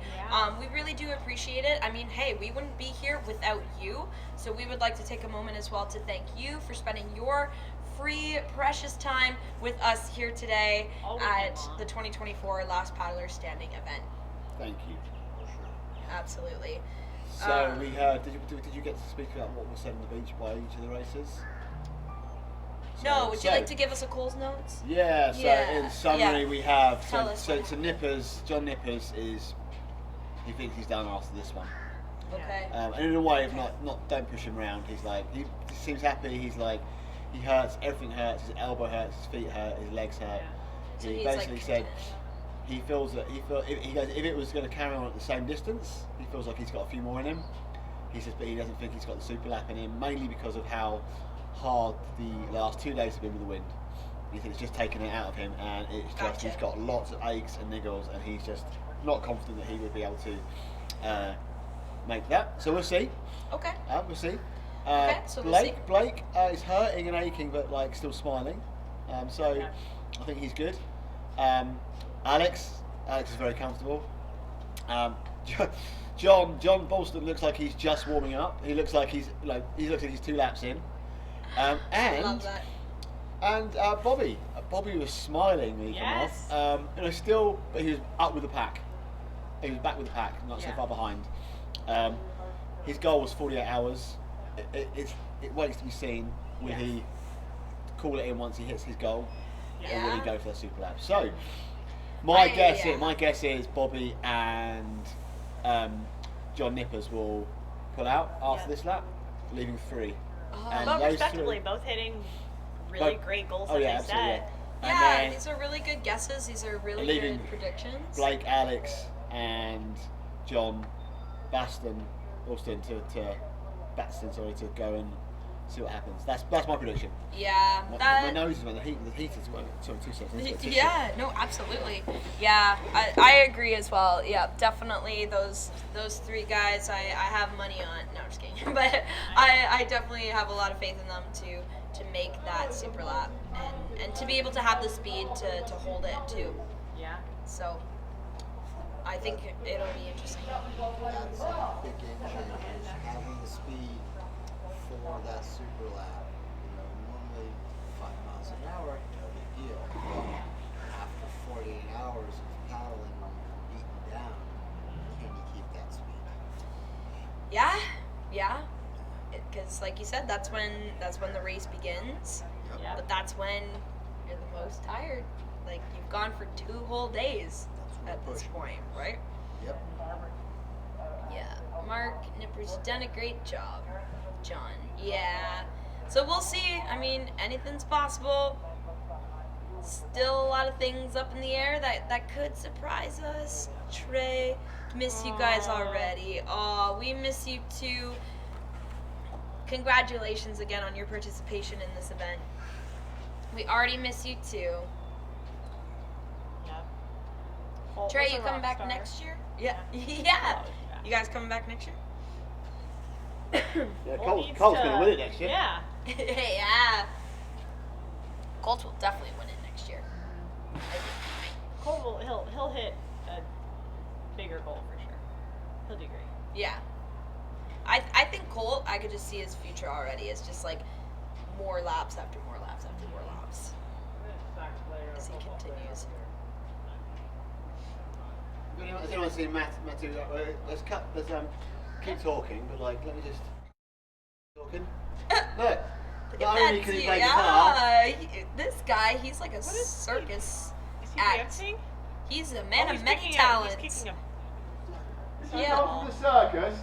We really do appreciate it. I mean, hey, we wouldn't be here without you. So we would like to take a moment as well to thank you for spending your free, precious time with us here today at the 2024 Last Paddler Standing event. Thank you. Absolutely. So we heard. Did you get to speak about what was said on the beach by each of the racers? No, would you like to give us a Cole's notes? Yeah. So in summary, we have Tell us so what Nippers. John Nippers he thinks he's done after this one. Okay. And in a way of not don't push him around. He's like he seems happy. He's like he hurts. Everything hurts. His elbow hurts. His feet hurt. His legs hurt. So He he's, basically like, said he feels that he goes if it was going to carry on at the same distance, he feels like he's got a few more in him. He says, but he doesn't think he's got the Superlap in him, mainly because of how hard the last 2 days have been with the wind. He said it's just taken it out of him, and it's just he's got lots of aches and niggles, and he's just not confident that he would be able to make that. So we'll see. Okay. We'll see. Okay, so we'll see. Blake is hurting and aching, but like still smiling. So I think he's good. Alex is very comfortable. John Bolston looks like he's just warming up. He looks like he looks like he's 2 laps in. I love that. And Bobby was smiling when he came off. Still, but he was up with the pack. He was back with the pack, not so far behind. His goal was 48 hours. It waits to be seen. Will he call it in once he hits his goal, or will he go for the Superlap? So, my guess is Bobby and John Nippers will pull out after this lap, leaving 3. And But those respectively, 3 both hitting really great goals that they set. Yeah, these are really good guesses. These are really leaving good predictions. Blake, Alex, and John Alston to go and see what happens. That's my prediction. Yeah, my nose is when the heat is going. Sorry, 2 seconds. Yeah, no, absolutely. Yeah, I agree as well. Yeah, definitely those 3 guys I have money on. No, I'm just kidding. But I definitely have a lot of faith in them to make that Superlap and to be able to have the speed to hold it too. Yeah. So I think it'll be interesting. That's a big game changer. Having the speed for that Superlap. Normally 5 miles an hour, no big deal. But after 48 hours of paddling when you're beaten down, can you keep that speed? Yeah. Because like you said, that's when the race begins. Yep. But that's when you're the most tired. Like you've gone for 2 whole days at this point, right? Yep. Yeah. Mark Nipper's done a great job. John. Yeah. So we'll see. I mean, anything's possible. Still a lot of things up in the air that could surprise us. Trey, Miss you guys already. Aw, we miss you too. Congratulations again on your participation in this event. We already miss you too. Yep. Trey, you coming back next year? Yeah. Yeah. You guys coming back next year? Yeah, Cole's gonna win it next year. Yeah. Yeah. Colts will definitely win it next year. Cole will he'll hit a bigger goal for sure. He'll do great. Yeah. I think Colt, I could just see his future already. It's just like more laps after more laps after more laps. As he continues. Has anyone seen Matthew? Let's keep talking, but like, let me just talking. Look. Not only can he play guitar. This guy, he's like a circus act. Dancing? He's a man of many talents. Yeah. From the circus.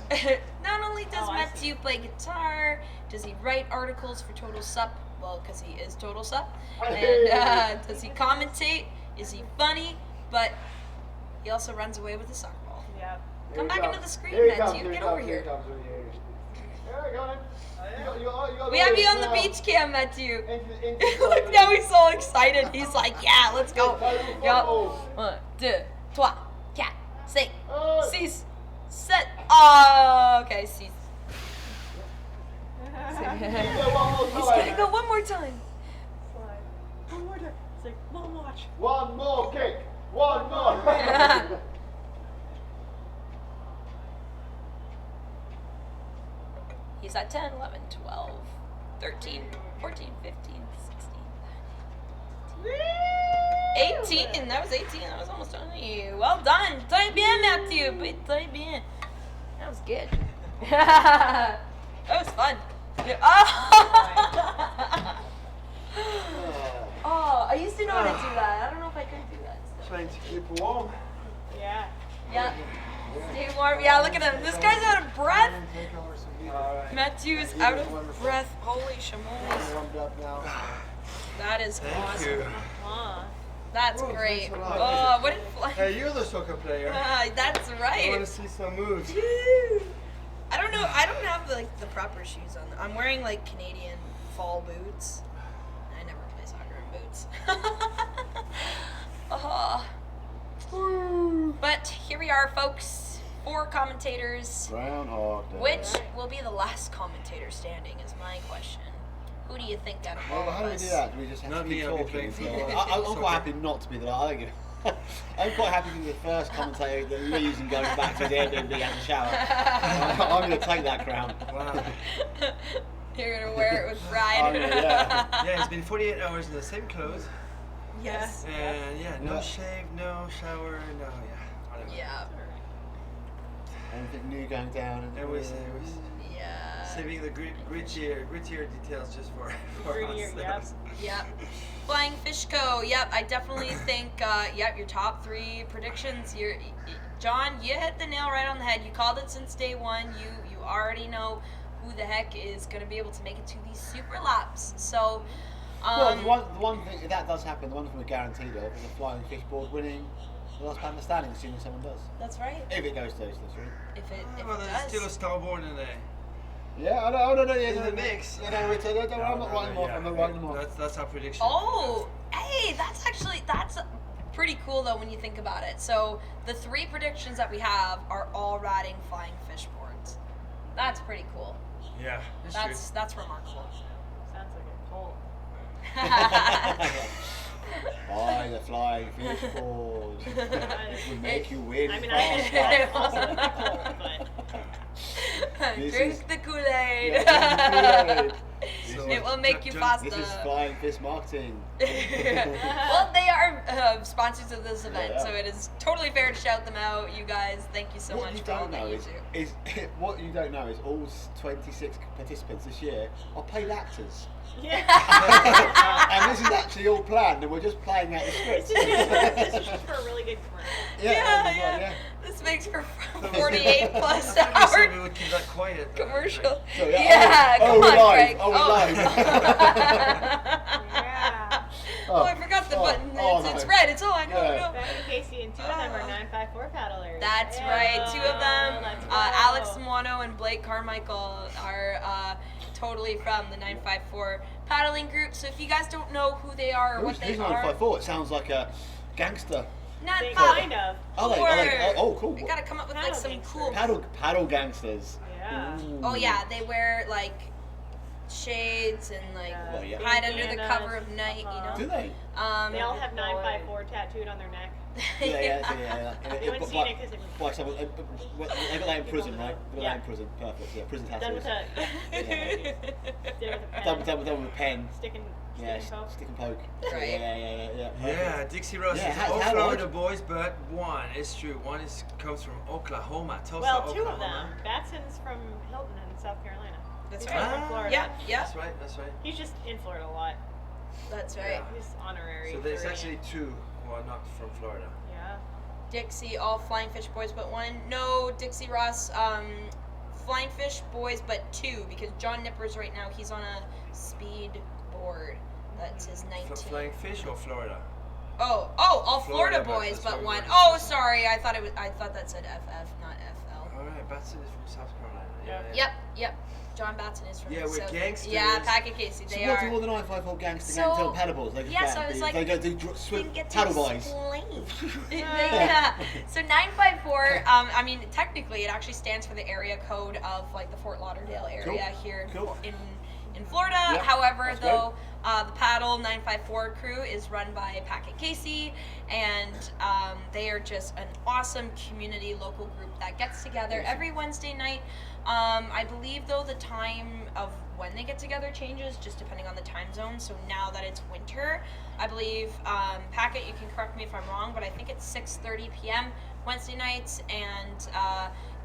Not only does Matthew play guitar, does he write articles for Total Sup? Well, because he is Total Sup. And does he commentate? Is he funny? But he also runs away with a soccer ball. Yeah. Come back into the screen, Matthew. Get over here. We have you on the beach cam, Matthew. Look, now he's so excited. He's like, yeah, let's go. Yup. 1, 2, 3, 4, 5, 6, 7. Oh, okay, 6. He's gonna go one more time. One more time. It's like, Mom, watch. One more kick. One more. He's at 10, 11, 12, 13, 14, 15, 16, 18. That was 18. That was almost on you. Well done. Très bien, Matthew. Très bien. That was good. That was fun. Oh, I used to know how to do that. I don't know if I could do that. Trying to keep warm. Yeah. Yeah. Stay warm. Yeah, look at him. This guy's out of breath. Matthew is out of breath. Holy shamoles. That is awesome. That's great. Oh, what did Hey, you're the soccer player. That's right. I want to see some moves. I don't know. I don't have the proper shoes on. I'm wearing like Canadian fall boots. I never play soccer in boots. But here we are, folks. 4 commentators. Groundhog Day. Which will be the last commentator standing is my question. Who do you think out of all Well, how of do we us? do that? Do we just have Not to me, keep I'll be talking? playing football. I'm quite happy not to be the last. I'm quite happy to be the first commentator that leaves and goes back to the Airbnb and has a shower. I'm going to take that crown. Wow. You're going to wear it with pride. Yeah, it's been 48 hours in the same clothes. Yes. And yeah, no shave, no shower, no, whatever. Yeah. Anything new going down? It was yeah. saving the grittier details just for ourselves. Yep. Flying Fish Co. Yep, I definitely think, yep, your top 3 predictions. John, you hit the nail right on the head. You called it since day one. You already know who the heck is going to be able to make it to these super laps. So, well, the one thing that does happen, the one thing we're guaranteed of, is a Flying Fish board winning the last man standing, assuming someone does. That's right. If it goes to those 3. If it Well, does. there's still a starboard in there. Yeah, I know. In the mix. I'm not writing them off. I'm not writing them off. That's our prediction. Oh, hey, that's pretty cool though when you think about it. So the 3 predictions that we have are all riding Flying Fish boards. That's pretty cool. Yeah, that's remarkable. Sounds like a Colt. Buy the Flying Fish board. It will make you win. I mean, faster. I also like Colt, but. Drink the Kool-Aid. It will make you faster. This is Flying Fish marketing. Well, they are sponsors of this event, Yeah. so it is totally fair to shout them out. You guys, thank you so much for all that you do. What you don't know is all 26 participants this year are paid actors. Yeah. And this is actually all planned, and we're just playing out the script. This is just for a really good commercial. Yeah. This makes for 48 plus hour We would keep that quiet. commercial. So, Yeah, come we're on, live. Greg. Oh, we're live. Yeah. Oh, I forgot the button. It's red. It's on. Yeah. No. Becky Casey and 2 of them are 955. 954 paddlers. That's right, 2 of them. Alex Mono and Blake Carmichael are totally from the 954 paddling group. So if you guys don't know who they are or what they Who's are, 954? It sounds like a gangster. not kind of. Oh, cool. We gotta come up with like some cool Paddle gangsters. Yeah. Oh yeah, they wear like shades and like hide under the cover of night, you know. Do they? They all have 954 tattooed on their neck. Yeah. They wouldn't see it because they got that in prison, right? They got that in prison. Perfect. Yeah, prison tattoos. Done with a pen. Stick and poke. Right. Yeah. Yeah, Dixie Ross is all Florida boys, but one is true. One comes from Oklahoma, Tulsa, Well, 2 Oklahoma. of them. Batson's from Hilton in South Carolina. That's He's right. from Florida. Yeah. That's right. He's just in Florida a lot. That's right. He's honorary. So there's Floridian. actually 2 who are not from Florida. Yeah. Dixie, all Flying Fish boys but 1. No, Dixie Ross, Flying Fish boys but 2 because John Nippers right now he's on a speed board. That's his 19. Flying Fish or Florida? Oh, all Florida Florida boys that's but what 1. we Oh, sorry, I thought that said FF, not FL. All right, Batson is from South Carolina. Yep. John Batson is from Yeah, we're South. gangsters. Yeah, Packet Casey, So they what are. do all the 954 gangster So- gang paddleboards? They just yeah, so I was like, they go do paddle buys. Yeah. So 954, I mean, technically it actually stands for the area code of like the Fort Lauderdale area here in Florida. Yeah, However, that's though, the Paddle 954 crew is run by Packet Casey, and they are just an awesome community local group that gets together every Wednesday night. I believe though the time of when they get together changes just depending on the time zone. So now that it's winter, I believe Packet, you can correct me if I'm wrong, but I think it's 6:30 p.m. Wednesday nights, and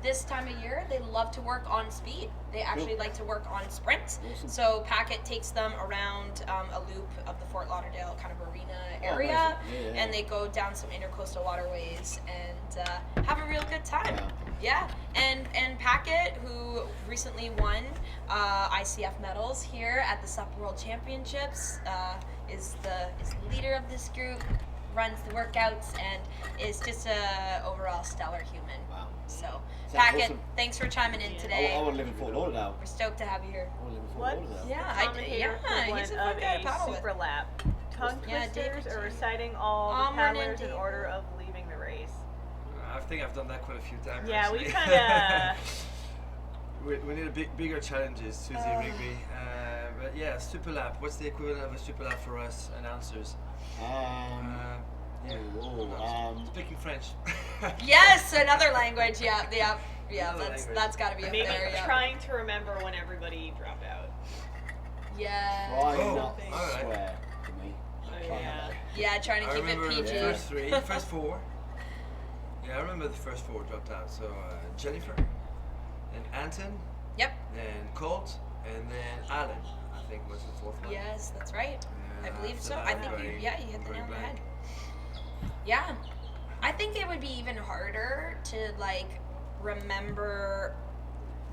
this time of year they love to work on speed. They actually like to work on sprints. Awesome. So Packet takes them around a loop of the Fort Lauderdale kind of arena area, amazing. Yeah. and they go down some intercoastal waterways and have a real good time. Yeah, and Packet, who recently won ICF medals here at the SUP World Championships, is the leader of this group, runs the workouts, and is just a overall stellar human. Wow. So, Sounds Packet, awesome. thanks for chiming in today. I want to live in Fort Lauderdale. We're stoked to have you here. I want to live in Fort What's Lauderdale. Yeah, the commentator he's a equivalent fun of guy to paddle with. Superlap? Tongue Yeah, twisters David or too. reciting all the Morning, paddlers in David. order of leaving the race. I think I've done that quite a few times. Yeah, we actually. kind of. We need bigger challenges, Susie Rigby. But yeah, Superlap. What's the equivalent of a Superlap for us announcers? Speaking French. Yes, another language. Yeah. Another That's got to be up Maybe there. Yeah. trying to remember when everybody dropped out. Yeah. Try Oh, not to alright. swear to me. Yeah. Yeah, trying to I keep it remember PG. the first 3, first 4. Yeah, I remember the first 4 dropped out. So Jennifer, then Anton, Yep. then Colt, and then Alan. I think was the 4th one. Yes, that's right. I believe after so. that, I think you very- hit the very nail on the blank. head. Yeah. I think it would be even harder to like remember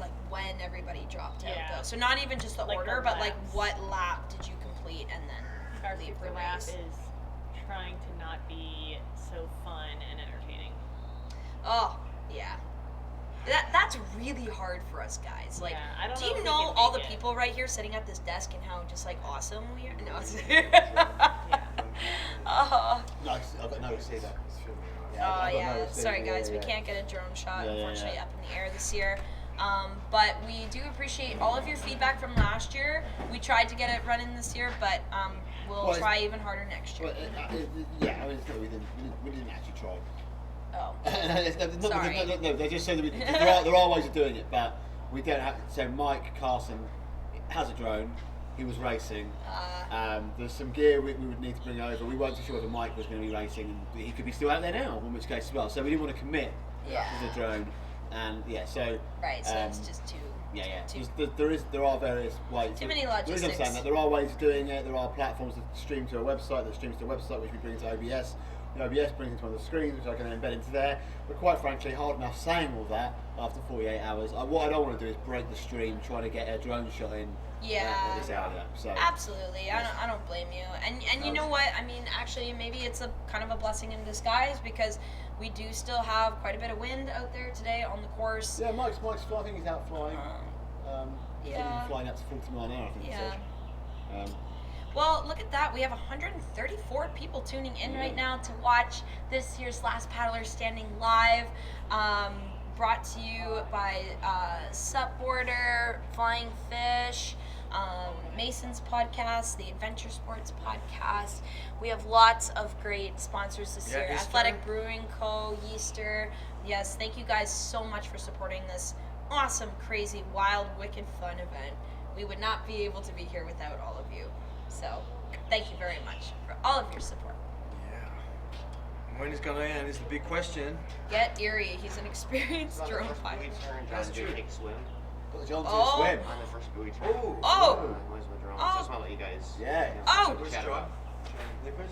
like when everybody dropped out Yeah. though. So not even just the Like order, the but like laps. what lap did you complete and then Our leave the Superlap race. is trying to not be so fun and entertaining. Oh, yeah. That's really hard for us guys. Like, Yeah, I don't do know you if we know can all make the it. people right here sitting at this desk and how just like awesome we are? No, it's Nice. I've got no receiver. Oh I've got no yeah, receiver. sorry guys, we Yeah. can't get a drone shot Yeah, yeah, unfortunately yeah. up in the air this year. But we do appreciate all of your feedback from last year. We tried to get it running this year, but we'll Well, try even harder next year. Yeah, I mean, it's not, we didn't actually try. Oh, no, sorry. no, they just said that there are ways of doing it, but we don't have. So Mike Carson has a drone. He was racing. There's some gear we would need to bring over. We weren't too sure whether Mike was going to be racing, and he could be still out there now. In which case, as well. So we didn't want to commit to the drone, and yeah. So Right, so it's just too. yeah. Too- There are various ways. Too many The reason I'm logistics. saying that there are ways of doing it. There are platforms that stream to a website which we bring to OBS. The OBS brings into one of the screens, which I can then embed into there. But quite frankly, hard enough saying all that after 48 hours. What I don't want to do is break the stream trying to get a drone shot in. Yeah. At this area. So Absolutely, I don't blame you. And And you know what? I mean, actually, maybe it's a kind of a blessing in disguise because we do still have quite a bit of wind out there today on the course. Yeah, Mike's flying. I think he's out flying. Yeah. He's flying up to 49 an hour, I think he said. Well, look at that. We have 134 people tuning in right now to watch this year's Last Paddler Standing Live. Brought to you by Supboarder, Flying Fish, Mason's podcast, the Adventure Sports podcast. We have lots of great sponsors this year. Easter. Athletic Brewing Co., Yeaster. Yes, thank you guys so much for supporting this awesome, crazy, wild, wicked, fun event. We would not be able to be here without all of you. So, thank you very much for all of your support. Yeah. When it's gonna end is the big question. Get Erie. He's an experienced drone pilot. That's true. Take swim. Got the John to Oh. swim. On the first buoy turn. Oh. Where's my drone? Oh. So I just want to let you guys. Yeah. Oh. Where's John? Nippers?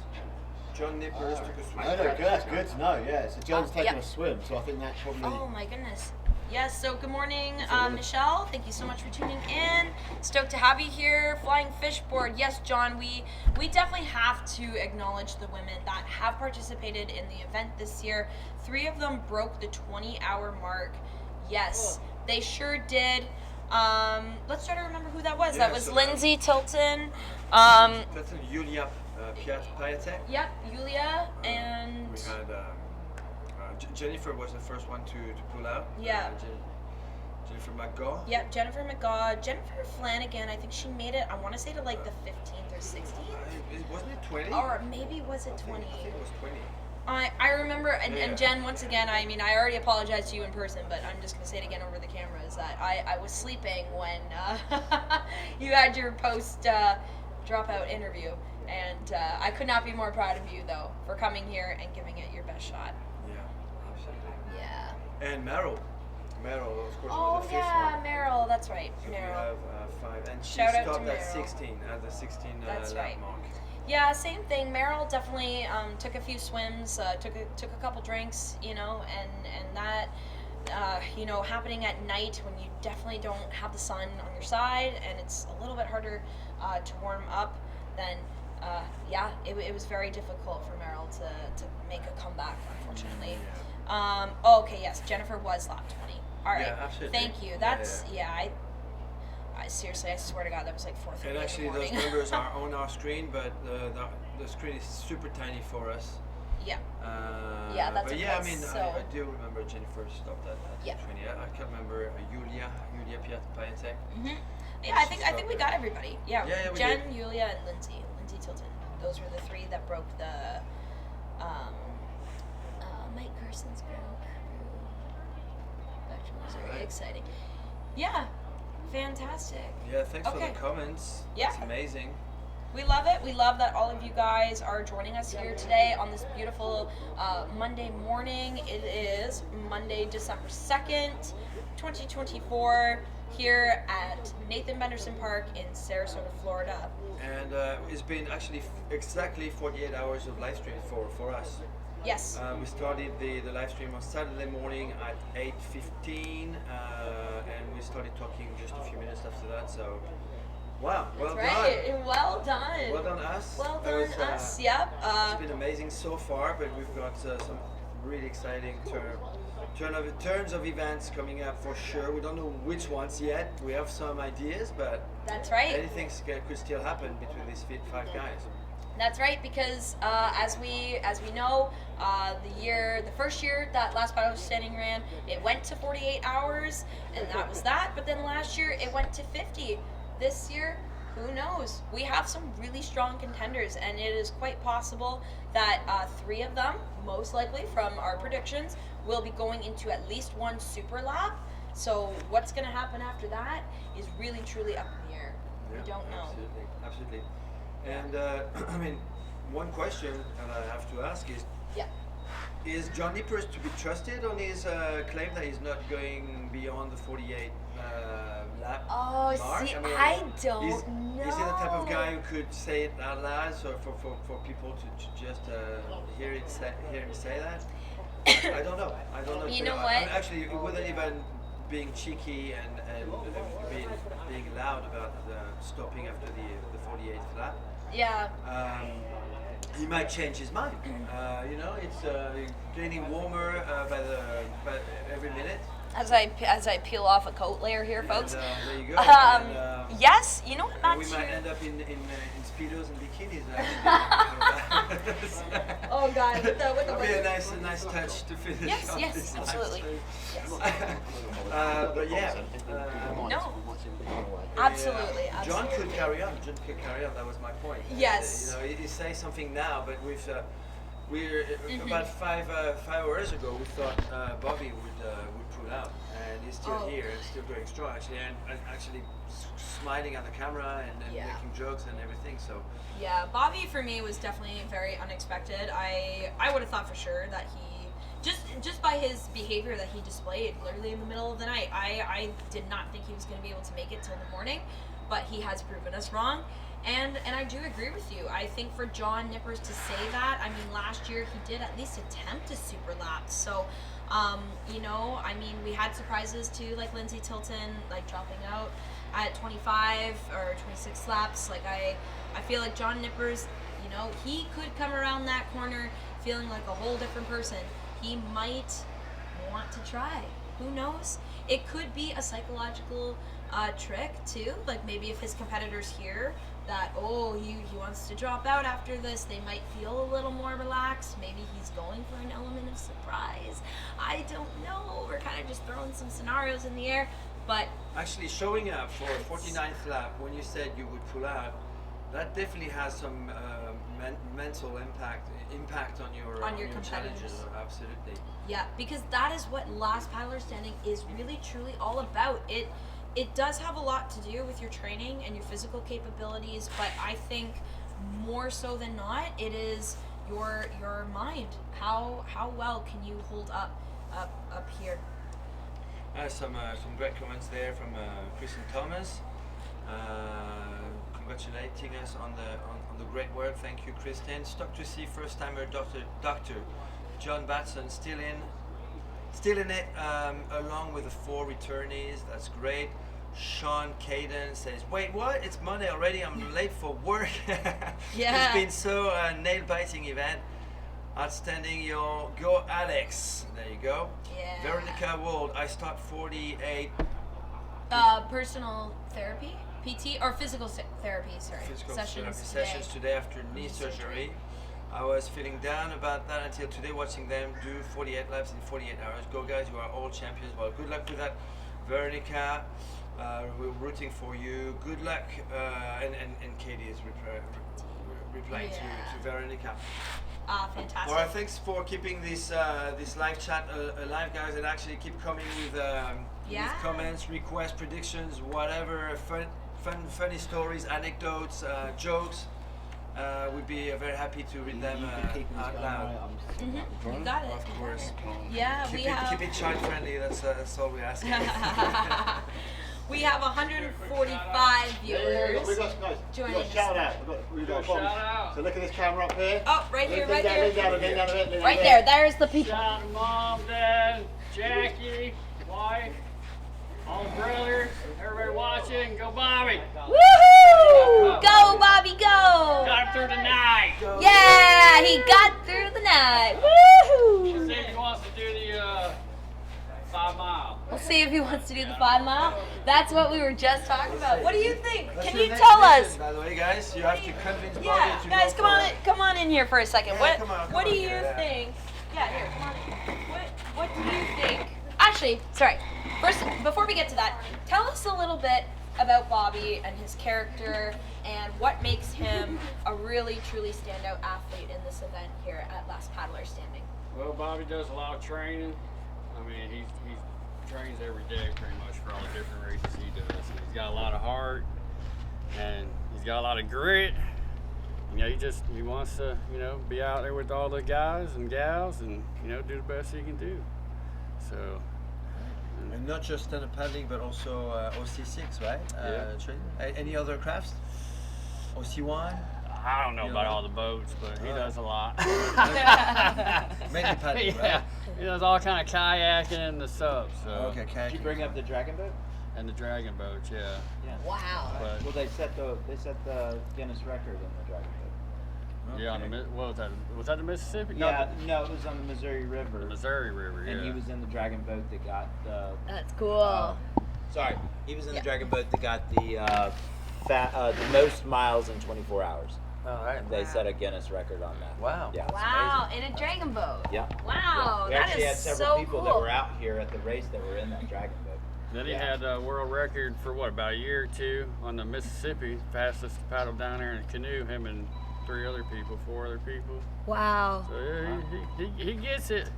John Nippers took a swim. No, good. That's good to know. Yeah. So John's taking yep. a swim, so I think that probably. Oh my goodness. Yes, so good morning, Michelle. Thank you so much for tuning in. Stoked to have you here. Flying Fishboard. Yes, John, we definitely have to acknowledge the women that have participated in the event this year. 3 of them broke the 20-hour mark. Yes, they sure did. Let's try to remember who that was. Yeah, That was so Lindsay Tilton. That's Yulia Piatek. Yep, Yulia and... We had Jennifer was the first one to pull out. Yeah. Jennifer McGaw. Yep, Jennifer McGaw. Jennifer Flanagan, I think she made it, I want to say to like the 15th or 16th. Wasn't it 20? Or maybe was it 20? I think it was 20. I remember, and, Yeah. and Jen, once again, I mean, I already apologized to you in person, but I'm just going to say it again over the camera, is that I was sleeping when you had your post dropout interview. And I could not be more proud of you, though, for coming here and giving it your best shot. Yeah, absolutely. Yeah. And Meryl, of course, Oh, was the 5th yeah, one. Meryl, that's right. So Meryl. we have 5, and she Shout out stopped to at Meryl. 16, at the 16 That's lap right. mark. Yeah, same thing. Meryl definitely took a few swims, took a couple drinks, you know, and that, you know, happening at night when you definitely don't have the sun on your side and it's a little bit harder to warm up, then yeah, it was very difficult for Meryl to make a comeback, unfortunately. Okay, yes, Jennifer was lap 20. All right, Yeah, absolutely. thank you. That's I seriously, I swear to God, that was like 4:30 And actually, in the those morning. numbers are on our screen, but the screen is super tiny for us. Yeah. Yeah, that's but okay. yeah, I mean, So- I do remember Jennifer stopped at Yeah. 20. I can't remember Yulia Piatek. Mhm. Yeah, I think we got everybody. Yeah, Yeah, we Jen, did. Yulia, and Lindsay Tilton. Those were the 3 that broke the. Mike Carson's broke. That was very Alright. exciting. Yeah, fantastic. Yeah, thanks for Okay. the comments. Yeah. It's amazing. We love it. We love that all of you guys are joining us here today on this beautiful Monday morning. It is Monday, December 2nd, 2024, here at Nathan Benderson Park in Sarasota, Florida. And it's been actually exactly 48 hours of live stream for us. Yes. We started the live stream on Saturday morning at 8:15, and we started talking just a few minutes after that. So, wow, well That's right. Well done. Well done us. Well That done was, us. Yep. It's been amazing so far, but we've got some really exciting turns of events coming up for sure. We don't know which ones yet. We have some ideas, but That's right. anything could still happen between these 5 guys. That's right, because as we know, the first year that Last Paddler Standing ran, it went to 48 hours, and that was that. But then last year it went to 50. This year, who knows? We have some really strong contenders, and it is quite possible that 3 of them, most likely from our predictions, will be going into at least one Superlap. So what's going to happen after that is really truly up in the air. We don't know. Absolutely. And I mean, one question that I have to ask is, is John Nippers to be trusted on his claim that he's not going beyond the 48 lap Oh, mark? see, I mean, I don't know. Is he the type of guy who could say it out loud, so for people to just hear him say that? I don't know. You know I what? mean, actually, without even being cheeky and being loud about stopping after the 48th lap. Yeah. he might change his mind. You know, it's getting warmer by every minute. As I peel off a coat layer here, folks. And, there you go. Yes, you know what, Matt? We might end up in speedos and bikinis. Oh God, with the That'd be a nice touch to finish. Yes, off yes, this absolutely. Yes. Yes. But yeah. No. Absolutely, John absolutely. could carry on. John could carry on. That was my point. Yes. You know, he says something now, but we're about 5 hours ago. We thought Bobby would pull out, and he's still here and still going strong actually, and actually smiling at the camera and making jokes and everything. So. Yeah, Bobby for me was definitely very unexpected. I would have thought for sure that he just by his behavior that he displayed literally in the middle of the night, I did not think he was going to be able to make it till the morning, but he has proven us wrong. And I do agree with you. I think for John Nippers to say that, I mean, last year he did at least attempt a Superlap. So, you know, I mean, we had surprises too, like Lindsay Tilton, like dropping out at 25 or 26 laps. Like I feel like John Nippers, you know, he could come around that corner feeling like a whole different person. He might want to try. Who knows? It could be a psychological trick too. Like maybe if his competitors hear that, oh, he wants to drop out after this, they might feel a little more relaxed. Maybe he's going for an element of surprise. I don't know. We're kind of just throwing some scenarios in the air. But actually showing up for 49th lap when you said you would pull out, that definitely has some mental impact on your challenges. Absolutely. Yeah, because that is what last paddler standing is really truly all about. It does have a lot to do with your training and your physical capabilities, but I think more so than not, it is your mind. How well can you hold up here? Some great comments there from Kristen Thomas, congratulating us on the great work. Thank you, Kristen. Stuck to see first timer Dr. John Batson still in it, along with the 4 returnees. That's great. Sean Caden says, "Wait, what? It's Monday already. I'm late for work." Yeah. It's been so nail-biting event. Outstanding, go Alex. There you go. Yeah. Veronica Wold, I start 48. Personal therapy, PT, or physical therapy, sorry. Physical sessions sessions today after knee surgery. I was feeling down about that until today, watching them do 48 laps in 48 hours. Go guys, you are all champions. Well, good luck with that, Veronica. We're rooting for you. Good luck. And Katie is replying to Veronica. Fantastic. All right, thanks for keeping this live chat alive, guys, and actually keep coming with comments, requests, predictions, whatever, funny stories, anecdotes, jokes. We'd be very happy to read them out loud. You got it. Of course. Yeah, keep it child friendly. That's all we ask. We have 145 viewers joining us. Shout out. We've got shout out. So look at this camera up here. Oh, right here, right here. Lean down a bit. Right there. There's the people. Shout out Mom, Dad, Jackie, wife, all the brothers, everybody watching. Go Bobby. Woohoo! Go Bobby, go! Got him through the night. Yeah, he got through the night. Woohoo! See if he wants to do the 5 mile. We'll see if he wants to do the 5 mile. That's what we were just talking about. What do you think? Can you tell us? By the way, guys, you have to convince Bobby to guys, go come on in here for a second. Yeah, What do you think? Yeah, here, come on in. What do you think? Actually, sorry. First, before we get to that, tell us a little bit about Bobby and his character and what makes him a really, truly standout athlete in this event here at Last Paddler Standing. Well, Bobby does a lot of training. I mean, he trains every day pretty much for all the different races he does. And he's got a lot of heart, and he's got a lot of grit. You know, he wants to, you know, be out there with all the guys and gals and, you know, do the best he can do. So. And not just stand-up paddling, but also OC6, right? Yeah. Any other crafts? OC1? I don't know about all the boats, but he does a lot. Mainly paddling, yeah. right? He does all kind of kayaking and the subs. So. Okay, kayaking. Did you bring up the dragon boat? And the dragon boats, yeah. Wow. But, well, they set the Guinness record in the dragon boat. Yeah, what was that? Was that the Mississippi? Yeah, no, it was on the Missouri River. The Missouri River, yeah. And he was in the dragon boat that got That's cool. Sorry, he was in the dragon boat that got the most miles in 24 hours. All right. And they set a Guinness record on that. Wow. Yeah. Wow, in a dragon boat. Yeah. Wow, We that actually had is several so people cool. that were out here at the race that were in that dragon boat. Then he had a world record for what, about a year or two on the Mississippi, fastest to paddle down there in a canoe, him and 4 other people. Wow. So yeah, he gets it.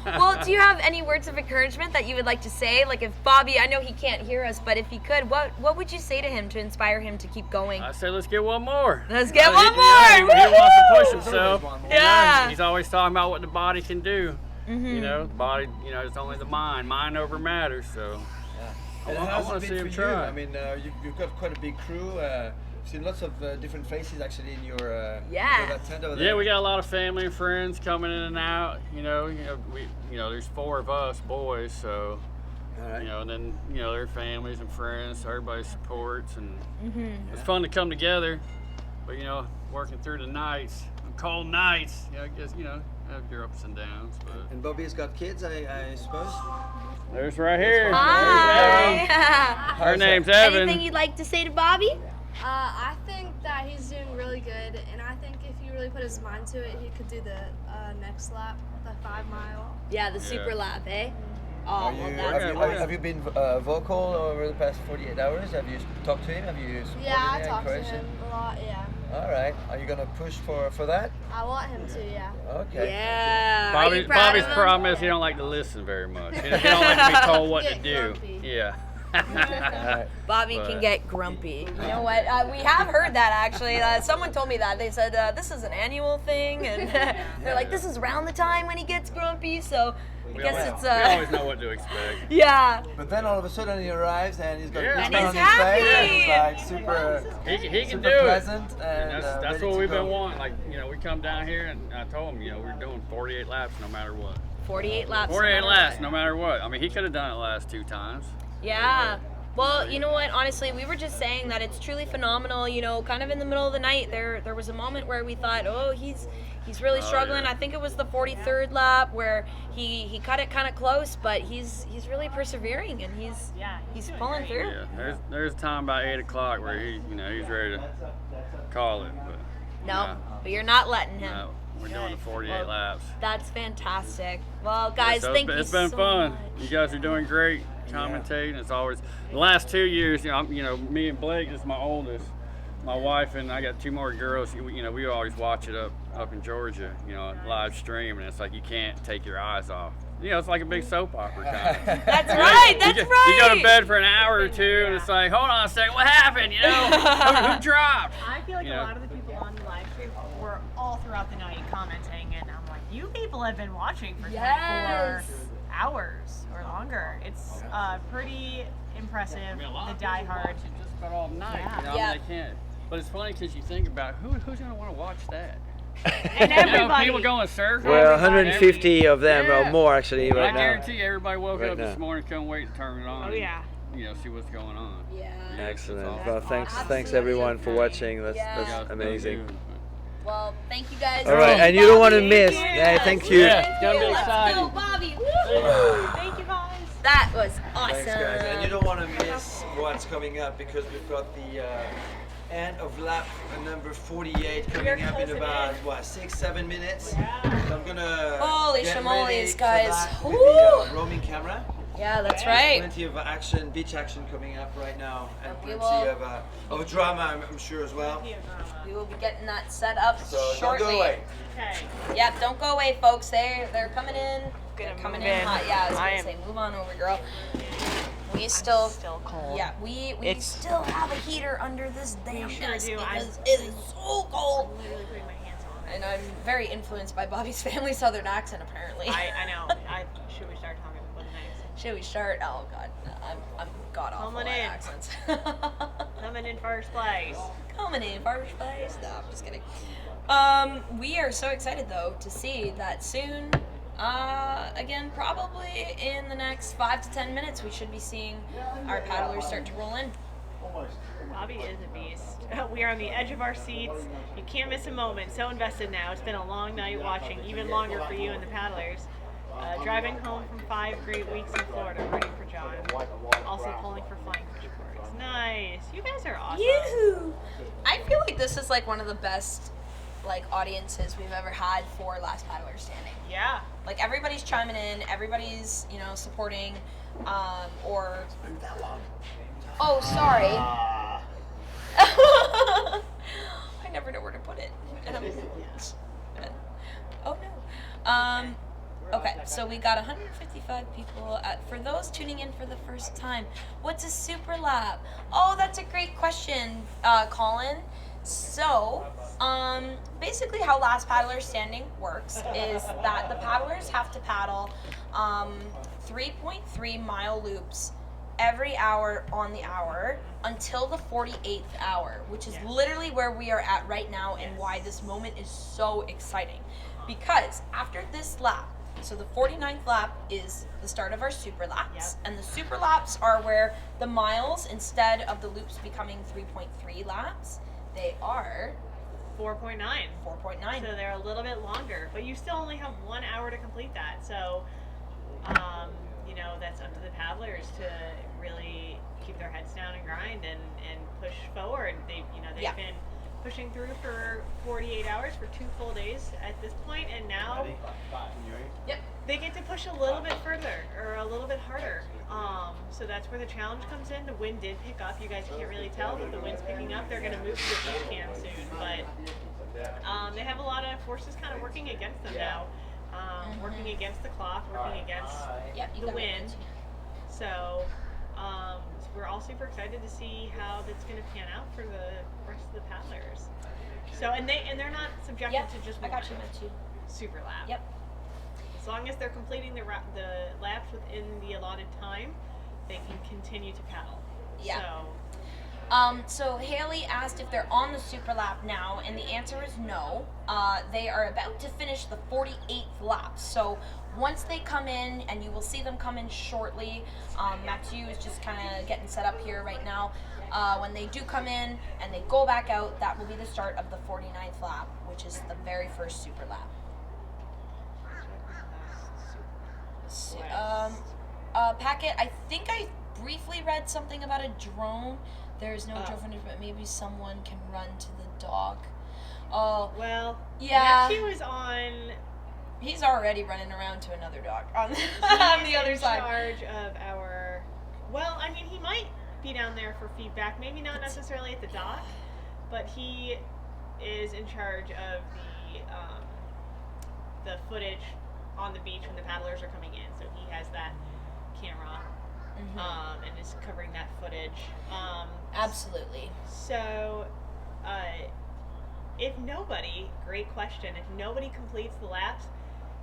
Well, do you have any words of encouragement that you would like to say? Like if Bobby, I know he can't hear us, but if he could, what would you say to him to inspire him to keep going? I say let's get one more. Let's get one more. He wants to push himself. Yeah. He's always talking about what the body can do. Mm-hmm. You know, the body, it's only the mind. Mind over matter, so. And I how's want it to see been him for you? try. I mean, you've got quite a big crew. I've seen lots of different faces actually in your that tent over there. Yeah, we got a lot of family and friends coming in and out. There's 4 of us boys, so. Right. And then their families and friends, so everybody supports, and it's fun to come together. But working through the nights, cold nights, I guess have your ups and downs. But And Bobby's got kids, I suppose. There's right here. Hi. Her name's Evan. Anything you'd like to say to Bobby? I think that he's doing really good, and I think if he really put his mind to it, he could do the next lap, the 5 mile. Yeah, the Superlap, eh? Are Oh, you, well, have you been vocal over the past 48 hours? Have you talked to him? Have you supported Yeah, I him, talked to encouraged him a lot, yeah. All right. Are you going to push for that? I want him to, yeah. Okay. Yeah. Bobby's problem is he don't like to listen very much. He don't like to be told what to do. Grumpy. Yeah. Bobby can get grumpy. You know what? We have heard that actually. Someone told me that. They said this is an annual thing, and they're like, this is around the time when he gets grumpy. So I guess it's. We always know what to expect. Yeah. But then all of a sudden he arrives and he's got a And good he's smile on his face. happy. And he's like super. He can super do pleasant it. And That's ready what to we've go. been wanting. Like we come down here, and I told him, we're doing 48 laps no matter what. 48 laps. 48 laps no matter what. I mean, he could have done it the last 2 times. Yeah. Well, you know what? Honestly, we were just saying that it's truly phenomenal. Kind of in the middle of the night, there was a moment where we thought, oh, he's really struggling. yeah. I think it was the 43rd lap where he cut it kind of close, but he's really persevering and he's pulling through. Yeah, there's a time about 8 o'clock where he's ready to call it, but No, but you're not letting him. no, we're doing the 48 laps. That's fantastic. Well, guys, So thank you it's been so fun. much. You guys are doing great commentating. It's always the last 2 years. Me and Blake is my oldest. My wife and I got 2 more girls. We always watch it up in Georgia. Live stream, and it's like you can't take your eyes off. It's like a big soap opera kind of. That's right. That's right. You go to bed for an hour or 2, and it's like, hold on a second, what happened? Who dropped? I feel like a lot of the people on the live stream were all throughout the night commenting, and I'm like, you people have been watching for 24 hours or longer. It's pretty impressive. I mean, a lot The of people diehard. watch it just about all night. Yeah. I mean, they can't. But it's funny because you think about who's going to want to watch that. And everybody. People going surfing. Well, 150 of them or more actually right I now. guarantee you everybody woke Right up now. this morning, couldn't wait to turn it on. Oh, yeah. And, see what's going on. Yeah. Excellent. Well, thanks everyone for watching. That's amazing. Well, thank you guys. All right, and you don't want to miss. Thank you. Yeah, it's gonna be Let's exciting. go, Bobby. Woo! Thank you, guys. That was awesome. Thanks, guys. And you don't want to miss what's coming up because we've got the end of lap number 48 coming up in about 6-7 minutes. So I'm gonna Holy get shamoles, ready for guys. that with Woo! the roaming camera. Yeah, that's There's right. Plenty of action, beach action coming up right now, and We plenty will- of drama, I'm sure as well. We will be getting that set up So shortly. don't go away. Okay. Yep, don't go away, folks. They're coming in. They're coming in hot. Yeah, I was gonna I am- say, move on over, girl. We still cold. Yeah, we It's- still have a heater under this damn sure desk do. because it is so cold. I'm literally putting my hands on it. And I'm very influenced by Bobby's family southern accent, apparently. I know. Should we start talking with an accent? Should we start? Oh God, I'm god awful Coming at in. accents. Coming in first place. Coming in first place. No, I'm just kidding. We are so excited though to see that soon. Again, probably in the next 5 to 10 minutes, we should be seeing our paddlers start to roll in. Bobby is a beast. We are on the edge of our seats. You can't miss a moment. So invested now. It's been a long night watching, even longer for you and the paddlers. Driving home from 5 great weeks in Florida, rooting for John. Also pulling for flying fish boards. Nice. You guys are awesome. Yoo-hoo! I feel like this is like one of the best like audiences we've ever had for Last Paddler Standing. Yeah. Like everybody's chiming in, everybody's, you know, supporting, or oh, sorry. I never know where to put it. And oh no. Okay, so we got 155 people. For those tuning in for the first time, what's a Superlap? Oh, that's a great question, Colin. So, basically how Last Paddler Standing works is that the paddlers have to paddle 3.3 mile loops every hour on the hour until the 48th hour, which is literally where we are at right now and why this moment is so exciting. Because after this lap, so the 49th lap is the start of our super laps, and the super laps are where the miles, instead of the loops becoming 3.3 laps, they are 4.9. 4.9. So they're a little bit longer, but you still only have 1 hour to complete that. So, you know, that's up to the paddlers to really keep their heads down and grind and push forward. They've been pushing through for 48 hours for 2 full days at this point, and now they get to push a little bit further or a little bit harder. So that's where the challenge comes in. The wind did pick up. You guys can't really tell, but the wind's picking up. They're going to move to the fish cam soon, but they have a lot of forces kind of working against them now. Working against the clock, working against the wind. So we're all super excited to see how that's going to pan out for the rest of the paddlers. So and they're not subjected to just one super lap. Yep. As long as they're completing the laps within the allotted time, they can continue to paddle. Yeah. So So Haley asked if they're on the super lap now, and the answer is no. They are about to finish the 48th lap. So once they come in, and you will see them come in shortly, Mathieu is just kind of getting set up here right now. When they do come in and they go back out, that will be the start of the 49th lap, which is the very first super lap. Packet, I think I briefly read something about a drone. There's no drone footage, but maybe someone can run to the dock. Oh, well, yeah. Matthew is on. He's already running around to another dock on the other side. Charge of our. Well, I mean, he might be down there for feedback. Maybe not necessarily at the dock, but he is in charge of the footage on the beach when the paddlers are coming in. So he has that camera. And is covering that footage. Absolutely. So, if nobody, great question, if nobody completes the laps,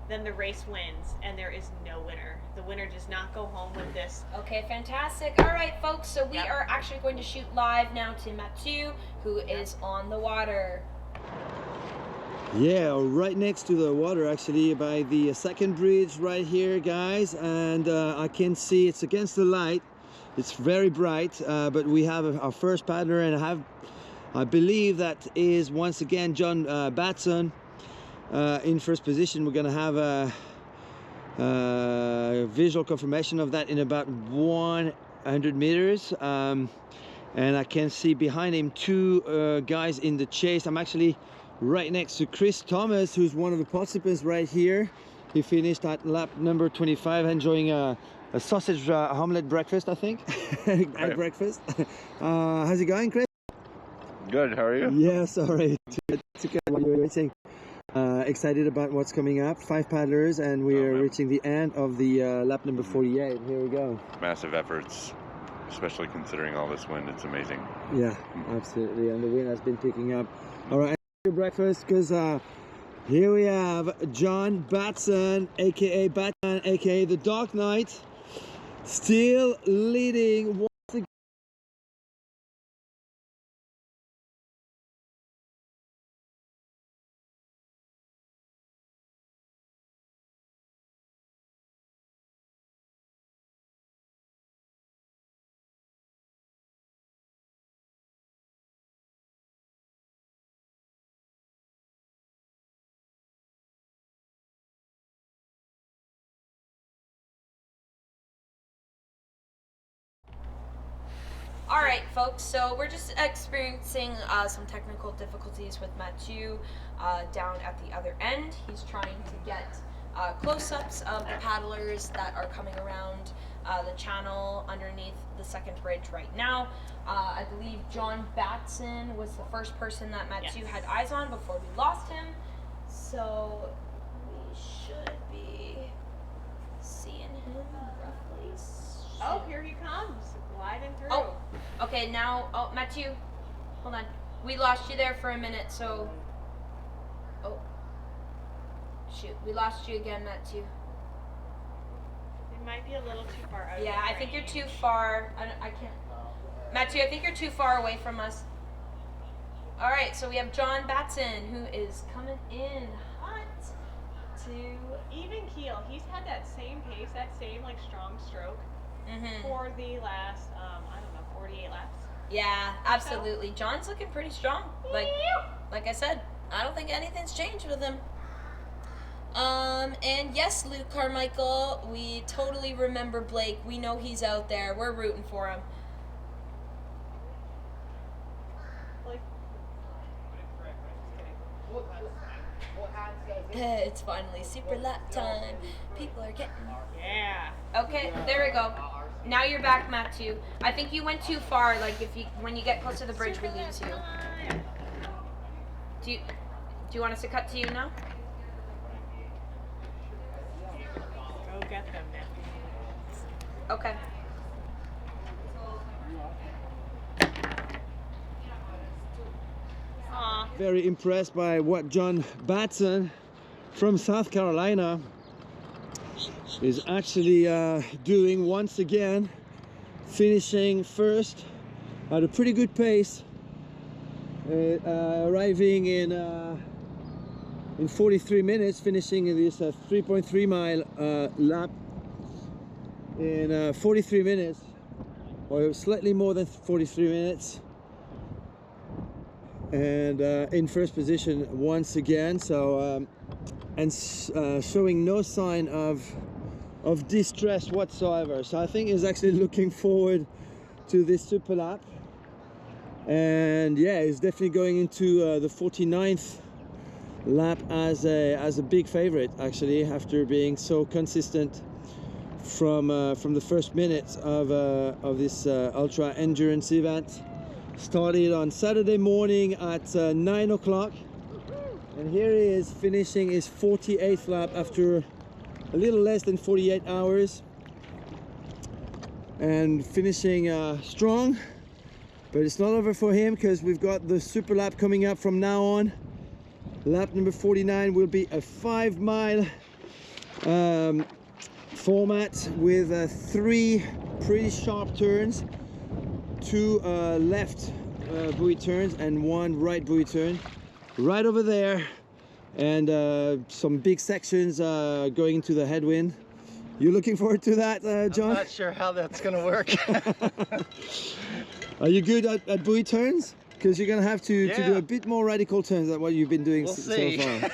then the race wins, and there is no winner. The winner does not go home with this. Okay, fantastic. All right, folks, so we are actually going to shoot live now to Mathieu, who is on the water. Yeah, right next to the water, actually, by the second bridge right here, guys. And I can see it's against the light. It's very bright, but we have our first paddler, and I believe that is once again John Batson in first position. We're gonna have a visual confirmation of that in about 100 meters. And I can see behind him 2 guys in the chase. I'm actually right next to Chris Thomas, who's one of the participants right here. He finished at lap number 25, enjoying a sausage omelette breakfast, I think. Egg breakfast. How's it going, Chris? Good, how are you? Yeah, sorry. It's okay while you're waiting. Excited about what's coming up. 5 paddlers, and we are reaching the end of the lap number 48. Here we go. Massive efforts, especially considering all this wind. It's amazing. Yeah, absolutely. And the wind has been picking up. All right. Breakfast, because here we have John Batson, aka Batman, aka the Dark Knight, still leading. All right, folks, so we're just experiencing some technical difficulties with Mathieu down at the other end. He's trying to get close-ups of the paddlers that are coming around the channel underneath the second bridge right now. I believe John Batson was the first person that Mathieu had eyes on before we lost him. So we should be seeing him roughly. Oh, here he comes, gliding through. Oh, okay, now, oh, Mathieu, hold on. We lost you there for a minute, so, oh, shoot, we lost you again, Mathieu. It might be a little too far out. Yeah, I think you're too far. I can't. Mathieu, I think you're too far away from us. All right, so we have John Batson, who is coming in hot to even keel. He's had that same pace, that same like strong stroke for the last I don't know, 48 laps. Yeah, absolutely. John's looking pretty strong. Like I said, I don't think anything's changed with him. And yes, Luke Carmichael, we totally remember Blake. We know he's out there. We're rooting for him. It's finally Superlap time. People are getting... Yeah. Okay, there we go. Now you're back, Mathieu. I think you went too far. Like, when you get close to the bridge, we lose you. Do you want us to cut to you now? Go get them now. Okay. Very impressed by what John Batson from South Carolina is actually doing once again, finishing first at a pretty good pace, arriving in 43 minutes, finishing this 3.3 mile lap in 43 minutes, or slightly more than 43 minutes. And in first position once again, so showing no sign of distress whatsoever. So I think he's actually looking forward to this Superlap, and yeah, he's definitely going into the 49th lap as a big favorite, actually, after being so consistent from the first minutes of this ultra endurance event. Started on Saturday morning at 9 o'clock, and here he is finishing his 48th lap after a little less than 48 hours, and finishing strong. But it's not over for him, because we've got the super lap coming up from now on. Lap number 49 will be a 5 mile format with 3 pretty sharp turns, 2 left buoy turns and 1 right buoy turn right over there, and some big sections going into the headwind. You looking forward to that, John? I'm not sure how that's gonna work. Are you good at buoy turns? Because you're gonna have to do a bit more radical turns than what you've been doing so far.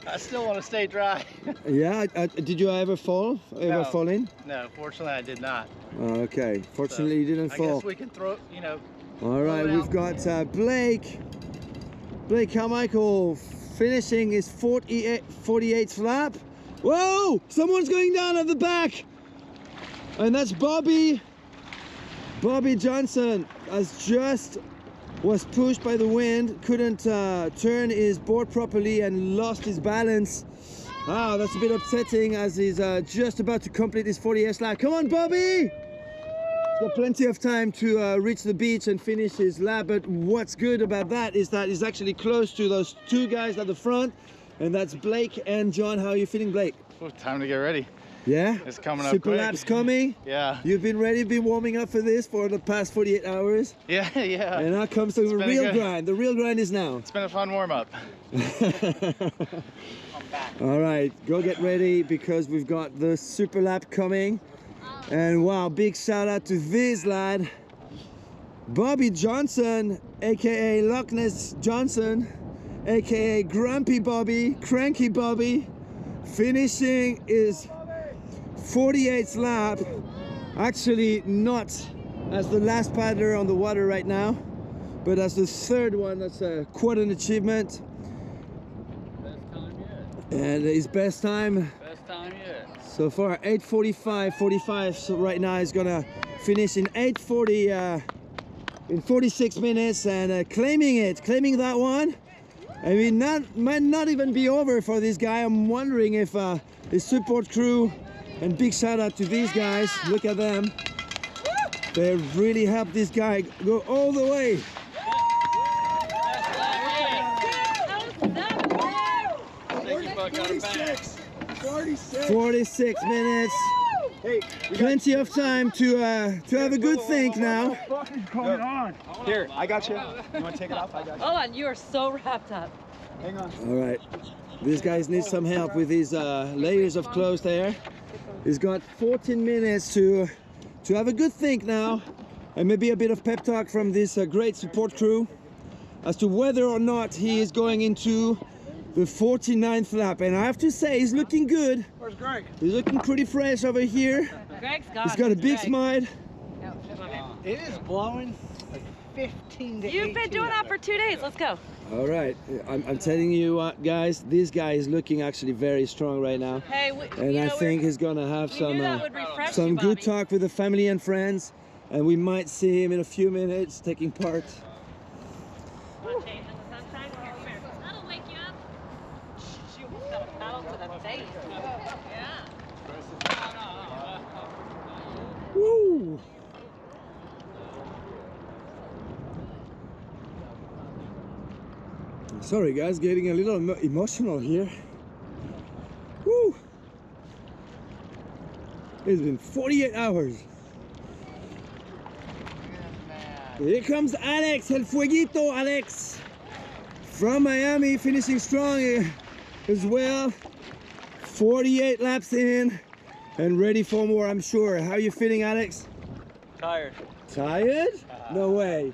I still want to stay dry. Yeah, did you ever fall? Ever fall in? No, fortunately I did not. Okay, fortunately you didn't fall. I guess we can throw, you know. All right, we've got Blake Carmichael finishing his 48th lap. Whoa! Someone's going down at the back, and that's Bobby Johnson. Was pushed by the wind, couldn't turn his board properly and lost his balance. Ah, that's a bit upsetting, as he's just about to complete his 48th lap. Come on, Bobby! He's got plenty of time to reach the beach and finish his lap, but what's good about that is that he's actually close to those 2 guys at the front, and that's Blake and John. How are you feeling, Blake? Oh, time to get ready. Yeah? It's coming up quick. Superlap's coming? Yeah. You've been ready, been warming up for this for the past 48 hours? Yeah. And now comes the real grind. The real grind is now. It's been a fun warm-up. All right, go get ready, because we've got the Superlap coming. And wow, big shout out to this lad, Bobby Johnson, aka Loch Ness Johnson, aka Grumpy Bobby, Cranky Bobby, finishing his 48th lap. Actually not as the last paddler on the water right now, but as the third one, that's quite an achievement. Best time yet. And his best time Best time yet. so far 8:45. So right now he's gonna finish in 8:40 in 46 minutes and claiming that one. I mean, might not even be over for this guy. I'm wondering if his support crew, and big shout out to these guys, look at them. They really helped this guy go all the way. 46 minutes. Hey, plenty of time to have a good think now. What is going on? Here, I got you. You want to take it off? I got you. Hold on, you are so wrapped up. Hang on. All right, these guys need some help with these layers of clothes there. He's got 14 minutes to have a good think now, and maybe a bit of pep talk from this great support crew as to whether or not he is going into the 49th lap. And I have to say, he's looking good. Where's Greg? He's looking pretty fresh over here. Greg's gone. He's got a big smile. It is blowing like 15 to 18. You've been doing that for 2 days. Let's go. All right, I'm telling you what, guys, this guy is looking actually very strong right now. Hey, and I think he's gonna have some you, good talk with the family and friends, and we might see him in a few minutes taking part. That'll wake you up. She almost got a paddle to the face. Yeah. Woo! Sorry guys, getting a little emotional here. Woo! It's been 48 hours. Here comes Alex, El Fueguito Alex. From Miami, finishing strong as well. 48 laps in and ready for more, I'm sure. How are you feeling, Alex? Tired. Tired? No way.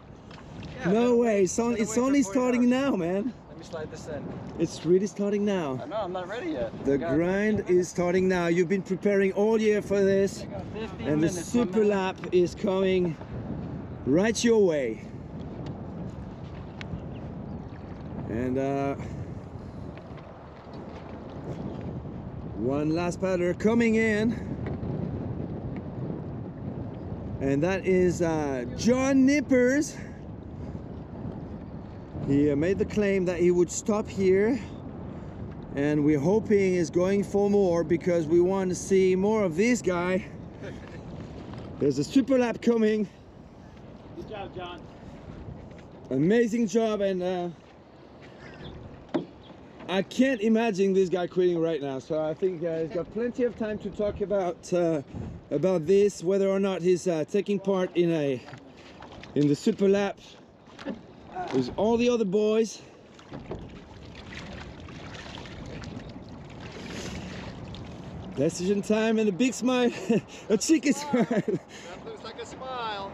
No way. It's only starting now, man. Let me slide this in. It's really starting now. I know, I'm not ready yet. The grind is starting now. You've been preparing all year for this, and the super lap is coming right your way. And one last paddler coming in, and that is John Nippers. He made the claim that he would stop here, and we're hoping he's going for more because we want to see more of this guy. There's a super lap coming. Good job, John. Amazing job, and I can't imagine this guy quitting right now. So I think he's got plenty of time to talk about this, whether or not he's taking part in the super lap. There's all the other boys. Decision time, and a big smile, a cheeky smile. That looks like a smile.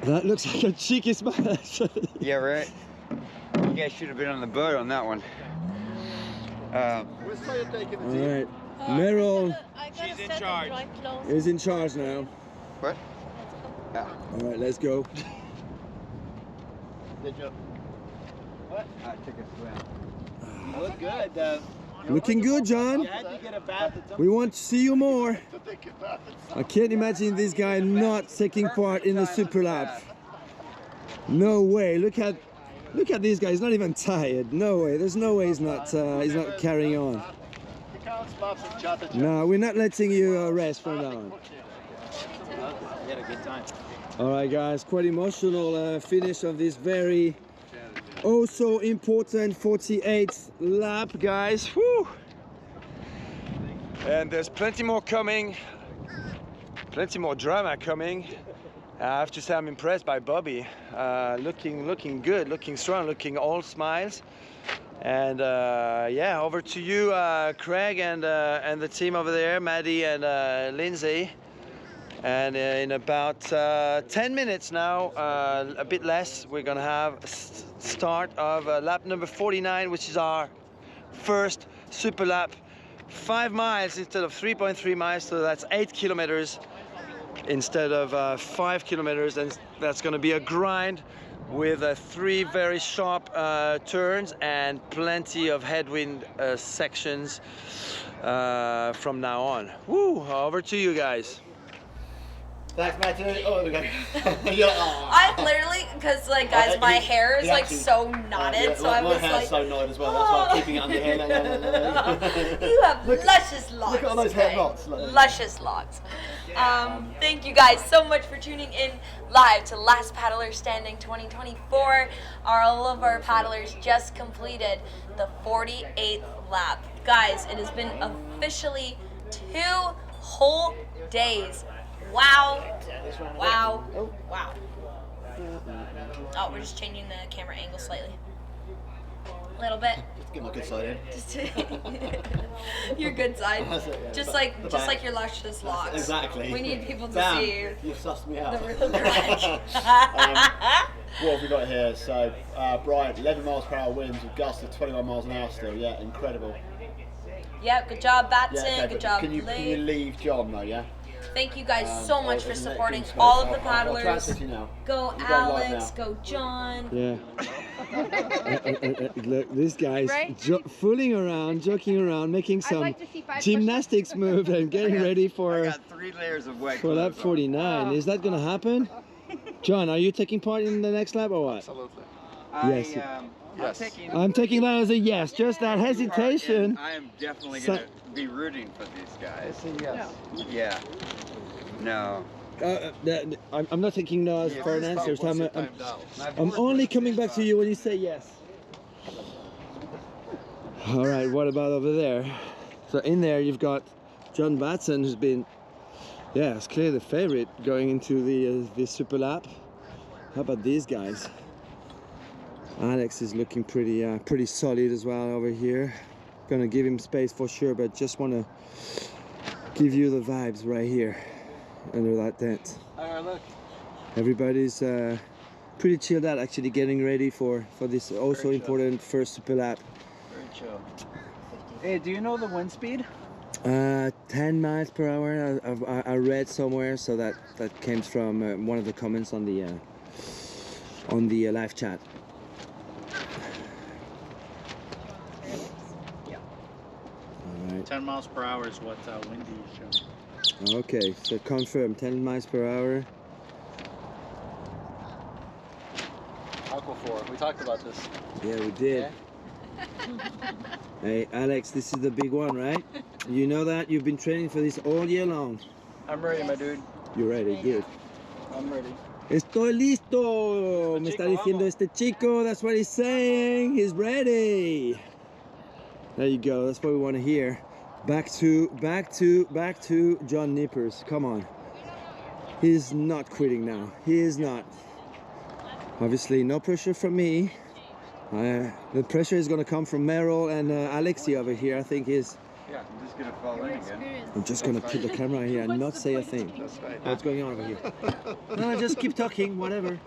That looks like a cheeky smile, actually. Yeah, right. You guys should have been on the boat on that one. Where's Toya taking the team? All right, Meryl She's in charge. is in charge now. What? Yeah. All right, let's go. Good job. What? I took a swim. Look good. Looking good, John. You had to get a bath at some We want to see you more. I can't imagine this guy not taking part in the super lap. No way. Look at this guy. He's not even tired. No way. There's no way he's not carrying on. No, we're not letting you rest from now on. You had a good time. All right, guys. Quite emotional finish of this very so important 48th lap, guys. Whew. And there's plenty more coming. Plenty more drama coming. I have to say I'm impressed by Bobby. Looking good, looking strong, looking all smiles. And yeah, over to you, Craig, and the team over there, Maddie and Lindsay. And in about 10 minutes now, a bit less, we're gonna have start of lap number 49, which is our first super lap. 5 miles instead of 3.3 miles, so that's 8 kilometers. instead of 5 kilometers, and that's going to be a grind with 3 very sharp turns and plenty of headwind sections from now on. Woo! Over to you guys. Thanks, Matthew. Oh, there we go. You're like, oh. I literally, because like guys, my hair is like so knotted, yeah, so I was my hair's like, so knotted as well. That's why I'm keeping it under here. you have luscious locks. Look at all those hair okay? knots. Luscious locks. Thank you guys so much for tuning in live to Last Paddler Standing 2024. All of our paddlers just completed the 48th lap. Guys, it has been officially 2 whole days. Wow. Wow. Wow. Oh, we're just changing the camera angle slightly. A little bit. Just get my good side in. Just your good side. Just like your luscious locks. Exactly. We need people to Damn, see you've sussed me out. the real Greg. What have we got here? So, Brian, 11 miles per hour winds with gusts of 21 miles an hour still. Yeah, incredible. Yeah, good job, Batson. Yeah, okay, good job, can you leave John though, yeah? Thank you guys so much for supporting all of the paddlers. I'll transfer to you now. Go Alex, go John. Yeah. Look, this guy's fooling around, joking around, making some gymnastics move and getting ready for. I got 3 layers of wet for lap 49. Is that gonna happen? John, are you taking part in the next lap or what? Absolutely. Yes. Yes. I'm taking that as a yes. Just that hesitation. I am definitely going to be rooting for these guys. Yes. Yeah. No. I'm not taking no for an answer. So I'm only coming back to you when you say yes. All right. What about over there? So in there you've got John Batson, who's been, yeah, it's clearly the favorite going into the Superlap. How about these guys? Alex is looking pretty solid as well over here. Gonna give him space for sure, but just want to give you the vibes right here under that tent. Look. Everybody's pretty chilled out, actually getting ready for this also important first Superlap. Very chill. Hey, do you know the wind speed? 10 miles per hour. I read somewhere, so that came from one of the comments on the live chat. All right. 10 miles per hour is what Windy is showing. Okay, so confirm 10 miles per hour. Aqua 4. We talked about this. Yeah, we did. Hey, Alex, this is the big one, right? You know that? You've been training for this all year long. I'm ready, my dude. You're ready, good. I'm ready. Estoy listo. Me está diciendo este chico. That's what he's saying. He's ready. There you go. That's what we want to hear. Back to John Nippers. Come on. He's not quitting now. He is not. Obviously, no pressure from me. The pressure is going to come from Meryl and Alexi over here. I think is. Yeah, I'm just going to fall in again. I'm just going to put the camera here and not say a thing. What's going on over here? No, just keep talking. Whatever.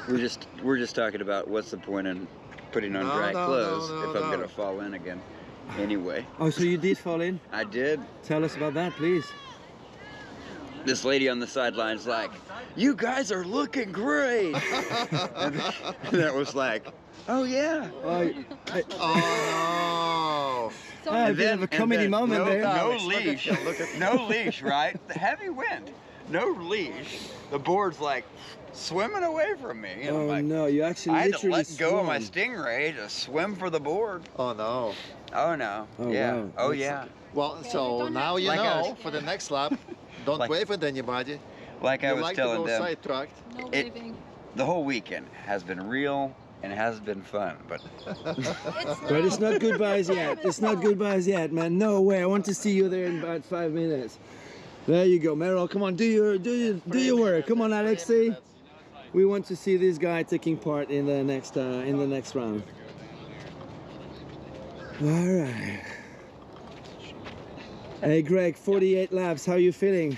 We're just talking about what's the point in putting on dry clothes if I'm going to fall in again. Anyway. Oh, so you did fall in? I did. Tell us about that, please. This lady on the sidelines like, "You guys are looking great." and that was like, "Oh yeah." Oh no. And a bit of a comedy moment there. No leash. No leash, right? The heavy wind. No leash. The board's like swimming away from me. And Oh I'm like, no, you actually I had to literally let go of my swam. stingray to swim for the board. Oh no. Oh no. Oh, yeah. wow. Oh yeah. Well, so now you Like I know was- for the next lap, don't Like- wave at anybody. Like I You was like telling to go them, sidetracked. the whole weekend has been real and has been fun, but But it's not goodbyes yet. It's not goodbyes yet, man. No way. I want to see you there in about 5 minutes. There you go, Meryl. Come on, do your work. Come on, Alexi. We want to see this guy taking part in the next round. All right. Hey, Greg. 48 laps. How are you feeling?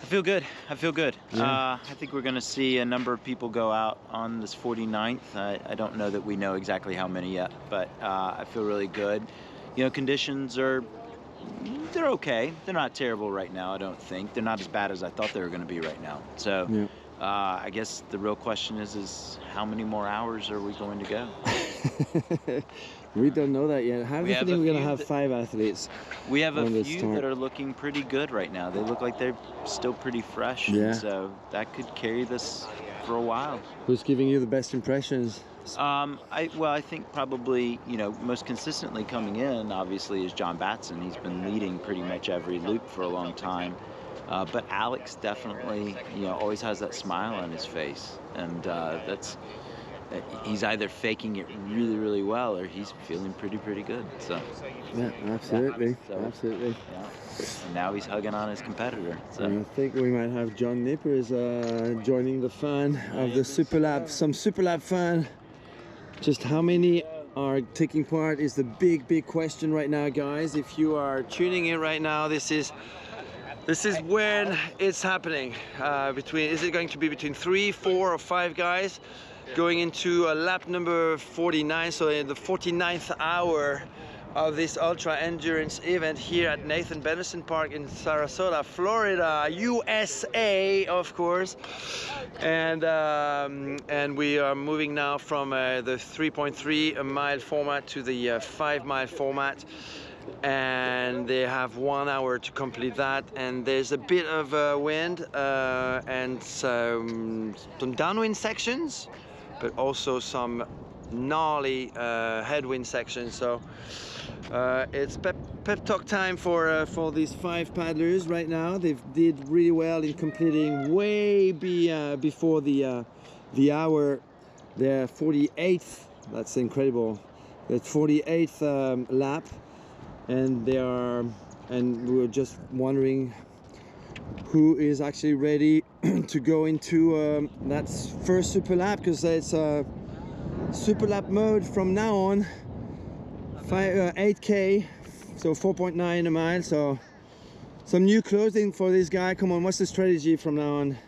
I feel good. I feel good. Yeah. I think we're going to see a number of people go out on this 49th. I don't know that we know exactly how many yet, but I feel really good. You know, conditions are They're okay. They're not terrible right now, I don't think. They're not as bad as I thought they were going to be right now. So Yeah. I guess the real question is how many more hours are we going to go? We don't know that yet. How do We you have think a we're going to few have that- 5 athletes? We have a on the few start? that are looking pretty good right now. They look like they're still pretty fresh. Yeah. And so that could carry this for a while. Who's giving you the best impressions? I think probably, most consistently coming in, obviously, is John Batson. He's been leading pretty much every loop for a long time. But Alex definitely, always has that smile on his face. And he's either faking it really, really well, or he's feeling pretty good. So. Yeah, absolutely. Yeah, so, absolutely. Yeah. And now he's hugging on his competitor. So. I think we might have John Nippers joining the fun of the Superlap. Some Superlap fun. Just how many are taking part is the big question right now, guys. If you are tuning in right now, this is when it's happening. Is it going to be between 3, 4, or 5 guys going into lap number 49? So in the 49th hour of this ultra endurance event here at Nathan Benderson Park in Sarasota, Florida, USA, of course. And we are moving now from the 3.3 mile format to the 5 mile format. And they have 1 hour to complete that, and there's a bit of wind and some downwind sections, but also some gnarly headwind sections. So it's pep talk time for these 5 paddlers right now. They did really well in completing way before the hour. They're 48th. That's incredible. The 48th lap. And we were just wondering who is actually ready to go into that first Superlap, because it's Superlap mode from now on. 8K, so 4.9 a mile. So some new clothing for this guy. Come on, what's the strategy from now on,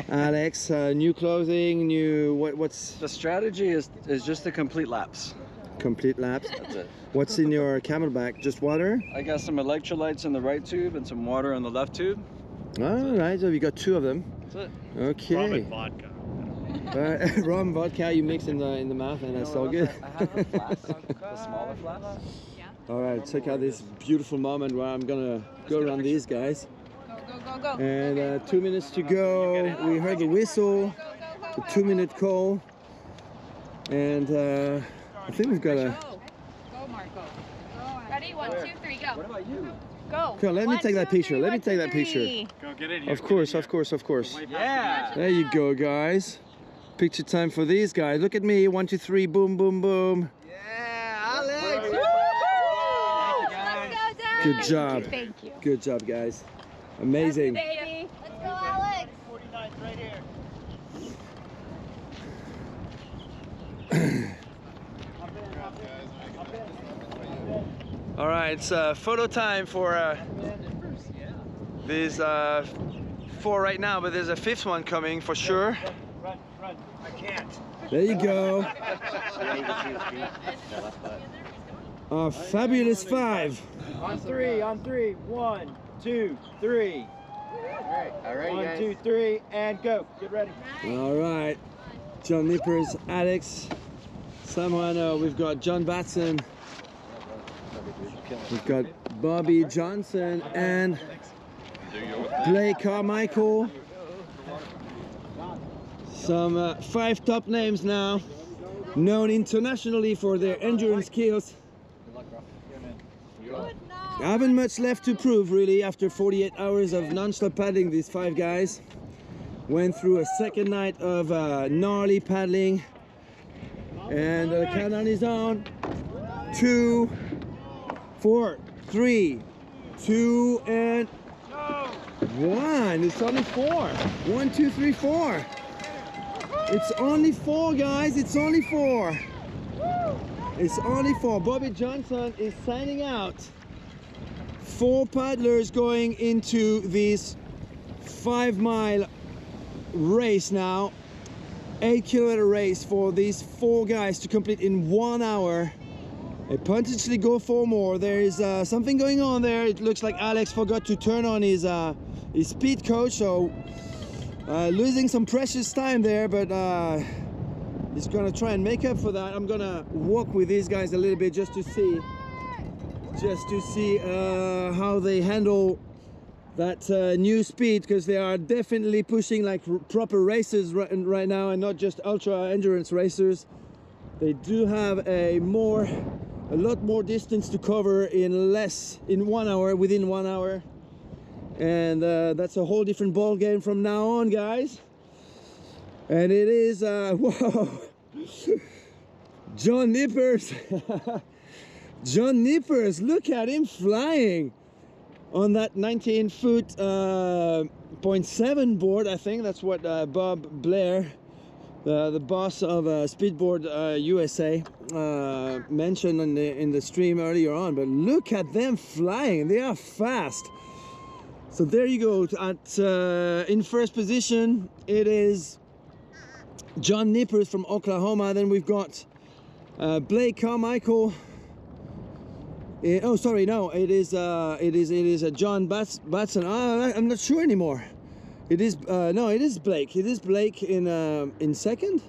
Alex? New clothing, what's the strategy? Is just to complete laps. Complete laps. That's it. What's in your camelback? Just water? I got some electrolytes in the right tube and some water in the left tube. All right, so you got 2 of them. That's it. Okay. Rum and vodka. Rum, vodka, you mix in the mouth, and that's all good. I have a flask, the smaller flask. Yeah. All right, check out this beautiful moment where I'm gonna go around these guys. Go. And 2 minutes to go. We heard the whistle, the 2-minute call, and I think we've got a. Go, Marco. Ready? 1, 2, 3, go. What about you? Go. Okay, let me take that picture. Let me take that picture. Go get in here. Of course. Yeah. There you go, guys. Picture time for these guys. Look at me. 1, 2, 3. Boom, boom, boom. Yeah, Alex. Good job. Thank you. Good job, guys. Amazing. Baby. Let's go, Alex. 49 right here. All right, it's photo time for these 4 right now, but there's a 5th one coming for sure. Run. I can't. There you go. A fabulous 5. On 3. 1, 2, 3. All right, 1, guys. 2, 3, and go. Get ready. All right, John Nippers, Alex, Samuano. We've got John Batson. We've got Bobby Johnson and Blake Carmichael. Some 5 top names now, known internationally for their endurance skills. I haven't much left to prove, really, after 48 hours of non-stop paddling. These 5 guys went through a second night of gnarly paddling, and the countdown is on. 2, 4, 3, 2, and 1. It's only 4. 1, 2, 3, 4. It's only 4, guys. It's only 4. It's only 4. Bobby Johnson is signing out. 4 paddlers going into this 5-mile race now. 8-kilometer race for these 4 guys to complete in 1 hour. potentially go for more. There is something going on there. It looks like Alex forgot to turn on his speed coach, so losing some precious time there, but he's gonna try and make up for that. I'm gonna walk with these guys a little bit just to see how they handle that new speed, because they are definitely pushing like proper racers right now and not just ultra endurance racers. They do have a lot more distance to cover in 1 hour, within 1 hour, and that's a whole different ball game from now on, guys. And it is whoa, John Nippers. John Nippers, look at him flying on that 19-foot 0.7 board. I think that's what Bob Blair, the boss of Speedboard USA, mentioned in the stream earlier on. But look at them flying, they are fast. So there you go. In first position it is John Nippers from Oklahoma. Then we've got Blake Carmichael. Oh, sorry, no, it is John Batson. I'm not sure anymore. It is no, it is Blake. It is Blake in second.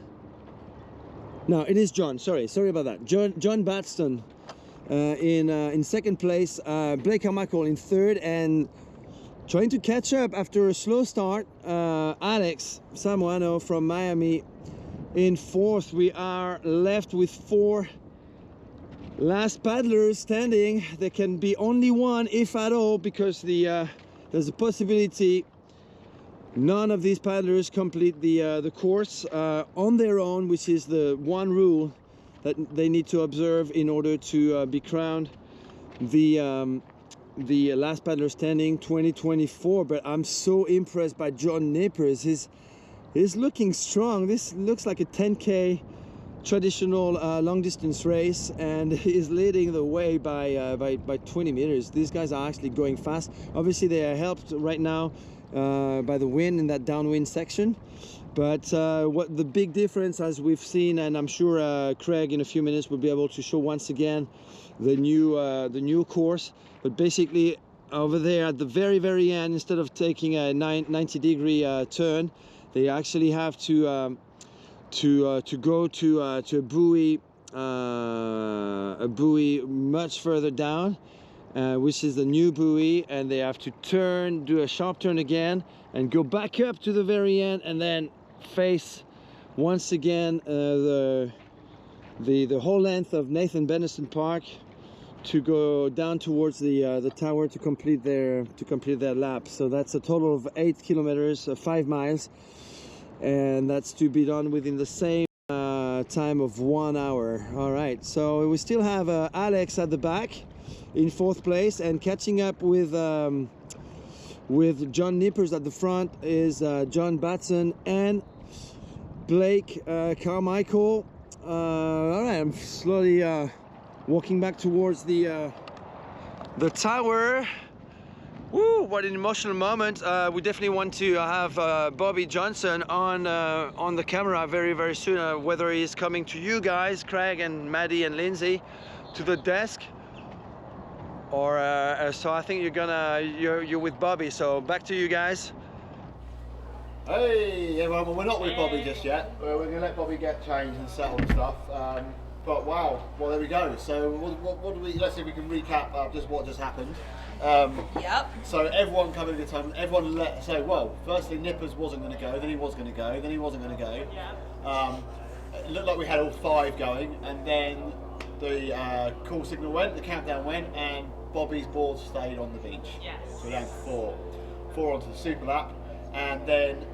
No, it is John. Sorry about that. John Batson in second place. Blake Carmichael in third, and trying to catch up after a slow start. Alex Samuano from Miami in fourth. We are left with 4 last paddlers standing. There can be only one, if at all, because there's a possibility none of these paddlers complete the course on their own, which is the one rule that they need to observe in order to be crowned the last paddler standing 2024. But I'm so impressed by John Nippers. He's looking strong. This looks like a 10K traditional long distance race, and he's leading the way by 20 meters. These guys are actually going fast. Obviously they are helped right now by the wind in that downwind section, but what the big difference, as we've seen, and I'm sure Craig in a few minutes will be able to show once again the new course. But basically over there at the very end, instead of taking a 90-degree turn, they actually have to go to a buoy much further down, which is the new buoy, and they have to turn, do a sharp turn again, and go back up to the very end, and then face once again the whole length of Nathan Benison Park to go down towards the tower to complete their lap. So that's a total of 8 kilometers, 5 miles. And that's to be done within the same time of 1 hour. All right, so we still have Alex at the back in fourth place, and catching up with John Nippers at the front is John Batson and Blake Carmichael. All right, I'm slowly walking back towards the tower. Woo, what an emotional moment. We definitely want to have Bobby Johnson on the camera very soon, whether he's coming to you guys, Craig and Maddie and Lindsay, to the desk, or so I think you're with Bobby, so back to you guys. Hey, yeah, well, we're not with Bobby just yet. We're going to let Bobby get changed and settled and stuff. But wow, well, there we go. So what do we, let's see if we can recap just what just happened. Yep. So everyone coming to the time, everyone well, firstly Nippers wasn't going to go, then he was going to go, then he wasn't going to go. Yeah. It looked like we had all 5 going, and then the call signal went, the countdown went, and Bobby's board stayed on the beach. Yes. So we're down to 4 onto the Superlap, and then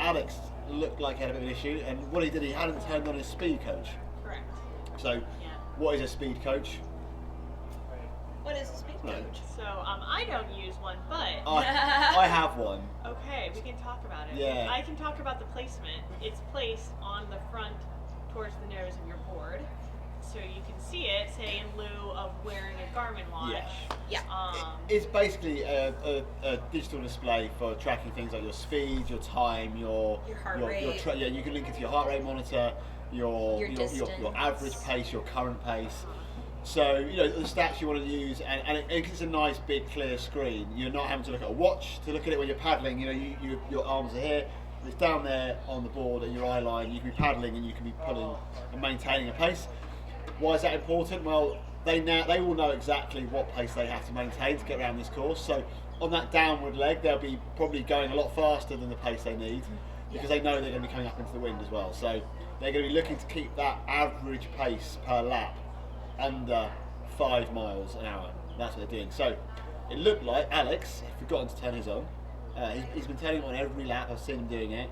Alex looked like he had a bit of an issue, and what he did, he hadn't turned on his speed coach. Correct. So, what is a speed coach? What is a speed coach? So, I don't use one, but I have one. Okay, we can talk about it. Yeah. I can talk about the placement. It's placed on the front towards the nose of your board, so you can see it, say in lieu of wearing a Garmin watch. Yeah. It's basically a digital display for tracking things like your speed, your time, your heart rate. Yeah, you can link it to your heart rate monitor, your Your average pace, your current pace. So, you know, the stats you want to use, and it's a nice, big, clear screen. You're not having to look at a watch to look at it when you're paddling. You know, your arms are here. It's down there on the board at your eye line. You can be paddling and you can be pulling and maintaining a pace. Why is that important? Well, they will know exactly what pace they have to maintain to get around this course. So on that downward leg, they'll be probably going a lot faster than the pace they need because they know they're going to be coming up into the wind as well. So they're going to be looking to keep that average pace per lap under 5 miles an hour. That's what they're doing. So it looked like Alex had forgotten to turn his on. He's been turning it on every lap. I've seen him doing it.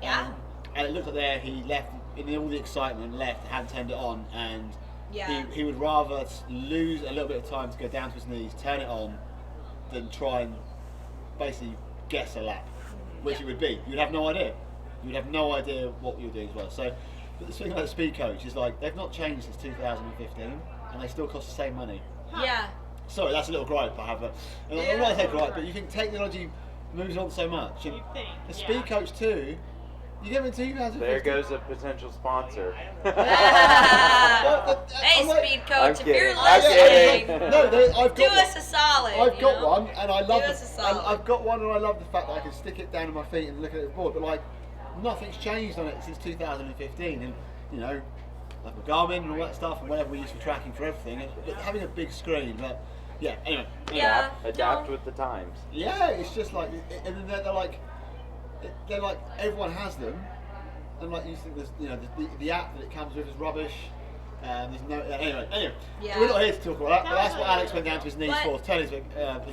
Yeah. And it looked like there he left in all the excitement, hadn't turned it on, and he would rather lose a little bit of time to go down to his knees, turn it on, than try and basically guess a lap, which it would be. You'd have no idea. You'd have no idea what you were doing as well. So, but the thing about the speed coach is like they've not changed since 2015, and they still cost the same money. Yeah. Sorry, that's a little gripe I have. But I'm not going to say gripe, but you think technology moves on so much. And the speed coach too. You get them in 2015. There goes a potential sponsor. Hey, speed coach, if you're listening, do us a solid. I've got one, and I love I've got one, and I love the fact that I can stick it down on my feet and look at the board. But like, nothing's changed on it since 2015, and you know, like the Garmin and all that stuff, and whatever we use for tracking for everything. But having a big screen, but yeah, anyway. Adapt with the times. Yeah, it's just like, and then they're like everyone has them, and like you think there's, you know, the app that it comes with is rubbish. There's no anyway. Yeah. We're not here to talk about that, but that's what Alex went down to his knees for. Turn his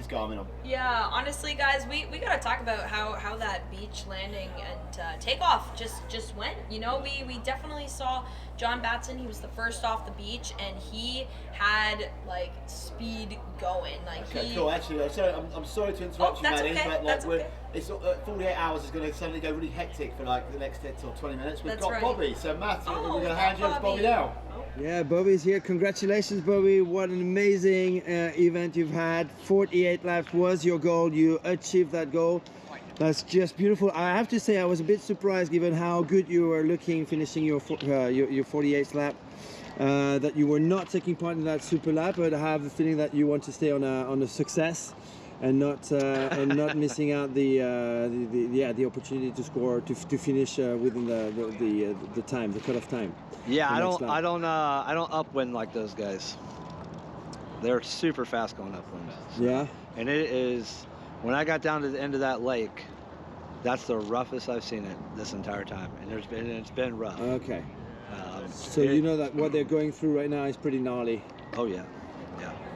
Garmin on. Yeah, honestly, guys, we gotta talk about how that beach landing and takeoff just went. You know, we definitely saw John Batson. He was the first off the beach, and he had like speed going. Like okay, cool. Actually, I'm sorry to interrupt you, Maddie, but like it's 48 hours is going to suddenly go really hectic for like the next 10 or 20 minutes. We've got Bobby, so Matt, we're going to hand you over to Bobby now. Yeah, Bobby's here. Congratulations, Bobby. What an amazing event you've had. 48 laps was your goal. You achieved that goal. That's just beautiful. I have to say I was a bit surprised given how good you were looking finishing your 48th lap. That you were not taking part in that super lap, but I have the feeling that you want to stay on a success and not missing out the opportunity to score to finish within the time, the cutoff time. Yeah, I don't upwind like those guys. They're super fast going upwind. Yeah. And it is, when I got down to the end of that lake, that's the roughest I've seen it this entire time, and it's been rough. Okay. So you know that what they're going through right now is pretty gnarly. Oh yeah.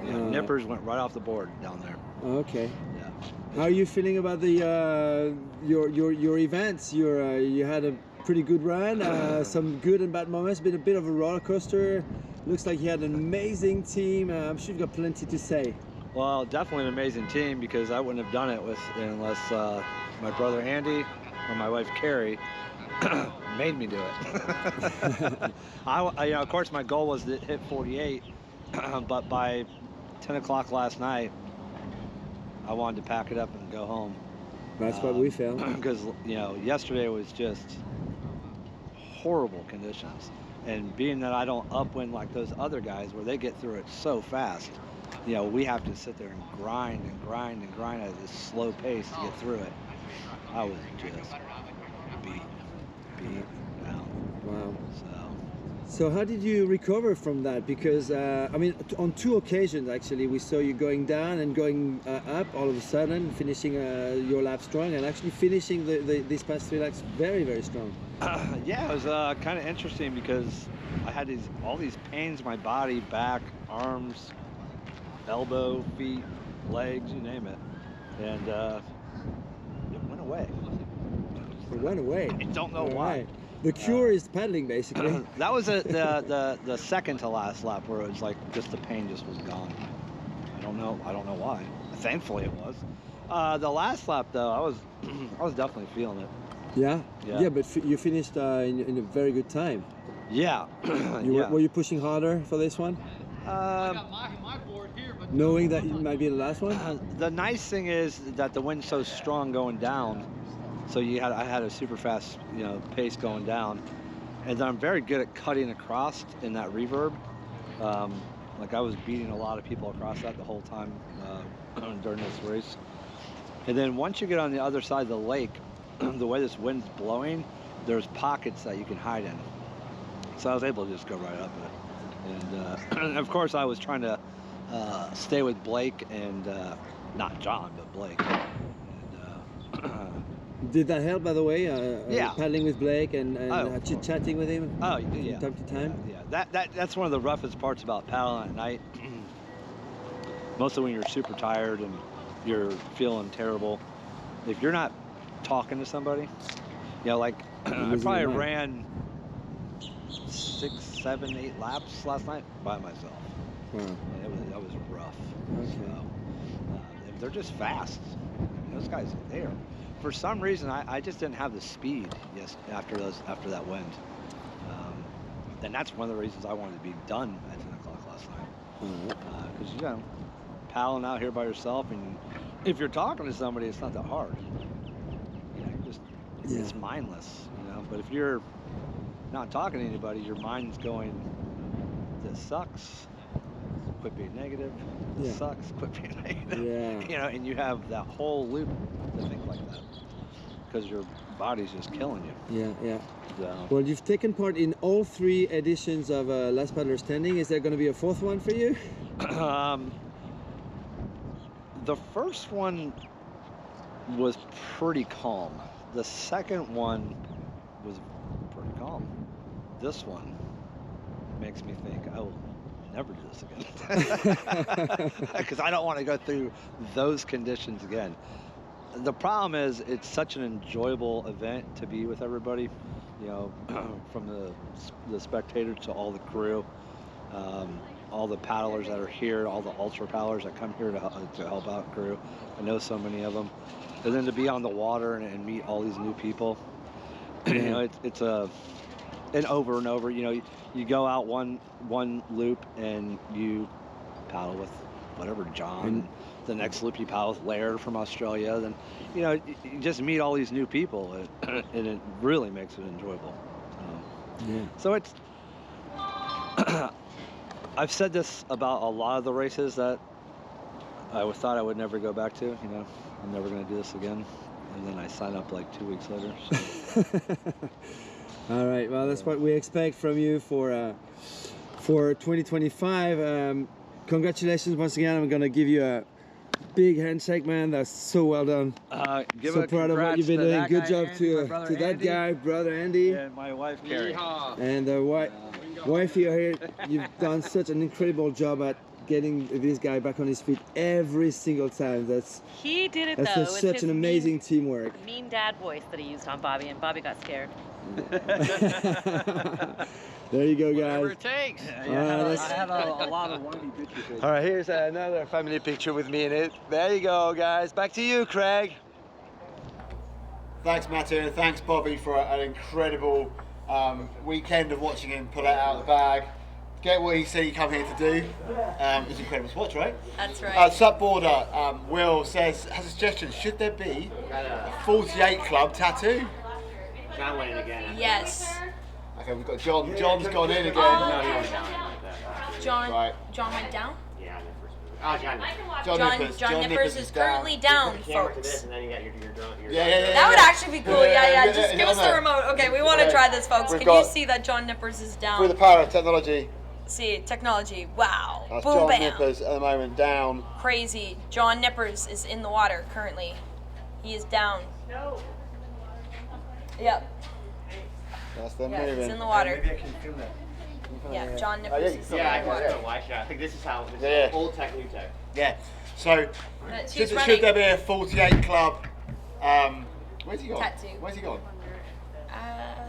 Nippers went right off the board down there. Okay. Yeah. How are you feeling about the your events? You had a pretty good run. Some good and bad moments. Been a bit of a roller coaster. Looks like you had an amazing team. I'm sure you've got plenty to say. Well, definitely an amazing team because I wouldn't have done it unless my brother Andy or my wife Carrie made me do it. Of course, my goal was to hit 48, but by 10 o'clock last night, I wanted to pack it up and go home. That's what we felt. Because yesterday was just horrible conditions, and being that I don't upwind like those other guys, where they get through it so fast, we have to sit there and grind at this slow pace to get through it. I was just beat down. Wow. So how did you recover from that? Because on 2 occasions actually we saw you going down and going up all of a sudden, finishing your lap strong, and actually finishing these past 3 laps very, very strong. Yeah, it was kind of interesting because I had all these pains in my body, back, arms, elbow, feet, legs, you name it, and it went away. It went away. I don't know why. The cure is paddling, basically. That was the second to last lap where it was like just the pain just was gone. I don't know why. Thankfully it was. The last lap though, I was definitely feeling it. Yeah, but you finished in a very good time. Yeah. Were you pushing harder for this one? Knowing that it might be the last one? The nice thing is that the wind's so strong going down, so I had a super fast pace going down, and then I'm very good at cutting across in that reverb. Like I was beating a lot of people across that the whole time during this race. And then once you get on the other side of the lake, the way this wind's blowing, there's pockets that you can hide in. So I was able to just go right up it. And of course I was trying to stay with Blake and not John, but Blake. And, did that help, by the way? Yeah. Paddling with Blake and chit-chatting with him? Oh, yeah. From time to time? Yeah. That's one of the roughest parts about paddling at night. Mostly when you're super tired and you're feeling terrible. If you're not talking to somebody, like I probably ran 6, 7, 8 laps last night by myself. And that was rough. Okay. So, and they're just fast. Those guys are there. For some reason, I just didn't have the speed after that wind. And that's one of the reasons I wanted to be done at 10 o'clock last night. Because paddling out here by yourself, and if you're talking to somebody, it's not that hard. It's mindless, But if you're not talking to anybody, your mind's going, this sucks, quit being negative, this sucks, quit being negative. Yeah. And you have that whole loop to think like that because your body's just killing you. Yeah. So. Well, you've taken part in all 3 editions of Last Paddler Standing. Is there going to be a 4th one for you? The first one was pretty calm. The second one was pretty calm. This one makes me think I will never do this again. Because I don't want to go through those conditions again. The problem is it's such an enjoyable event to be with everybody, from the spectators to all the crew, all the paddlers that are here, all the ultra paddlers that come here to help out crew. I know so many of them. And then to be on the water and meet all these new people, it's and over and over. You go out one loop and you paddle with whatever John. The next loop you paddle with Laird from Australia. Then you just meet all these new people, and it really makes it enjoyable. So it's. I've said this about a lot of the races that I thought I would never go back to. I'm never going to do this again. And then I sign up like 2 weeks later. So. All right. Well, that's what we expect from you for 2025. Congratulations once again. I'm going to give you a big handshake, man. That's so well done. So proud of what you've been doing. Good job to that guy, brother Andy. And my wife, Carrie. And the wife here. You've done such an incredible job at getting this guy back on his feet every single time. He did it though. That's such an amazing teamwork. Mean dad voice that he used on Bobby, and Bobby got scared. There you go, guys. Whatever it takes. I have a lot of windy pictures. All right, here's another family picture with me in it. There you go, guys. Back to you, Craig. Thanks, Matthew, and thanks, Bobby, for an incredible weekend of watching him pull it out of the bag. Get what he said he come here to do. It's incredible to watch, right? That's right. Subboarder Will has a suggestion. Should there be a 48 club tattoo? John went in again. Yes. Okay, we've got John. John's gone in again. Oh, No, he went down like that. John. Right. John went down. Yeah, Nippers. John Nippers is currently down, Camera to folks. this, and then you got your Yeah. That would actually be cool. Yeah. Just Yeah, give us the no. remote. Okay, we want to try this, folks. We've Can you got- see that John Nippers is down? Through the power of technology, See, technology. Wow. that's Boom, John bam. Nippers at the moment down. Crazy. John Nippers is in the water currently. He is down. No. Yep. That's them Yeah, he's moving. in the water. Maybe I can film that. Yeah, John Oh, Nippers is in Yeah, I the can water. do a wide shot. I think this is how. This Yeah. is old tech, new tech. Yeah. So, He's should running. there be a 48 club? Where's he gone? Tattoo. Where's he gone?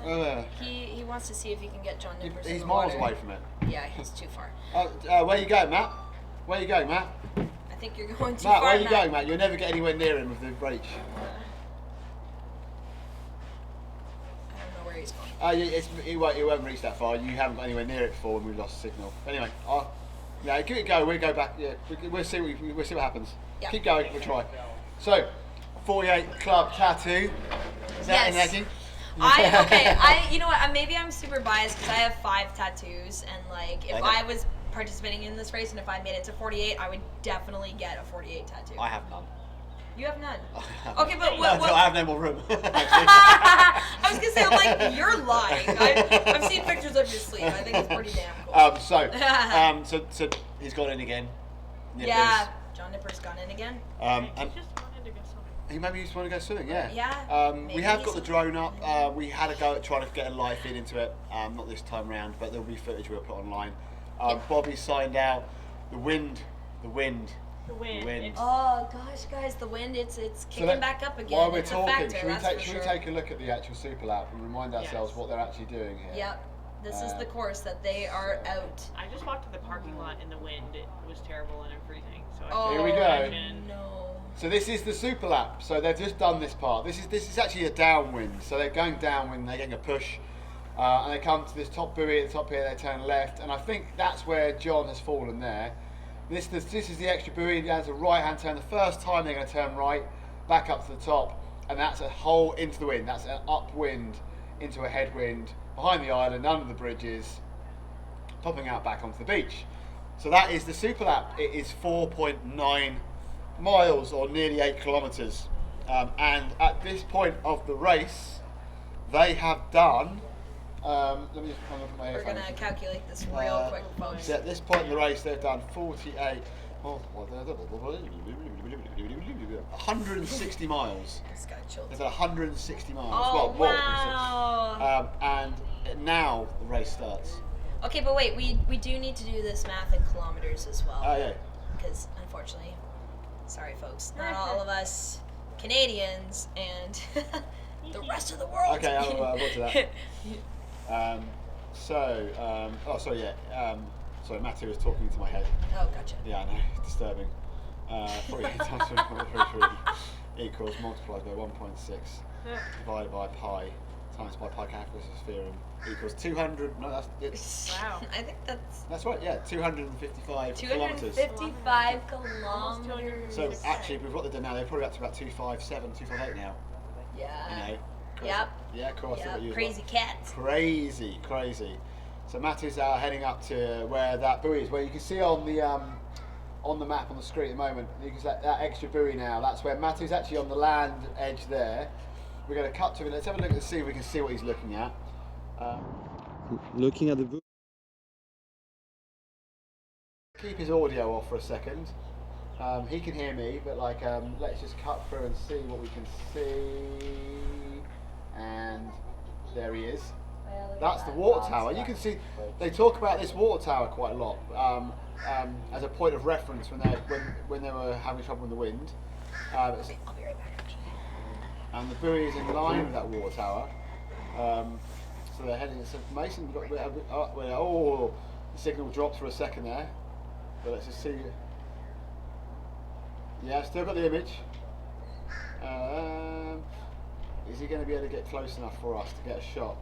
Uh, he wants to see if he can get John Nippers in He's the miles water. away from it. Yeah, he's too far. Where you going, Matt? Where you going, Matt? I think you're going too Matt, far. where you going, Matt? You'll never get anywhere near him with the breach. I don't know where he's going. He won't reach that far. You haven't got anywhere near it before when we lost the signal. Anyway, yeah, give it a go. We'll go back. Yeah, we'll see what happens. Yeah. Keep going. We'll try. So, 48 club tattoo. Is that Yes. in You know what? Maybe I'm super biased because I have 5 tattoos, and like if I was participating in this race, and if I made it to 48, I would definitely get a 48 tattoo. I have none. You have none. Okay, but what? No, I have no more room. I was gonna say, I'm like, you're lying. I've seen pictures of your sleeve. I think it's pretty damn cool. So he's gone in again. Nippers. Yeah, John Nipper's gone in again. And he maybe just want to go swimming. Yeah. Yeah. We have got the drone up. We had a go at trying to get a live feed into it. Not this time round, but there'll be footage we'll put online. Bobby signed out. The wind. Oh gosh, guys, the wind, it's kicking back up again. While we're it's talking, a factor, should we take a look at the actual Superlap and remind ourselves what they're actually doing here? Yep. This is the course that they are out. I just walked to the parking lot in the wind. It was terrible and freezing. So Here we go. No. So this is the Superlap. So they've just done this part. This is actually a downwind. So they're going downwind. They're getting a push, and they come to this top buoy at the top here. They turn left, and I think that's where John has fallen there. This is the extra buoy. There's a right-hand turn. The first time they're going to turn right, back up to the top, and that's a hole into the wind. That's an upwind into a headwind behind the island, under the bridges, popping out back onto the beach. So that is the Superlap. It is 4.9 miles, or nearly 8 kilometres. And at this point of the race, they have done. Let me just look at my We're headphones. gonna calculate this real quick, folks. So at this point in the race, they've done 160 miles. This guy chilled. They've done 160 miles. Oh, well, wow. And now the race starts. Okay, but wait, we do need to do this math in kilometers as well. Oh, yeah. Because unfortunately, sorry folks, not all of us Canadians and the rest of the world. Okay, I'll go to that. Sorry, Matthew was talking into my head. Oh, gotcha. Yeah, I know, disturbing. 48 times 3.33 equals multiplied by 1.6 divided by pi times by Pythagoras' theorem equals 200. No, that's it. Wow. I think that's right. Yeah, 255 kilometers. 255 kilometers. So actually, with what they've done now, they're probably up to about 257, 258 now. Yeah. You know. Yep. Yeah, of course. Yep. Crazy cats. Crazy. So Matthew's heading up to where that buoy is, where you can see on the map on the screen at the moment. You can see that extra buoy now. That's where Matthew's actually on the land edge there. We're going to cut to him. Let's have a look and see if we can see what he's looking at. Looking at the buoy. Keep his audio off for a second. He can hear me, but let's just cut through and see what we can see. And there he is. That's the water tower. You can see they talk about this water tower quite a lot as a point of reference when they were having trouble with the wind. I'll be right back. And the buoy is in line with that water tower. So they're heading. So Mason, the signal dropped for a second there. But let's just see. Yeah, still got the image. Is he going to be able to get close enough for us to get a shot?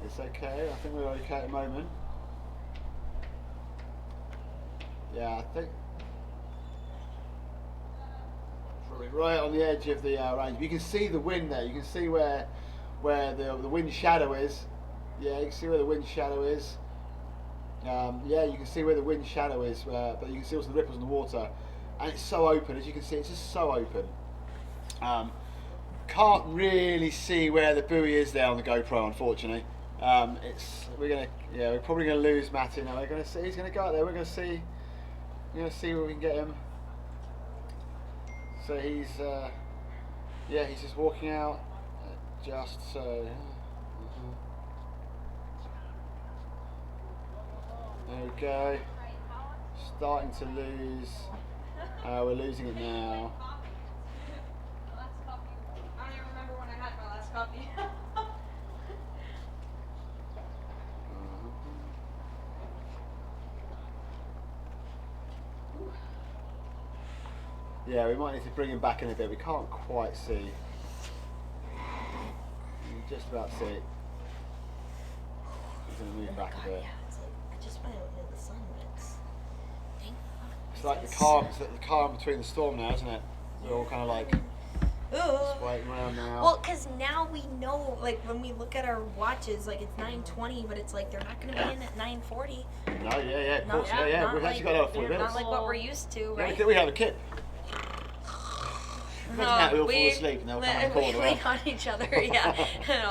It's okay. I think we're okay at the moment. Yeah, I think probably right on the edge of the range. You can see the wind there. You can see where the wind shadow is. Yeah, you can see where the wind shadow is. Yeah, you can see where the wind shadow is, but you can see also the ripples in the water, and it's so open. As you can see, it's just so open. Can't really see where the buoy is there on the GoPro, unfortunately. We're probably gonna lose Matty now. We're gonna see. He's gonna go out there. We're gonna see. We're gonna see where we can get him. So he's just walking out, just so. Okay, starting to lose. We're losing it now. I don't even remember when I had my last coffee. Yeah, we might need to bring him back in a bit. We can't quite see. You can just about see it. He's going to move back a bit. I just want to look at the sun, but it's like the calm between the storm now, isn't it? We're all kind of like Just waiting around now. Well, because now we know, like, when we look at our watches, like, it's 9:20, but it's like they're not going to be in at 9:40. No, yeah, of course, Not- yeah. not We've like- actually got our 40 minutes. Not like what we're used to, Yeah, right? we have a kid. Imagine that we all fall asleep and they'll come and call we it lean on each other, yeah. And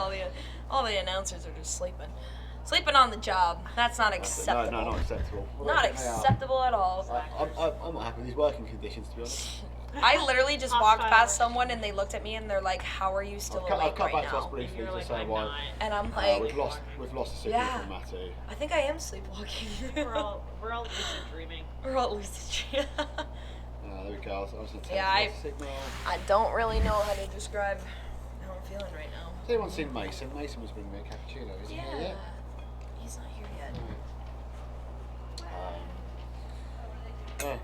all the announcers are just sleeping. Sleeping on the job. That's not acceptable. No, not acceptable. Not acceptable at all. I'm not happy with these working conditions, to be honest. I literally just walked past someone and they looked at me and they're like, "How are you still I've awake cut right back to us now?" briefly to say why. And I'm like, we've lost a signal from Matty. I think I am sleepwalking. We're all lucid dreaming. We're all lucid dreaming. There we go. I was going to Yeah, signal. I don't really know how to describe how I'm feeling right now. Has anyone seen Mason? Mason was bringing me a cappuccino. Is he here yet? He's not here yet.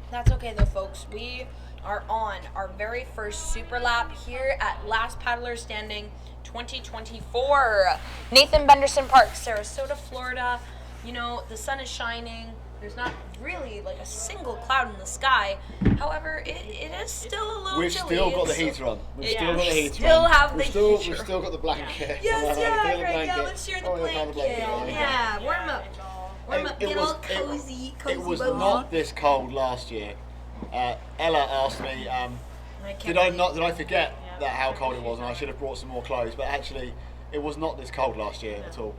That's okay though, folks. We are on our very first super lap here at Last Paddler Standing 2024. Nathan Benderson Park, Sarasota, Florida. You know, the sun is shining. There's not really like a single cloud in the sky. However, it is still a little We've chilly. still got the heater on. We've still got the heater still on. have the heater. We've still got the blanket. Yes, Feel the right, yeah, blanket. let's share the Oh, yeah, blanket. Yeah, warm up. Warm up, get all cozy, It was cozy. not this cold last year. Ella asked me, did I forget that how cold it was and I should have brought some more clothes? But actually, it was not this cold last year at all.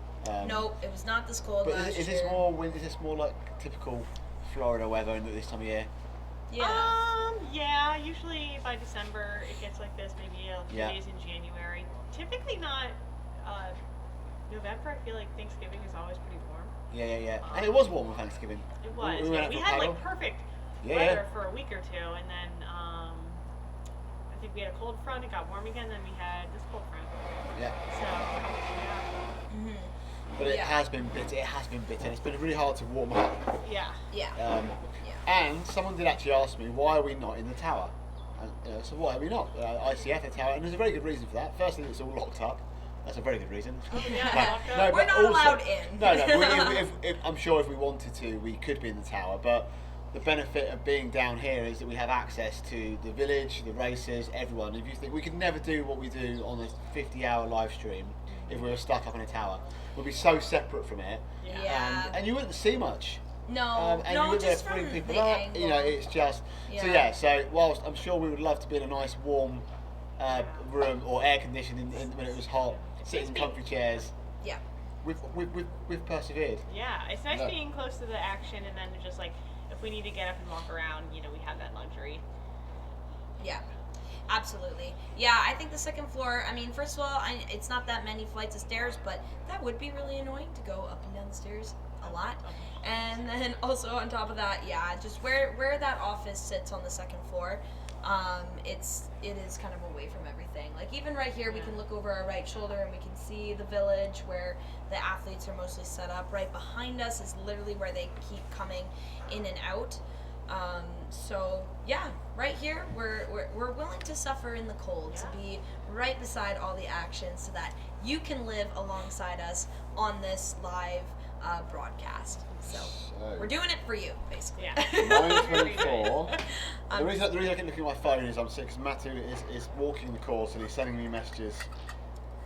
Nope, it was not this cold But last is year. this more wind? Is this more like typical Florida weather in this time of year? Yeah, usually by December it gets like this, maybe a few days in January. Typically not November. I feel like Thanksgiving is always pretty warm. Yeah. And it was warm on Thanksgiving. It was. We went out We for a had paddle. like perfect Yeah. weather for a week or two, and then I think we had a cold front. It got warm again. Then we had this cold front. Yeah. So yeah. But it has been bitter. It has been bitter. It's been really hard to warm up. Yeah. And someone did actually ask me, why are we not in the tower? And, so why are we not? ICF, the tower, and there's a very good reason for that. Firstly, it's all locked up. That's a very good reason. We're but not allowed in. No. I'm sure if we wanted to, we could be in the tower. But the benefit of being down here is that we have access to the village, the races, everyone. If you think we could never do what we do on a 50-hour live stream if we were stuck up in a tower, we'd be so separate from it, and you wouldn't see much. No, and no, you wouldn't just be able to from bring people the up. angle. You know, it's just So whilst I'm sure we would love to be in a nice warm room or air conditioning when it was hot, sitting in comfy chairs. Yeah. We've persevered. Yeah, it's nice being close to the action, and then just like if we need to get up and walk around, you know, we have that luxury. Yeah, absolutely. Yeah, I think the second floor, I mean, first of all, it's not that many flights of stairs, but that would be really annoying to go up and down the stairs a lot. And then also on top of that, just where that office sits on the second floor, it is kind of away from everything. Like even right here, we can look over our right shoulder and we can see the village where the athletes are mostly set up. Right behind us is literally where they keep coming in and out. So yeah, right here we're willing to suffer in the cold to be right beside all the action so that you can live alongside us on this live broadcast. So we're doing it for you, basically. 9:24. The reason I keep looking at my phone is I'm sick because Matthew is walking the course and he's sending me messages.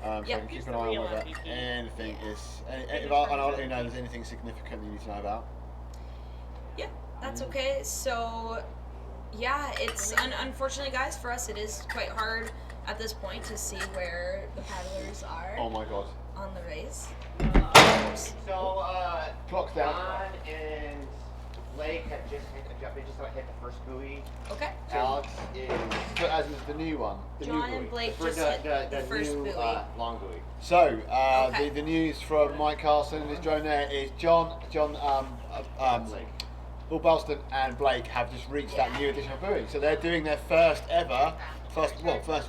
So I can keep an eye on whether anything is. And I'll let you know if there's anything significant you need to know about. Yeah, that's okay. So, yeah, it's unfortunately, guys, for us it is quite hard at this point to see where the paddlers are. Oh my god. On the race. So, clock's down. John and Blake had just hit the first buoy. Okay. Alex is. So as is the new one. The John new and buoy. Blake just hit the first new, buoy. long buoy. So, Okay. the news from Mike Carson and his drone there is Will Belston and Blake have just reached that new additional buoy. So they're doing their first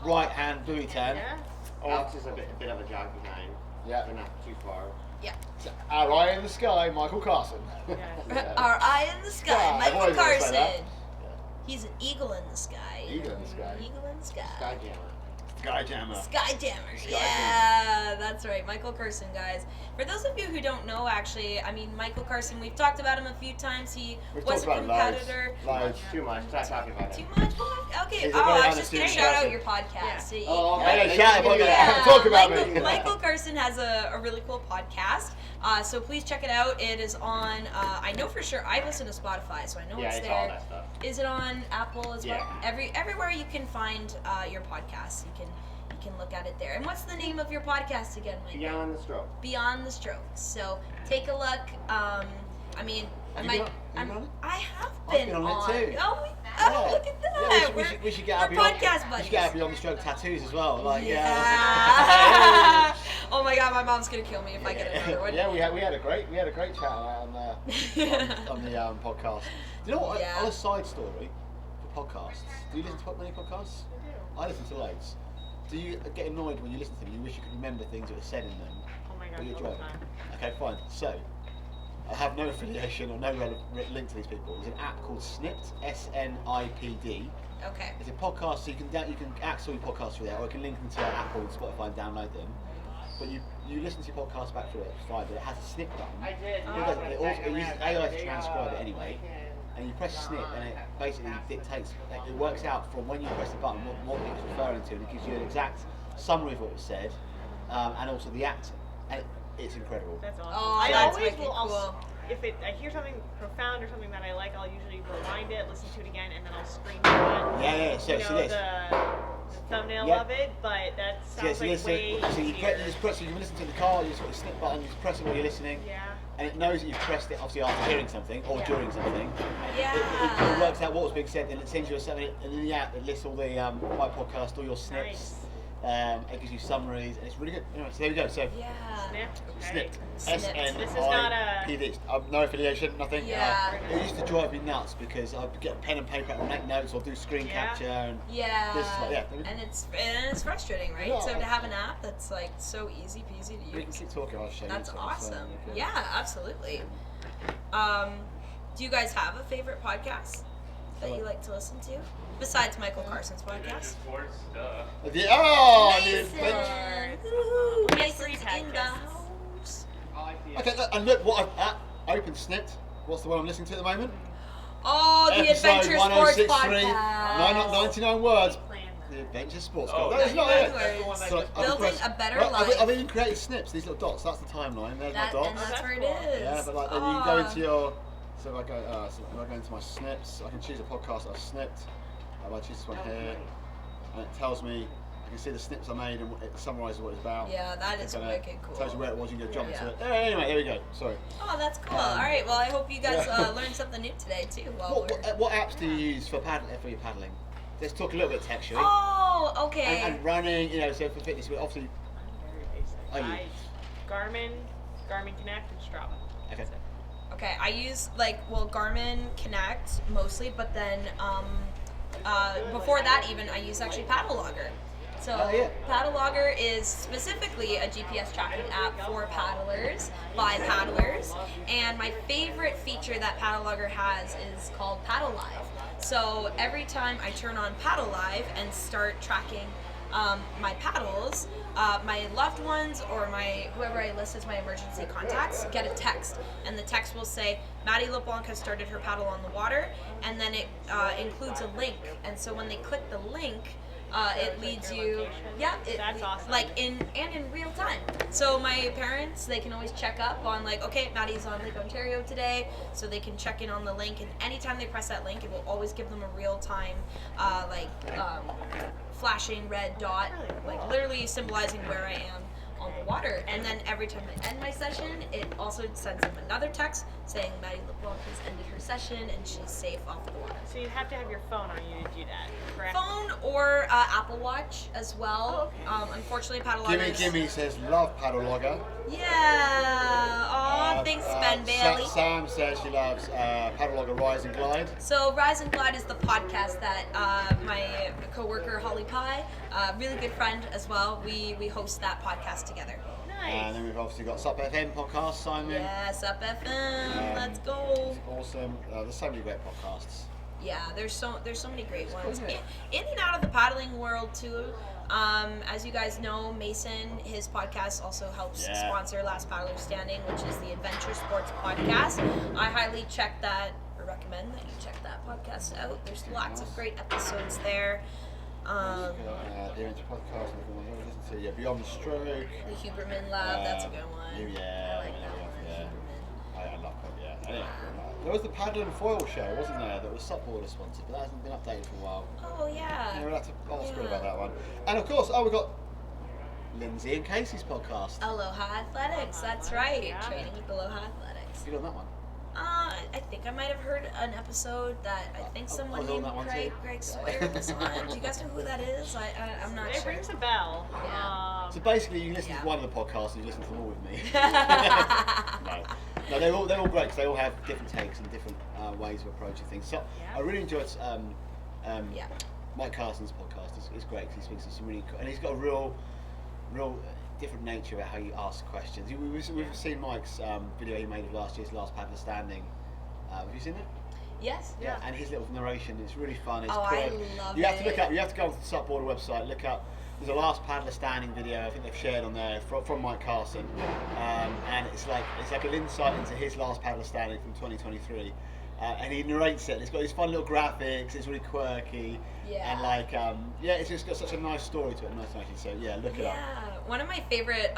right-hand buoy turn. Alex is a bit of a jog behind. Yeah. They're not too far. Yeah. So our eye in the sky, Michael Carson. Our eye in the sky, I've Michael always wanted to say Carson. that. He's an eagle in the sky. Eagle in the sky. Eagle in the sky. Sky jammer. Skyjammer. Skyjammer. Yeah, that's right. Michael Carson, guys. For those of you who don't know, actually, I mean, Michael Carson, we've talked about him a few times. He was a competitor. Loads. Too much. Stop talking about it. Too much? Okay. He's a Oh, very I was just going to unassuming shout out person. your podcast. Yeah. Oh, yeah, shout out. Yeah. Talk about me. Michael Carson has a really cool podcast. So please check it out. It is on, I know for sure, I listen to Spotify, so I know it's it's there. all that stuff. Is it on Apple as well? Yeah. Everywhere you can find your podcasts, you can look at it there. And what's the name of your podcast again, Michael? Beyond the Stroke. Beyond the Stroke. So take a look. I mean, Have I you might. been on it? I have I've been been on it too. Oh, look at that. Yeah, we should get our we're beyond, podcast we buddies. should get our Beyond the Stroke tattoos as well. Like, Yeah. Oh my God, my mom's gonna kill me if I get another one. Yeah, we had a great chat on the podcast. Do you know what? Yeah. On a side story for podcasts, do you listen to many podcasts? I listen to loads. Do you get annoyed when you listen to them? You wish you could remember things that were said in them. Oh my God, but you're all the driving. time. Okay, fine. So, I have no affiliation or no link to these people. There's an app called Snipped, SNIPD. Okay. It's a podcast, so you can access all your podcasts through there, or you can link them to Apple and Spotify and download them. But you listen to your podcast back through it, it's fine, but it has a snip button. It uses AI to transcribe it anyway. And you press snip, and it basically dictates. It works out from when you press the button what it's referring to, and it gives you an exact summary of what was said, and also the actor. And it's incredible. That's awesome. Oh, I that's always wicked will also, cool. if I hear something profound or something that I like, I'll usually rewind it, listen to it again, and then I'll screenshot. Yeah. So this. The thumbnail Yeah. of it, but that sounds So like way you easier. just press. You can listen to the car. You just hit the snip button. You just press it while you're listening. Yeah. And it knows that you've pressed it obviously after hearing something or during something. Yeah. It works out what was being said, and it sends you and in the app it lists all the my podcast, all your snips. Nice. It gives you summaries, and it's really good. Anyway, so there we go. So Snipped. Okay. Snipped. Snipped. This is not a. S-N-I-P-D. No affiliation, nothing. Yeah. It used to drive me nuts because I'd get a pen and paper and make notes or do screen capture. And Yeah. This is like, And it's frustrating, right? Yeah. So to have an app that's like so easy peasy to We can use. keep talking. I'll show you. That's something, awesome. so, okay. Yeah, absolutely. Do you guys have a favorite podcast that you like to listen to besides Michael Carson's podcast? Oh, Mason. Woohoo. Mason's in the house. Okay, and look what I've opened Snipped. What's the one I'm listening to at the moment? Oh, the Episode Adventure Sports 1063, podcast. 99 words. The Adventure Sports Oh, Club. That is not 99 it. words. So I've Building pressed- a better Well, life. I've even created snips, these little dots. That's the timeline. There's my dots. And that's where it is. Yeah, but like, then you can go into your. So if I go into my snips, I can choose a podcast I've snipped. I choose this one here, and it tells me. I can see the snips I made, and it summarises what it's about. Yeah, that is wicked cool. Tells you where it was. You can go jump into Yeah. it. Anyway, there we go. Sorry. Oh, that's cool. All right. Well, I hope you guys learned something new today too. While What apps do you use for your paddling? Let's talk a little bit tech, shall we? Oh, okay. And running, so for fitness, but obviously. Garmin Connect, and Strava. Okay. Okay, I use Garmin Connect mostly, but then before that even I use actually Paddle Logger. So Paddle Logger is specifically a GPS tracking app for paddlers by paddlers, and my favorite feature that Paddle Logger has is called Paddle Live. So every time I turn on Paddle Live and start tracking my paddles, my loved ones or whoever I list as my emergency contacts get a text, and the text will say Maddie LeBlanc has started her paddle on the water, and then it includes a link, and so when they click the link, it leads you, That's awesome. in real time. So my parents, they can always check up on okay, Maddie's on Lake Ontario today, so they can check in on the link, and anytime they press that link, it will always give them a real time, flashing red dot, literally symbolizing where I am on the water. And then every time I end my session, it also sends them another text saying Maddie LeBlanc has ended her session and she's safe off the water. So you have to have your phone on you to do that, correct? Phone or Apple Watch as well. Unfortunately, Paddle Logger. Gimme says love Paddle Logger. Yeah. Aw, thanks, Ben Bailey. Sam says she loves Paddle Logger Rise and Glide. So Rise and Glide is the podcast that my coworker Holly Pye, really good friend as well, we host that podcast together. And then we've obviously got Sup FM podcast, Simon. Yes, Up FM. Let's go. Awesome. There's so many great podcasts. Yeah, there's so many great ones in and out of the paddling world too. As you guys know, Mason, his podcast also helps sponsor Last Paddler Standing, which is the adventure sports podcast. I highly recommend that you check that podcast out. There's lots of great episodes there. The podcast, Beyond the Stroke. The Huberman Lab, that's a good one. I like that one. I love that, yeah. There was the Paddle and Foil show, wasn't there, that was Supboarder sponsored, but that hasn't been updated for a while. Oh, yeah. We'll have to good about that one. And of course, we've got Lindsay and Casey's podcast. Aloha Athletics, that's right. Training with Aloha Athletics. You on that one? I think I might have heard an episode that I think someone named Greg Sawyer was on. Do you guys know who that is? I'm not sure. It rings a bell. Yeah. So basically, you listen to one of the podcasts and you listen to them all with me. No, they're all great because they all have different takes and different ways of approaching things. So I really enjoyed Mike Carson's podcast. It's great because he speaks to some really cool, and he's got a real different nature about how you ask questions. We've seen Mike's video he made of last year's Last Paddler Standing. Have you seen it? Yes. Yeah. And his little narration, it's really fun. It's I love it. You have to go on the Supboarder website, look up. There's a Last Paddler Standing video I think they've shared on there from Mike Carson, and it's like an insight into his Last Paddler Standing from 2023. And he narrates it. It's got these fun little graphics. It's really quirky, and it's just got such a nice story to it. Nice narration. So look it up. One of my favorite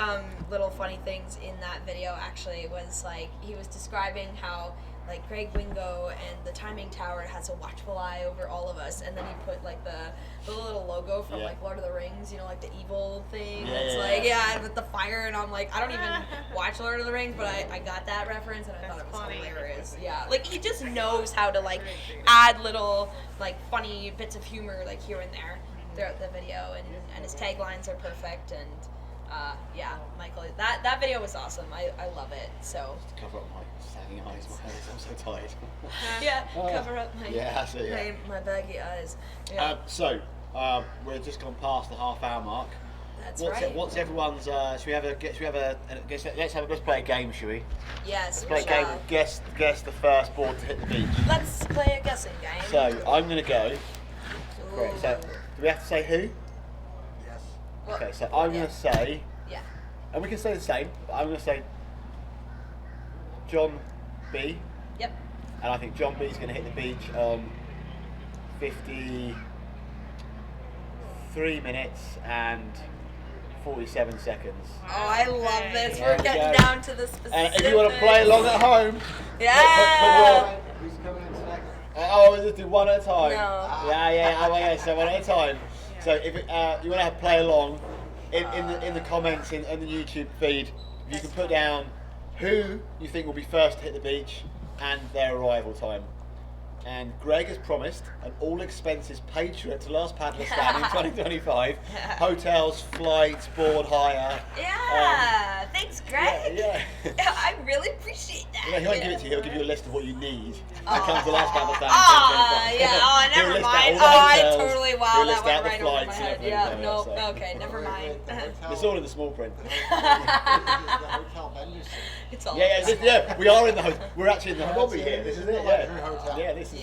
little funny things in that video actually was like he was describing how like Greg Wingo and the timing tower has a watchful eye over all of us, and then he put like the little logo from like Lord of the Rings, you know, like the evil thing. With the fire, and I'm like, I don't even watch Lord of the Rings, but I got that reference and I thought it was hilarious. Yeah, like he just knows how to like add little like funny bits of humor like here and there throughout the video, and his taglines are perfect, and Michael, that video was awesome. I love it. So Just to cover up my sagging eyes, I'm so tired. cover up my baggy eyes. We're just gone past the half-hour mark. That's right. What's everyone's? Let's play a game, shall we? Yes. Let's play a game. Guess the first board to hit the beach. Let's play a guessing game. So I'm gonna go. Great. So do we have to say who? Yes. Okay. So I'm gonna say. Yeah. And we can say the same. But I'm gonna say John B. Yep. And I think John B is gonna hit the beach on 53 minutes and 47 seconds. Oh, I love this. We're getting down to the specifics. And if you want to play along at home, Who's coming in next? we'll just do one at a time. No. So one at a time. So if you want to play along, in the comments in the YouTube feed, you can put down who you think will be first to hit the beach and their arrival time. And Greg has promised an all expenses paid trip to Last Paddler Standing 2025. Hotels, flights, board hire. Yeah, thanks, Greg. Yeah. I really appreciate that. He won't give it to you, he'll give you a list of what you need to come to Last Paddler Standing 2025. Never mind. I totally, wow, that went right over my head. Yeah, no, okay, never mind. It's all in the small print. It's all we are in the hotel. We're actually in the lobby here. This is it, this is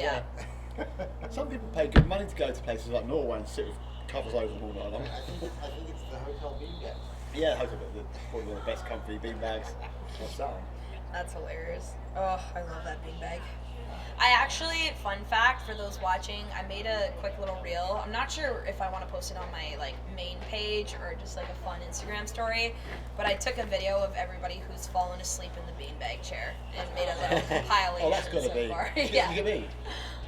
Some people pay good money to go to places like Norway and sit with covers over them all night long. I think it's the hotel beanbag. Yeah, hotel one of the best comfy beanbags. What's that one? That's hilarious. Oh, I love that beanbag. I actually, fun fact for those watching, I made a quick little reel. I'm not sure if I want to post it on my like main page or just like a fun Instagram story, but I took a video of everybody who's fallen asleep in the beanbag chair and made a little compilation that's gonna so be. far. Yeah. Look at me.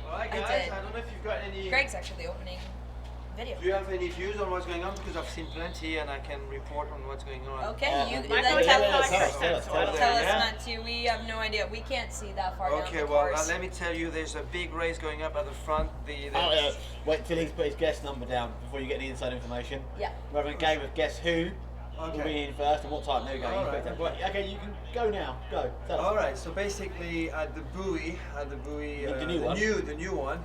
Alright guys, I don't know if you've got any... Greg's actually the opening video. Do you have any views on what's going on? Because I've seen plenty and I can report on what's going on. Okay, you tell us not to. We have no idea. We can't see that far down the course. Let me tell you, there's a big race going up at the front. Wait till he's put his guest number down before you get the inside information. Yeah. We're having a game of guess who will be in first and what time. There you go. Okay, you can go now. Go. Tell us. Alright, so basically at the buoy, the new one.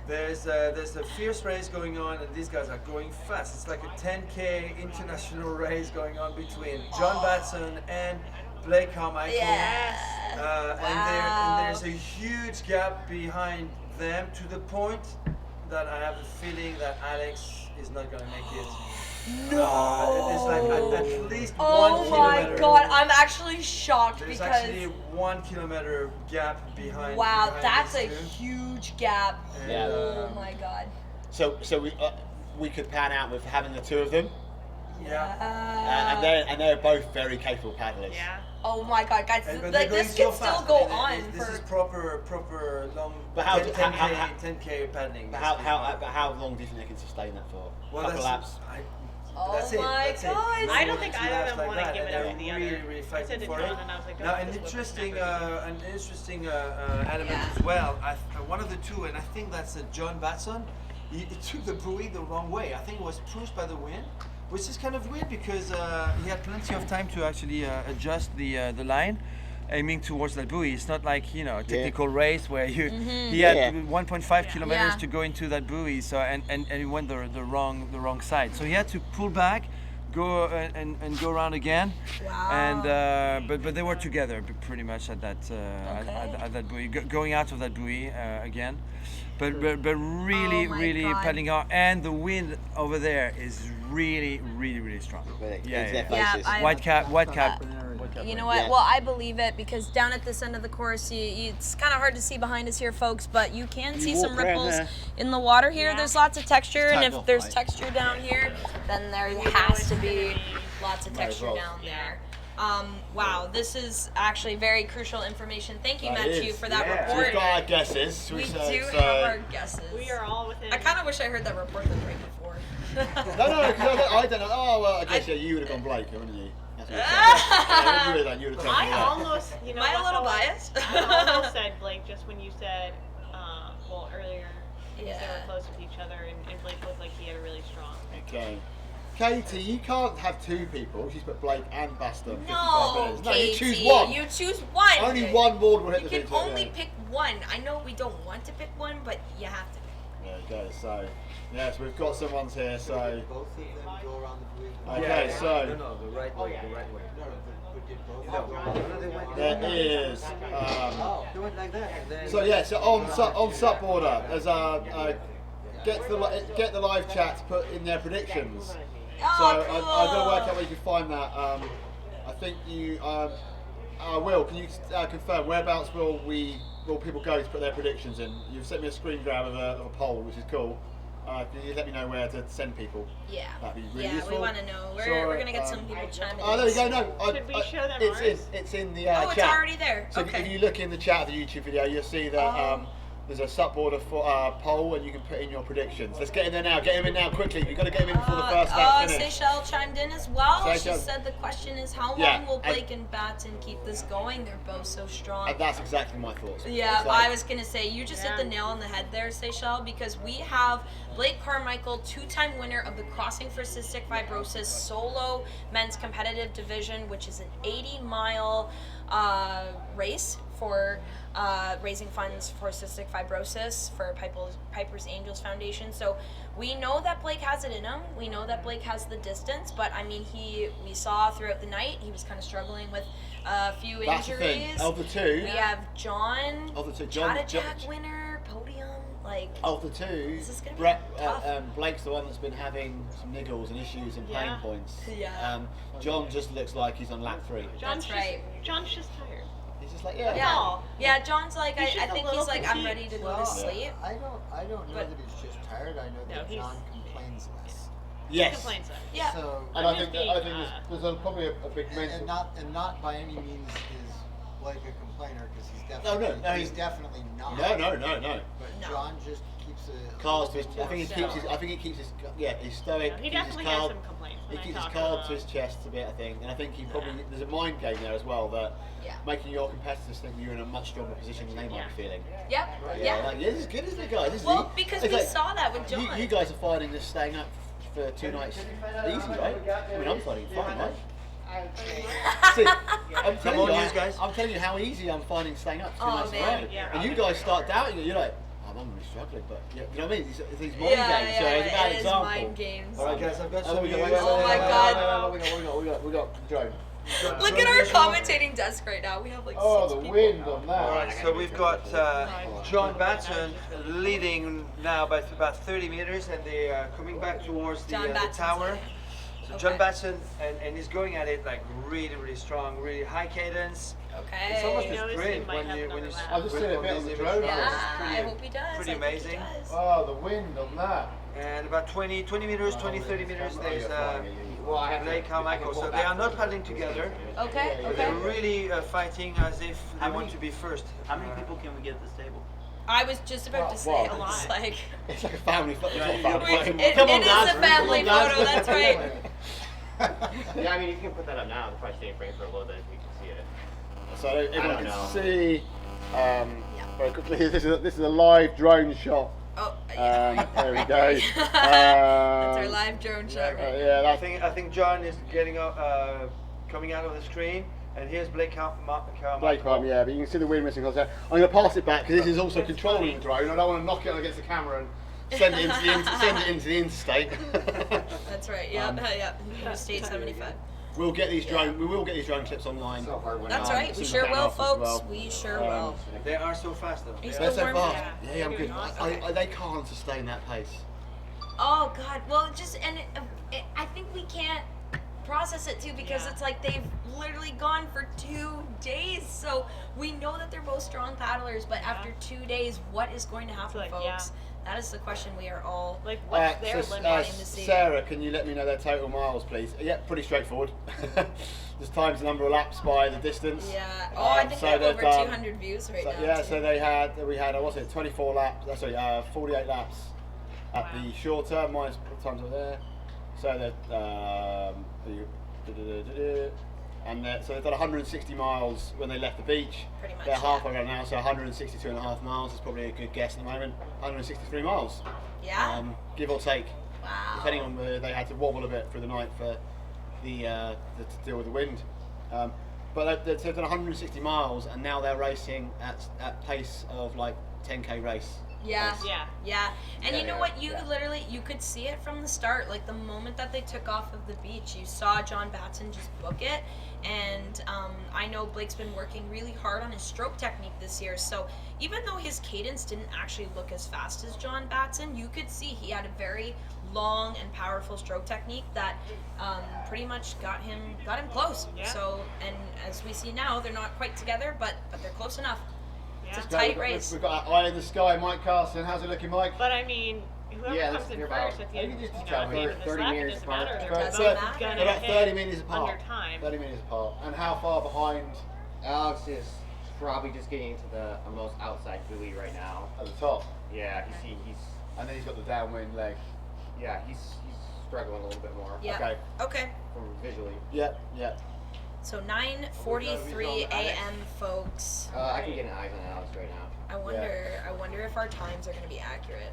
There's a fierce race going on, and these guys are going fast. It's like a 10K international race going on between John Batson and Blake Carmichael. Yes. And there's a huge gap behind them to the point that I have a feeling that Alex is not gonna make it. No. It's like at least 1 Oh kilometer. my god, I'm actually shocked There's because actually 1 kilometer gap behind. wow, behind that's a these two. huge gap. Yeah. Oh my god. So we could pan out with having the two of them. Yeah. And they're both very capable paddlers. Yeah. Oh my god, guys, But like they're going this so can still fast. go I mean, on this for. is proper long. But how 10k paddling. But how long do you think they can sustain that for? Well, Couple that's- laps. Oh That's it. my That's it. god. I don't think Two either of laps them like want to that, give it and up they're to the really, other. really I fighting said to for John, it. and I was like, Now, oh, an this was interesting, never element as well. One of the two, and I think that's John Batson. He took the buoy the wrong way. I think it was pushed by the wind, which is kind of weird because he had plenty of time to actually adjust the line, aiming towards that buoy. It's not like a technical race where he had 1.5 kilometers to go into that buoy. So and he went the wrong side. So he had to pull back, go and go around again. Wow. And but they were together pretty much at that at that buoy, going out of that buoy again. But really God. paddling hard, and the wind over there is really strong. White cap. You know what? Well, I believe it because down at this end of the course, it's kind of hard to see behind us here, folks, but you can see some ripples in the water here. There's lots of texture, and if there's texture down here, then there has to be lots of texture down there. Wow, this is actually very crucial information. Thank you, Matthew, for that report. We've got our guesses. We say, do so. have our guesses. We are all within. I kind of wish I heard that report the right before. No, because I don't know. Oh, well, I guess you would have gone Blake, wouldn't you? That's what you would have done. I almost, Am I a little biased? I almost said Blake just when you said, earlier, because they were close with each other, and Blake looked like he had a really strong. Okay. Katie, you can't have two people. She's put Blake and Baston. No, No, Katie, you choose one. You choose one. Only one board will hit You the can victory. only pick one. I know we don't want to pick one, but you have to pick. There you go. So, yes, we've got someone's here. So, Both of them go around the buoy. okay, so No, the right way. The right way. there is. They went like that. And then So yeah, so on SUP border, there's get the live chat to put in their predictions. So I'm going to work out where you can find that. I think you, Will, can you confirm whereabouts will people go to put their predictions in? You've sent me a screen grab of a poll, which is cool. Can you let me know where to send people? Yeah. That'd be really useful. We want to know. We're going to get some people chiming in. Oh, there you go. No, Should we show them it's in the Oh, chat. it's already there. So Okay. if you look in the chat of the YouTube video, you'll see that there's a SUP border poll, and you can put in your predictions. Let's get in there now. Get them in now quickly. You've got to get them in before the first lap finish. Seychelles chimed in as well. Seychelles. She said the question is how Yeah, long will Blake and Batson keep this going? They're both so strong. And that's exactly my thoughts. Yeah, It's like- I was gonna say you just hit the nail on the head there, Seychelles, because we have Blake Carmichael, two-time winner of the Crossing for Cystic Fibrosis solo men's competitive division, which is an 80-mile race for raising funds for cystic fibrosis for Piper's Angels Foundation. So we know that Blake has it in him. We know that Blake has the distance, but I mean, we saw throughout the night he was kind of struggling with a few That's the thing. injuries. Of the two, we have John, Of the two, John- Jack winner, podium, like. Of the two, This is gonna be Brett, tough. Blake's the one that's been having some niggles and issues and pain Yeah. points. Yeah. John just looks like he's on lap 3. John's right. John's just tired. He's just like, Yeah, John's like, He's I just a think little he's like, I'm petite. ready to go Well, to sleep. I don't know But- that he's just tired. I know that he's- John complains less. Yes. Complains less. Yeah. So And I think there's probably a big and not by any means is Blake a complainer because he's No, definitely no, he's definitely not. No. But John just keeps a Cards to little his, bit I think he more keeps his, stoic. I think he keeps his, he's stoic. He keeps definitely his has card, some complaints He when I keeps his talk card to to his chest a bit, I think, and I think he probably there's a mind game there as well that making your competitors think you're in a much stronger position than they might be feeling. Yep. Yeah. Like, this is good, isn't it, guys? This is Well, because it's we like, saw that with John. You guys are finding this staying up for 2 nights easy, right? I mean, I'm finding it fine, right? See, I'm telling Come you, on, guys. I'm telling you how easy I'm finding staying up for 2 Oh, nights in a man. row. Yeah. And you guys start doubting it. You're like, I'm really struggling, but you know what I mean? These mind games. So yeah, it's a bad it is example. mind games. All right, guys, I've got some. Oh my God. We got drone. Look at our commentating desk right now. We have like Oh, 6 the people. wind on that. All right, so we've got John Batson leading now by about 30 meters, and they are coming back towards the tower. So John Batson, and he's going at it like really, really strong, really high cadence. Okay. It's almost a sprint when you I've just seen it a bit on the drone. I hope he does. Pretty amazing. Oh, the wind on that. And about 20 meters, 20, 30 meters, there's Blake Carmichael. So they are not paddling together. Okay. But they're really fighting as if they want to be first. How many people can we get at this table? I was just about to say, Well, it's like... It's like a family photo. It is a family photo, that's right. Yeah, I mean, you can put that up now. It'll probably stay in frame for a little bit if you can see it. So everyone can see very quickly. This is a live drone shot. Oh, there we go. That's our live drone shot. Yeah, I think John is getting coming out of the screen, and here's Blake Carmichael. Blake Carmichael, yeah, but you can see the wind missing across there. I'm going to pass it back because this is also controlling the drone. I don't want to knock it against the camera and send it into the interstate. That's right. Yep. Interstate 75. We will get these drone clips online. That's right. We sure will, folks. We sure will. They are so fast, though. They're so fast. Yeah, I'm good. They can't sustain that pace. Oh God. Well, I think we can't process it too because it's like they've literally gone for 2 days. So we know that they're both strong paddlers, but after 2 days, what is going to happen, folks? That is the question we are all what's their limit wanting to see. Sarah, can you let me know their total miles, please? Yeah, pretty straightforward. Just times the number of laps by the distance. Yeah. Oh, I think they have over 200 views right now. Yeah, too. so we had what's it, 24 laps. Sorry, 48 laps at the shorter minus what times were there. So so they've done 160 miles when they left the beach. Pretty much, they're halfway around now, so 162.5 miles is probably a good guess at the moment. 163 miles. Yeah. Give or take. Wow. Depending on they had to wobble a bit through the night for to deal with the wind. But they've done 160 miles and now they're racing at pace of like 10k race. Yeah. pace. Yeah. And you know what? You literally you could see it from the start. Like the moment that they took off of the beach, you saw John Batson just book it. And I know Blake's been working really hard on his stroke technique this year. So even though his cadence didn't actually look as fast as John Batson, you could see he had a very long and powerful stroke technique that pretty much got him close. Yeah. So and as we see now, they're not quite together, but they're close enough. Yeah. It's a tight race. We've got Eye in the Sky, Mike Carson. How's it looking, Mike? But I mean, whoever comes in first at the end, at the end of this lap, it doesn't matter. They're both gonna about 30 hit minutes apart. under time. 30 minutes apart. And how far behind? Alex is probably just getting into the most outside buoy right now. At the top? Yeah, he's and then he's got the downwind leg. Yeah, he's struggling a little bit more. Yeah. Okay. From visually. Yeah. So 9:43 a.m. folks. I can get an eyes on Alex right now. I wonder if our times are going to be accurate.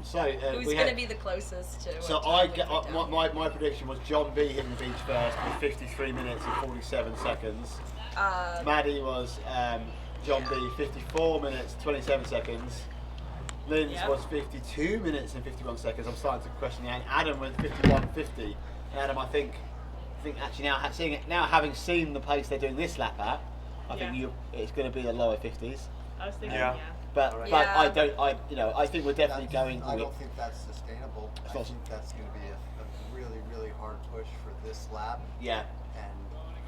So Who's going to be the closest to? So my prediction was John B hitting the beach first with 53 minutes and 47 seconds. Maddie was John B 54 minutes 27 seconds. Lynn's was 52 minutes and 51 seconds. I'm starting to question that. And Adam went 51:50. Adam, I think actually now having seen the pace they're doing this lap at, I think it's going to be the lower 50s. I was thinking, But I think we're definitely going. I don't think that's sustainable. I think that's going to be a really, really hard push for this lap. Yeah. And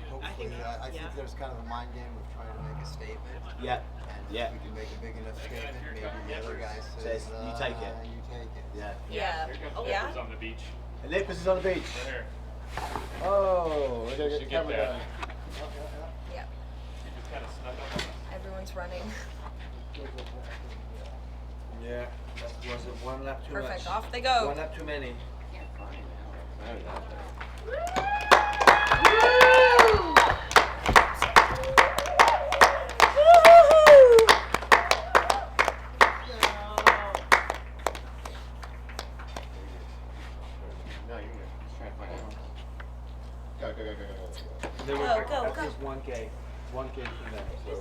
hopefully, I think there's kind of a mind game of trying to make a statement. Yeah. And if we can make a big enough statement, maybe the other guy says, you take it. You take it. Yeah. Here comes Lippers on the beach. Lippers is on the beach. Right here. Oh, we're going to Should get get camera that. going. Yeah. You just kind of snuck up on us. Everyone's running. Yeah, that was one lap too much. Perfect. Off they go. One lap too many. No, you're good. Just trying to find out. Go. They were Go. at least 1K from them. So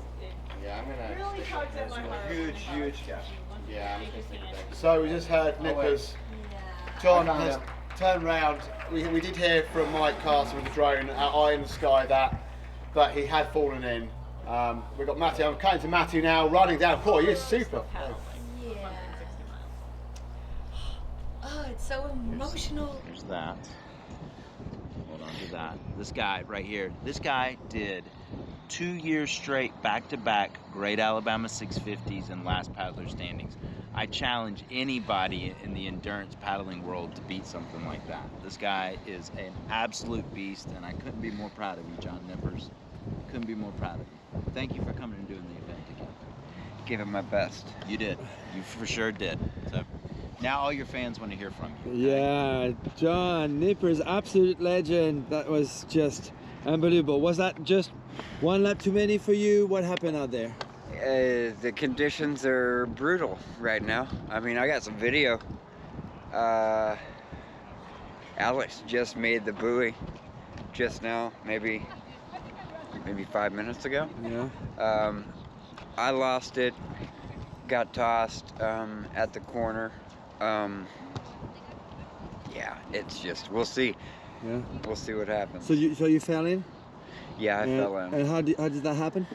Yeah, I'm gonna. Really tugs at my heart. huge gap. Yeah, I'm just gonna stick it back. So we just heard Nippers. John has turned round. We did hear from Mike Castle with the drone, eye in the sky, that he had fallen in. We've got Matthew. I'm cutting to Matthew now, running down. Boy, you're super. Yeah. Oh, it's so emotional. There's that. Hold on to that. This guy right here. This guy did 2 years straight, back-to-back, Great Alabama 650s and last paddler standings. I challenge anybody in the endurance paddling world to beat something like that. This guy is an absolute beast, and I couldn't be more proud of you, John Nippers. Couldn't be more proud of you. Thank you for coming and doing the event together. Give it my best. You did. You for sure did. So now all your fans want to hear from you. Yeah, John Nippers, absolute legend. That was just unbelievable. Was that just one lap too many for you? What happened out there? The conditions are brutal right now. I mean, I got some video. Alex just made the buoy just now, maybe 5 minutes ago. Yeah. I lost it, got tossed at the corner. Yeah, it's just, we'll see. Yeah. We'll see what happens. So you fell in? Yeah, I fell in. And how did that happen?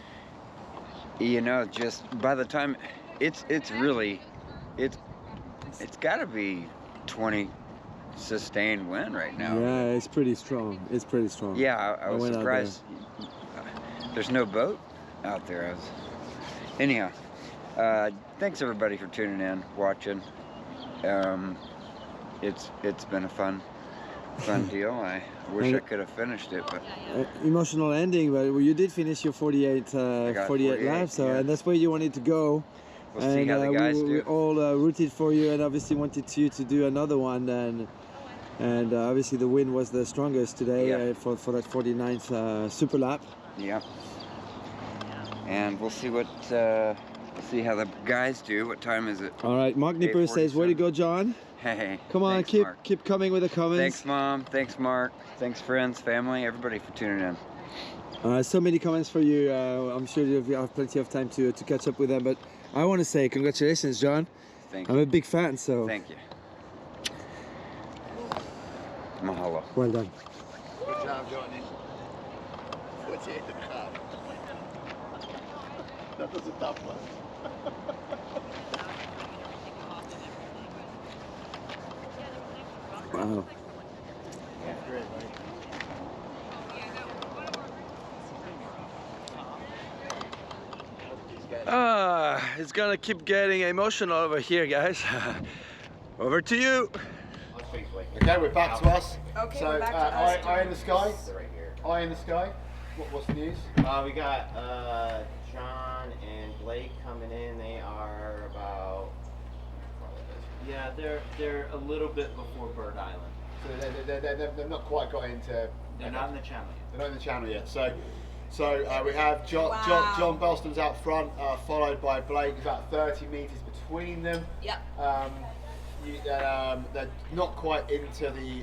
You know, just by the time it's got to be 20 sustained wind right now. Yeah, it's pretty strong. It's pretty strong. Yeah, I was surprised. There's no boat out there. Anyhow, thanks everybody for tuning in, watching. It's been a fun deal. I wish I could have finished it, but emotional ending. But you did finish your 48 laps, so and that's where you wanted to go. We'll see how the guys do. We all rooted for you, and obviously wanted you to do another one. And obviously the wind was the strongest today for that 49th super lap. Yeah. And we'll see what see how the guys do. What time is it? All right, Mark Nipper says, "Way to go, John." Hey. Come on, thanks, keep coming with the comments. Thanks, Mom. Thanks, Mark. Thanks, friends, family, everybody for tuning in. So many comments for you. I'm sure you have plenty of time to catch up with them. But I want to say congratulations, John. Thank you. I'm a big fan, so. Thank you. Mahalo. Well done. Good job, Johnny. 48 the cup. That was a tough one. Wow. It's gonna keep getting emotional over here, guys. Over to you. Okay, we're back to us. Okay, so, we're back to us. Eye in the sky. Eye in the sky. What's the news? We got John and Blake coming in. They are about. Yeah, they're a little bit before Bird Island. So they've not quite got into. They're not in the channel yet. They're not in the channel yet. So we have John Belston's out front, followed by Blake. There's about 30 meters between them. Yep. They're not quite into the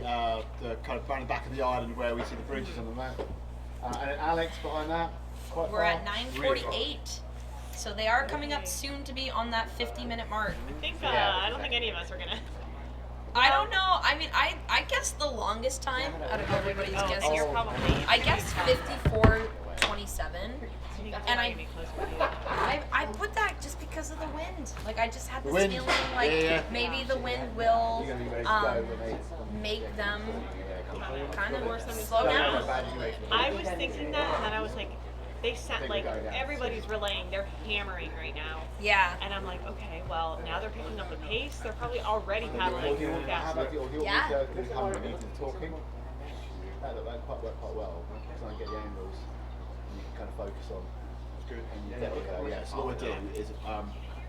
kind of around the back of the island where we see the bridges on the map. And then Alex behind that. Quite We're far. at 9:48. So they are coming up soon to be on that 50-minute mark. I think I don't think any of us are gonna. I don't know. I mean, I guess the longest time out of everybody's guess here, I guess 54:27. And I put that just because of the wind. Like I just had this feeling like maybe the wind will make them kind of slow down. I was thinking that, and then I was like, they sent like everybody's relaying, they're hammering right now. Yeah. And I'm like, okay, well now they're picking up the pace. They're probably already paddling faster. Yeah. Talking. That worked quite well. Try and get the angles, and you can kind of focus on. Yeah. So what we'll do is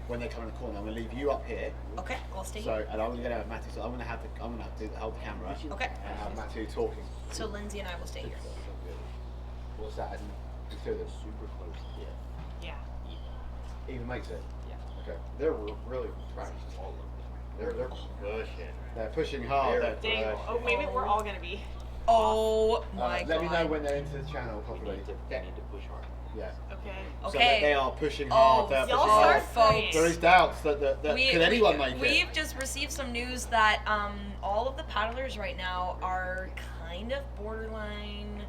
when they come in the corner, I'm going to leave you up here. Okay, I'll stay So, here. and I'm going to have Matthew. So I'm going to have to hold the camera. Okay. And have Matthew talking. So Lindsay and I will stay here. What's that? The two of them super close. Yeah. Even makes it. Yeah. Okay. They're really trying all of them. They're pushing. They're pushing hard. Oh, maybe we're all gonna be. Oh my god. Let me know when they're into the channel properly. They need to push hard. Yeah. Okay. So Okay. they are pushing hard. They're pushing hard. folks. There is doubts that can anyone make it? We've just received some news that all of the paddlers right now are kind of borderline.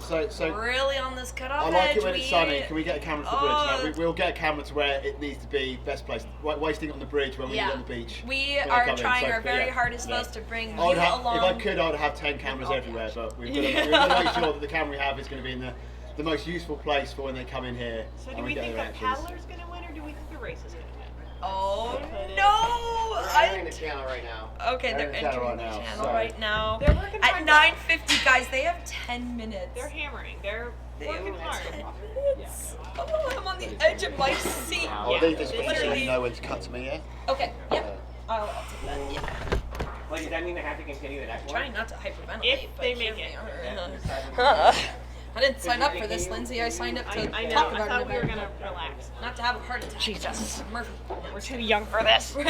So really on this cutoff I like edge. it when it's sunny. Can we get a camera to the bridge? We'll get a camera to where it needs to be best placed. Wasting it on the bridge when we need it on the beach. We are trying our very hardest to bring you along. If I could, I'd have 10 cameras everywhere, but we've got to make sure that the camera we have is going to be in the most useful place for when they come in here. So do we think that paddler's going to win, or do we think the race is going to win? Oh no! They're entering the channel right now. Okay, they're entering the channel right now. They're working at 9:50, guys. They have 10 minutes. They're hammering. They're working hard. 10 minutes. Oh, I'm on the edge of my seat. I'll leave this for you so you know when to cut to me, yeah? Okay. Yep. I'll take that. Yeah. Well, does that mean they have to continue the next one? Trying not to hyperventilate. If but they make it. I didn't sign up for this, Lindsay. I signed up to I know. talk I about thought it. we were gonna relax. Not to have a heart attack. Jesus. Murphy. We're too young for this. We're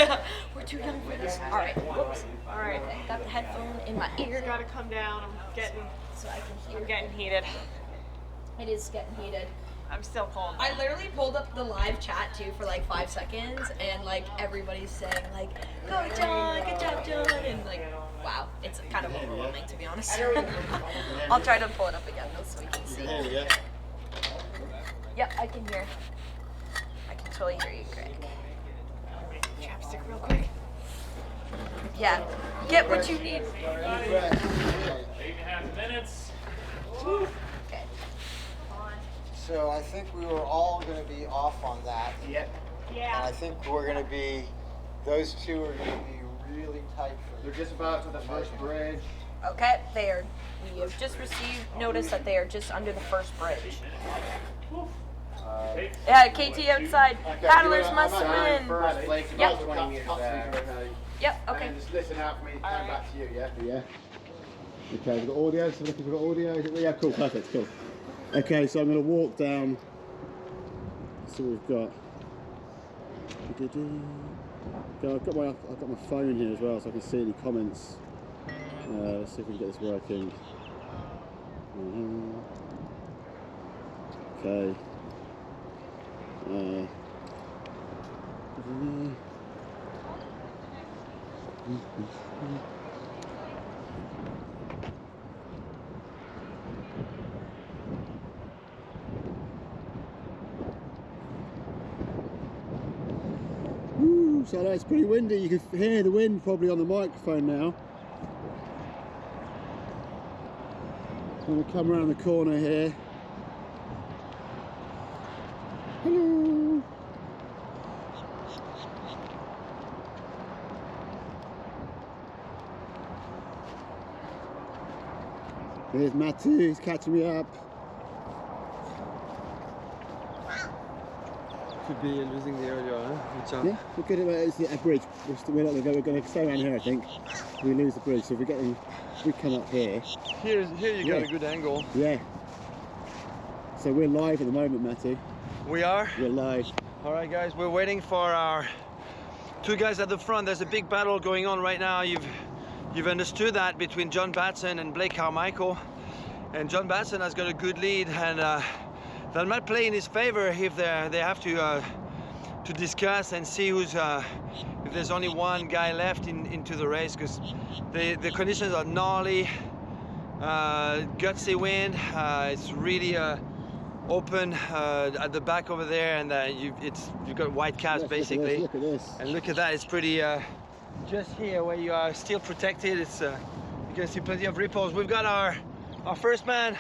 too young for this. All right. Whoops. All right. I got the headphone in my ear. It's gotta come down. I'm getting. So I can hear. I'm getting heated. It is getting heated. I'm still cold. I literally pulled up the live chat too for like 5 seconds, and like everybody's saying like, "Go John, good job, John," and like, wow, it's kind of overwhelming to be honest. I'll try to pull it up again though so we can see. Yep, I can hear. I can totally hear you, Greg. Chapstick real quick. Yeah, get what you need. 8.5 minutes. Okay. So I think we were all going to be off on that. Yep. Yeah. And I think we're going to be, those two are going to be really tight for. They're just about to the first bridge. Okay, we have just received notice that they are just under the first bridge. Yeah, KT outside. Paddlers must win. First, Blake's about 20 meters back. Yep, okay. And just listen out for me to come back to you, yeah? Yeah. Okay, we've got audio, so we've got audio. Yeah, cool, perfect, cool. Okay, so I'm going to walk down. So we've got. Okay, I've got my phone here as well, so I can see any comments. Let's see if we can get this working. Okay. Woo, so it's pretty windy. You can hear the wind probably on the microphone now. I'm going to come around the corner here. Hello. Here's Matthew, he's catching me up. Could be losing the audio, huh? Good job. Yeah, we're good at a bridge. We're going to stay around here, I think. We lose the bridge, so we come up here. Here you got a good angle. Yeah. So we're live at the moment, Matty. We are? We're live. All right, guys, we're waiting for our two guys at the front. There's a big battle going on right now. You've understood that between John Batson and Blake Carmichael. And John Batson has got a good lead, and that might play in his favor if they have to discuss and see who's if there's only one guy left into the race, because the conditions are gnarly, gutsy wind. It's really open at the back over there, and you've got white caps basically. Look at this. And look at that. It's pretty. Just here where you are still protected. It's you can see plenty of ripples. We've got our first man,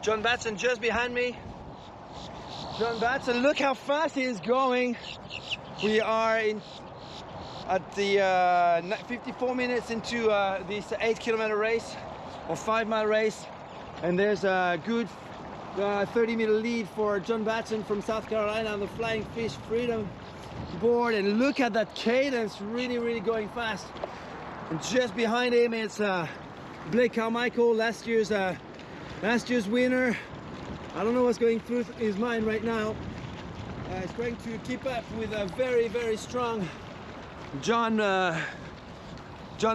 John Batson, just behind me. John Batson, look how fast he is going. We are at the 54 minutes into this 8-kilometer race or 5-mile race, and there's a good 30-meter lead for John Batson from South Carolina on the Flying Fish Freedom board. And look at that cadence, really going fast. And just behind him it's Blake Carmichael, last year's winner. I don't know what's going through his mind right now. He's trying to keep up with a very strong John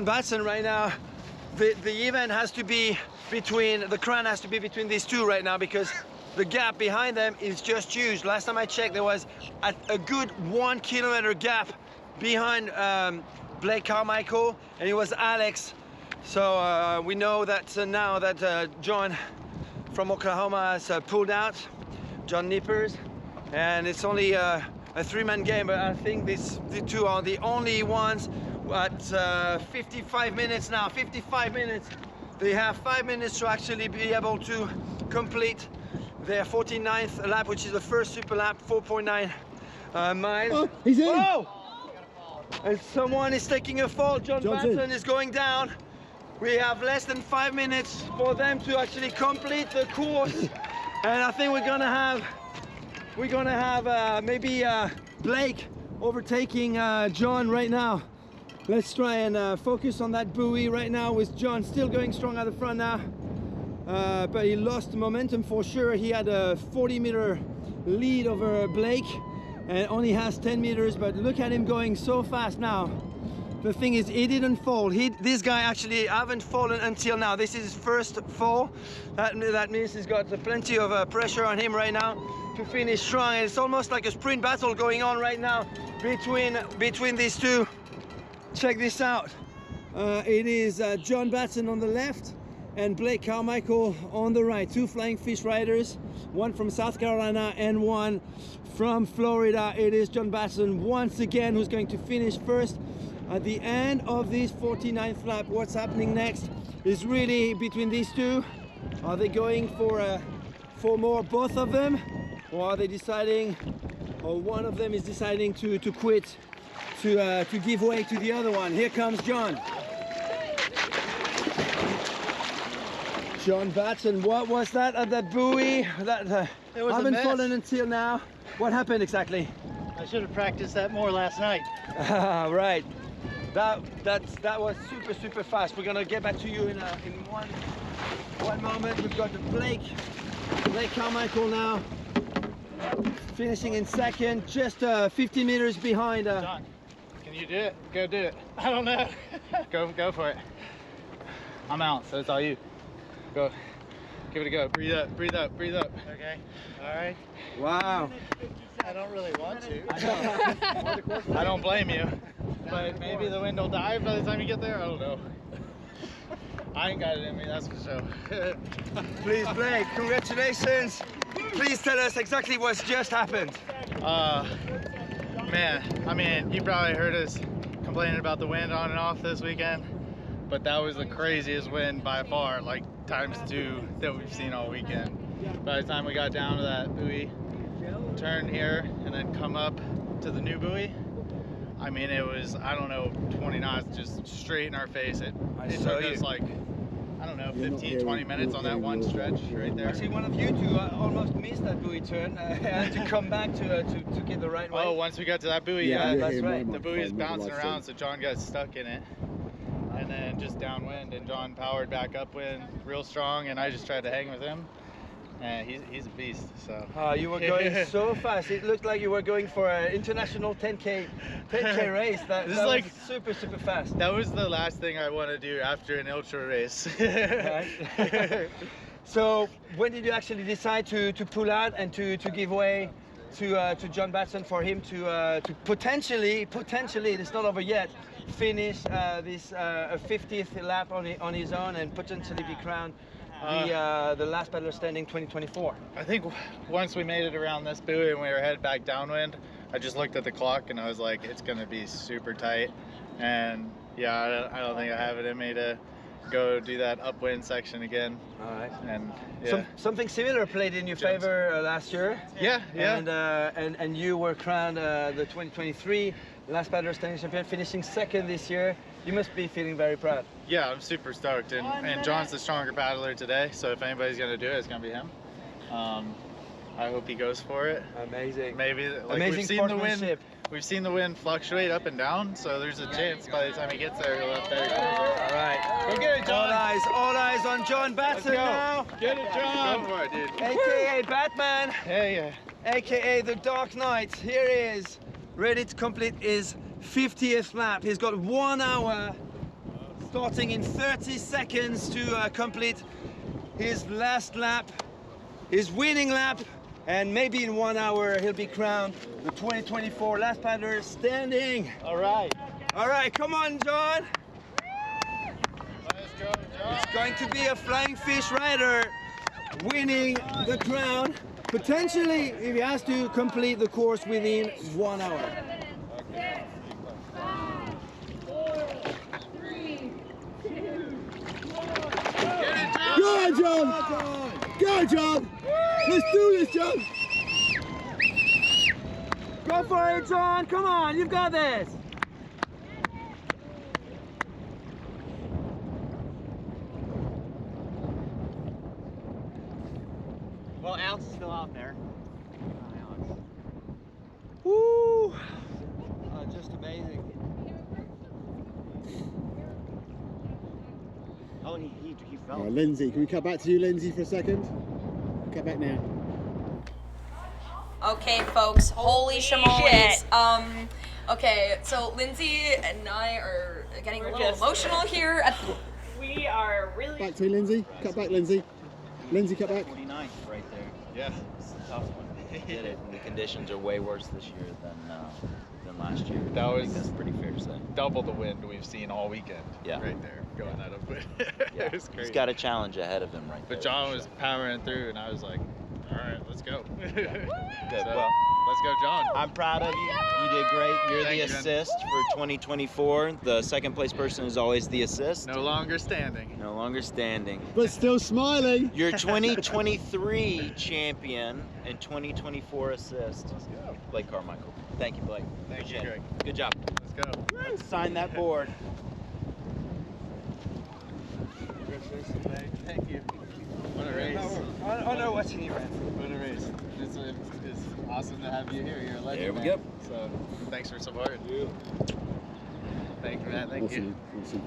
Batson right now. The event has to be between, the crown has to be between these two right now, because the gap behind them is just huge. Last time I checked, there was a good 1 kilometer gap behind Blake Carmichael, and it was Alex. So we know that now that John from Oklahoma has pulled out, John Nippers, and it's only a 3-man game, but I think the two are the only ones at 55 minutes now. 55 minutes. They have 5 minutes to actually be able to complete their 49th lap, which is the first super lap, 4.9 miles. Oh, he's in! Whoa! And someone is taking a fall. John Batson is going down. We have less than 5 minutes for them to actually complete the course. And I think we're gonna have maybe Blake overtaking John right now. Let's try and focus on that buoy right now with John still going strong at the front now. But he lost momentum for sure. He had a 40-meter lead over Blake and only has 10 meters, but look at him going so fast now. The thing is, he didn't fall. This guy actually haven't fallen until now. This is his first fall. That means he's got plenty of pressure on him right now to finish strong. And it's almost like a sprint battle going on right now between these two. Check this out. It is John Batson on the left and Blake Carmichael on the right. Two Flying Fish riders, one from South Carolina and one from Florida. It is John Batson once again who's going to finish first. At the end of this 49th lap, what's happening next is really between these two. Are they going for more, both of them? Or are they deciding, or one of them is deciding to quit, to give way to the other one? Here comes John. John Batson, what was that at that buoy? That It was a haven't mess. fallen until now. What happened exactly? I should have practiced that more last night. Right. That was super fast. We're gonna get back to you in one moment. We've got the Blake Carmichael now finishing in second, just 50 meters behind. John, can you do it? Go do it. I don't know. go for it. I'm out, so it's all you. Go. Give it a go. Breathe up, breathe up, breathe up. Okay. All right. Wow. I don't really want to. I don't blame you. But maybe the wind will die by the time you get there. I don't know. I ain't got it in me, that's for sure. Please, Blake, congratulations. Please tell us exactly what's just happened. Man, I mean, you probably heard us complaining about the wind on and off this weekend, but that was the craziest wind by far, like ×2 that we've seen all weekend. By the time we got down to that buoy, turn here, and then come up to the new buoy, I mean, it was, I don't know, 20 knots just straight in our face. It took us like, I don't know, 15, 20 minutes on that one stretch right there. Actually, one of you two almost missed that buoy turn and to come back to get the right way. Oh, once we got to that buoy, Yeah, yeah, that's right. The buoy is bouncing around, so John got stuck in it. And then just downwind, and John powered back upwind real strong, and I just tried to hang with him. And he's a beast, so. You were going so fast. It looked like you were going for an international 10K race. That This was is like super fast. That was the last thing I want to do after an ultra race. So when did you actually decide to pull out and to give way to John Batson for him to potentially, it's not over yet, finish this 50th lap on his own and potentially be crowned the last paddler standing 2024? I think once we made it around this buoy and we were headed back downwind, I just looked at the clock and I was like, it's gonna be super tight. And yeah, I don't think I have it in me to go do that upwind section again. All right. And yeah. Something similar played in your favor last year. Yeah. And you were crowned the 2023 last paddler standing champion, finishing second this year. You must be feeling very proud. Yeah, I'm super stoked, and John's the stronger paddler today, so if anybody's gonna do it, it's gonna be him. I hope he goes for it. Amazing. Maybe like Amazing we've seen the wind. sportsmanship. We've seen the wind fluctuate up and down, so there's a chance by the time he gets there, he'll have better control. All right. Go get it, John. All eyes on John Batson now. Get it, John. Go for it, dude. AKA Batman. Yeah. AKA the Dark Knight. Here he is, ready to complete his 50th lap. He's got 1 hour, starting in 30 seconds to complete his last lap his winning lap, and maybe in 1 hour he'll be crowned the 2024 last paddler standing. All right. All right, come on, John. Let's go, John. It's going to be a flying fish rider winning the crown, potentially if he has to complete the course within 1 hour. Okay. Go on, John! Go, John! Let's do this, John! Go for it, John! Come on, you've got this! Well, Alex is still out there. Woo! Just amazing. Oh, he fell. Lindsay, can we cut back to you, Lindsay, for a second? Cut back now. Okay, folks, holy shamoles. shit. Okay, so Lindsay and I are getting a We're little just- emotional here. We are really. Back to you, Lindsay. Cut back, Lindsay. Lindsay, cut back. 49th right there. Yeah. It's a tough one. Did it. And the conditions are way worse this year than last year. That I was think that's pretty fair to say. double the wind we've seen all weekend. Yeah. Right there, going that upwind. Yeah. It was crazy. He's got a challenge ahead of him right there. But John was powering through, and I was like, all right, let's go. Good. So, Well, let's go, John. I'm proud of you. You did great. You're Thank the you, man. assist for 2024. The second place person is always the assist. No longer standing. No longer standing. But still smiling. Your 2023 champion and 2024 assist. Let's go. Blake Carmichael. Thank you, Blake. Thank you, Appreciate Greg. it. Good job. Let's go. Let's sign that board. Congratulations, Blake. Thank you. What a race. Oh no, watching you, man. What a race. It's awesome to have you here. You're a legend. There we man. go. So thanks for supporting. Thank you, Matt. Thank you. Awesome.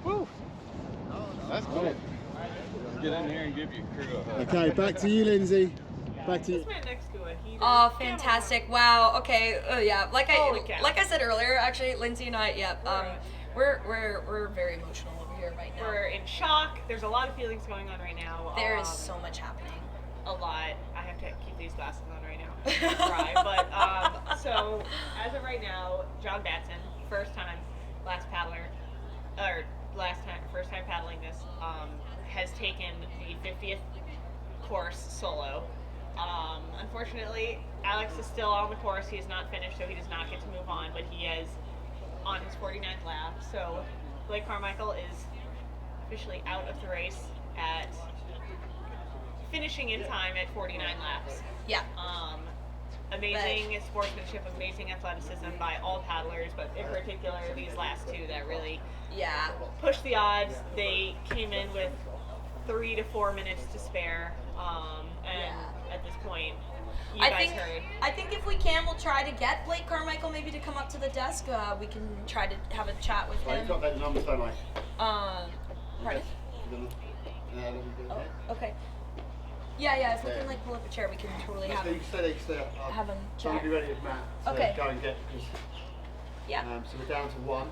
Woo. That's cool. Let's get in here and give you a crew a hug. Okay, back to you, Lindsay. Back to you. This man next to a heater. Oh, fantastic! Wow. Okay. Yeah. Holy cow. Like I said earlier, actually, Lindsay and I, we're very emotional over here right now. We're in shock. There's a lot of feelings going on right now. There is so much happening. A lot. I have to keep these glasses on right now. I'm gonna cry. But so as of right now, John Batson, first time paddling this, has taken the 50th course solo. Unfortunately, Alex is still on the course. He is not finished, so he does not get to move on, but he is on his 49th lap. So Blake Carmichael is officially out of the race at finishing in time at 49 laps. Yeah. Amazing sportsmanship, amazing athleticism by all paddlers, but in particular these last two that really pushed the odds. They came in with 3 to 4 minutes to spare, and at this point, you guys heard. I think if we can, we'll try to get Blake Carmichael maybe to come up to the desk. We can try to have a chat with him. You've got that numbers, don't I? Pardon? Oh, okay. Yeah, if we can like pull up a chair, we can totally have him. Stay there. Have him Trying to chat. be ready with Matt. So Okay. Go and get. Yeah. So we're down to 1.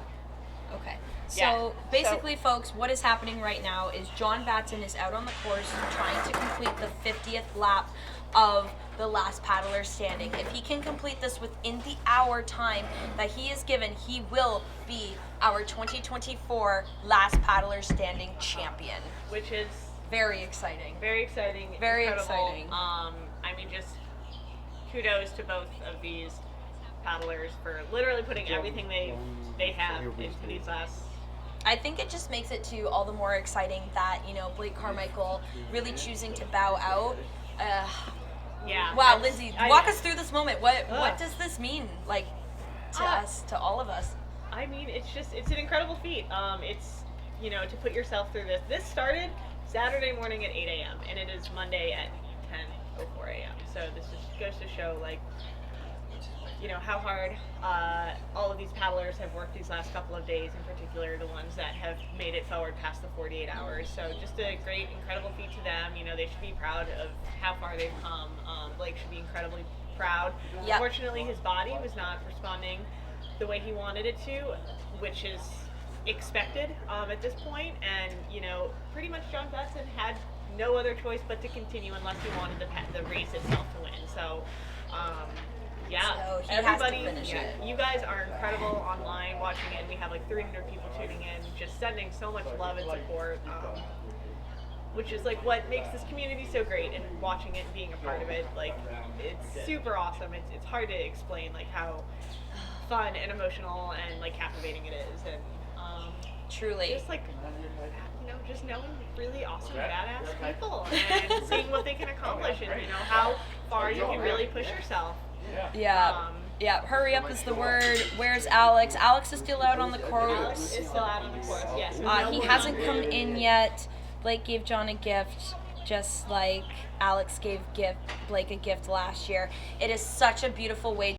Okay. Yeah. So basically, folks, what is happening right now is John Batson is out on the course trying to complete the 50th lap of the last paddler standing. If he can complete this within the hour time that he is given, he will be our 2024 last paddler standing champion. Which is very exciting. Very exciting. Very incredible. exciting. I mean, just kudos to both of these paddlers for literally putting everything they have into these last. I think it just makes it to all the more exciting that, Blake Carmichael really choosing to bow out. Yeah. Wow, Lindsay, walk us through this moment. What does this mean, to us, to all of us? I mean, it's an incredible feat. It's, to put yourself through this. This started Saturday morning at 8 a.m. and it is Monday at 10:04 a.m. So this just goes to show, how hard all of these paddlers have worked these last couple of days, in particular the ones that have made it forward past the 48 hours. So just a great, incredible feat to them. They should be proud of how far they've come. Blake should be incredibly proud. Yep. Unfortunately, his body was not responding the way he wanted it to, which is expected at this point. And, pretty much John Batson had no other choice but to continue unless he wanted the race itself to win. So, yeah, So he has to everybody, finish it. you guys are incredible online watching it. We have like 300 people tuning in, just sending so much love and support. Which is like what makes this community so great, and watching it and being a part of it, like it's super awesome. It's hard to explain like how fun and emotional and like captivating it is, and truly just like just knowing really awesome badass people and seeing what they can accomplish, and how far you can really push yourself. Yeah. Yeah, hurry up is the word. Where's Alex? Alex is still out on the course. Alex is still out on the course, yes. He hasn't come in yet. Blake gave John a gift, just like Alex gave Blake a gift last year. It is such a beautiful way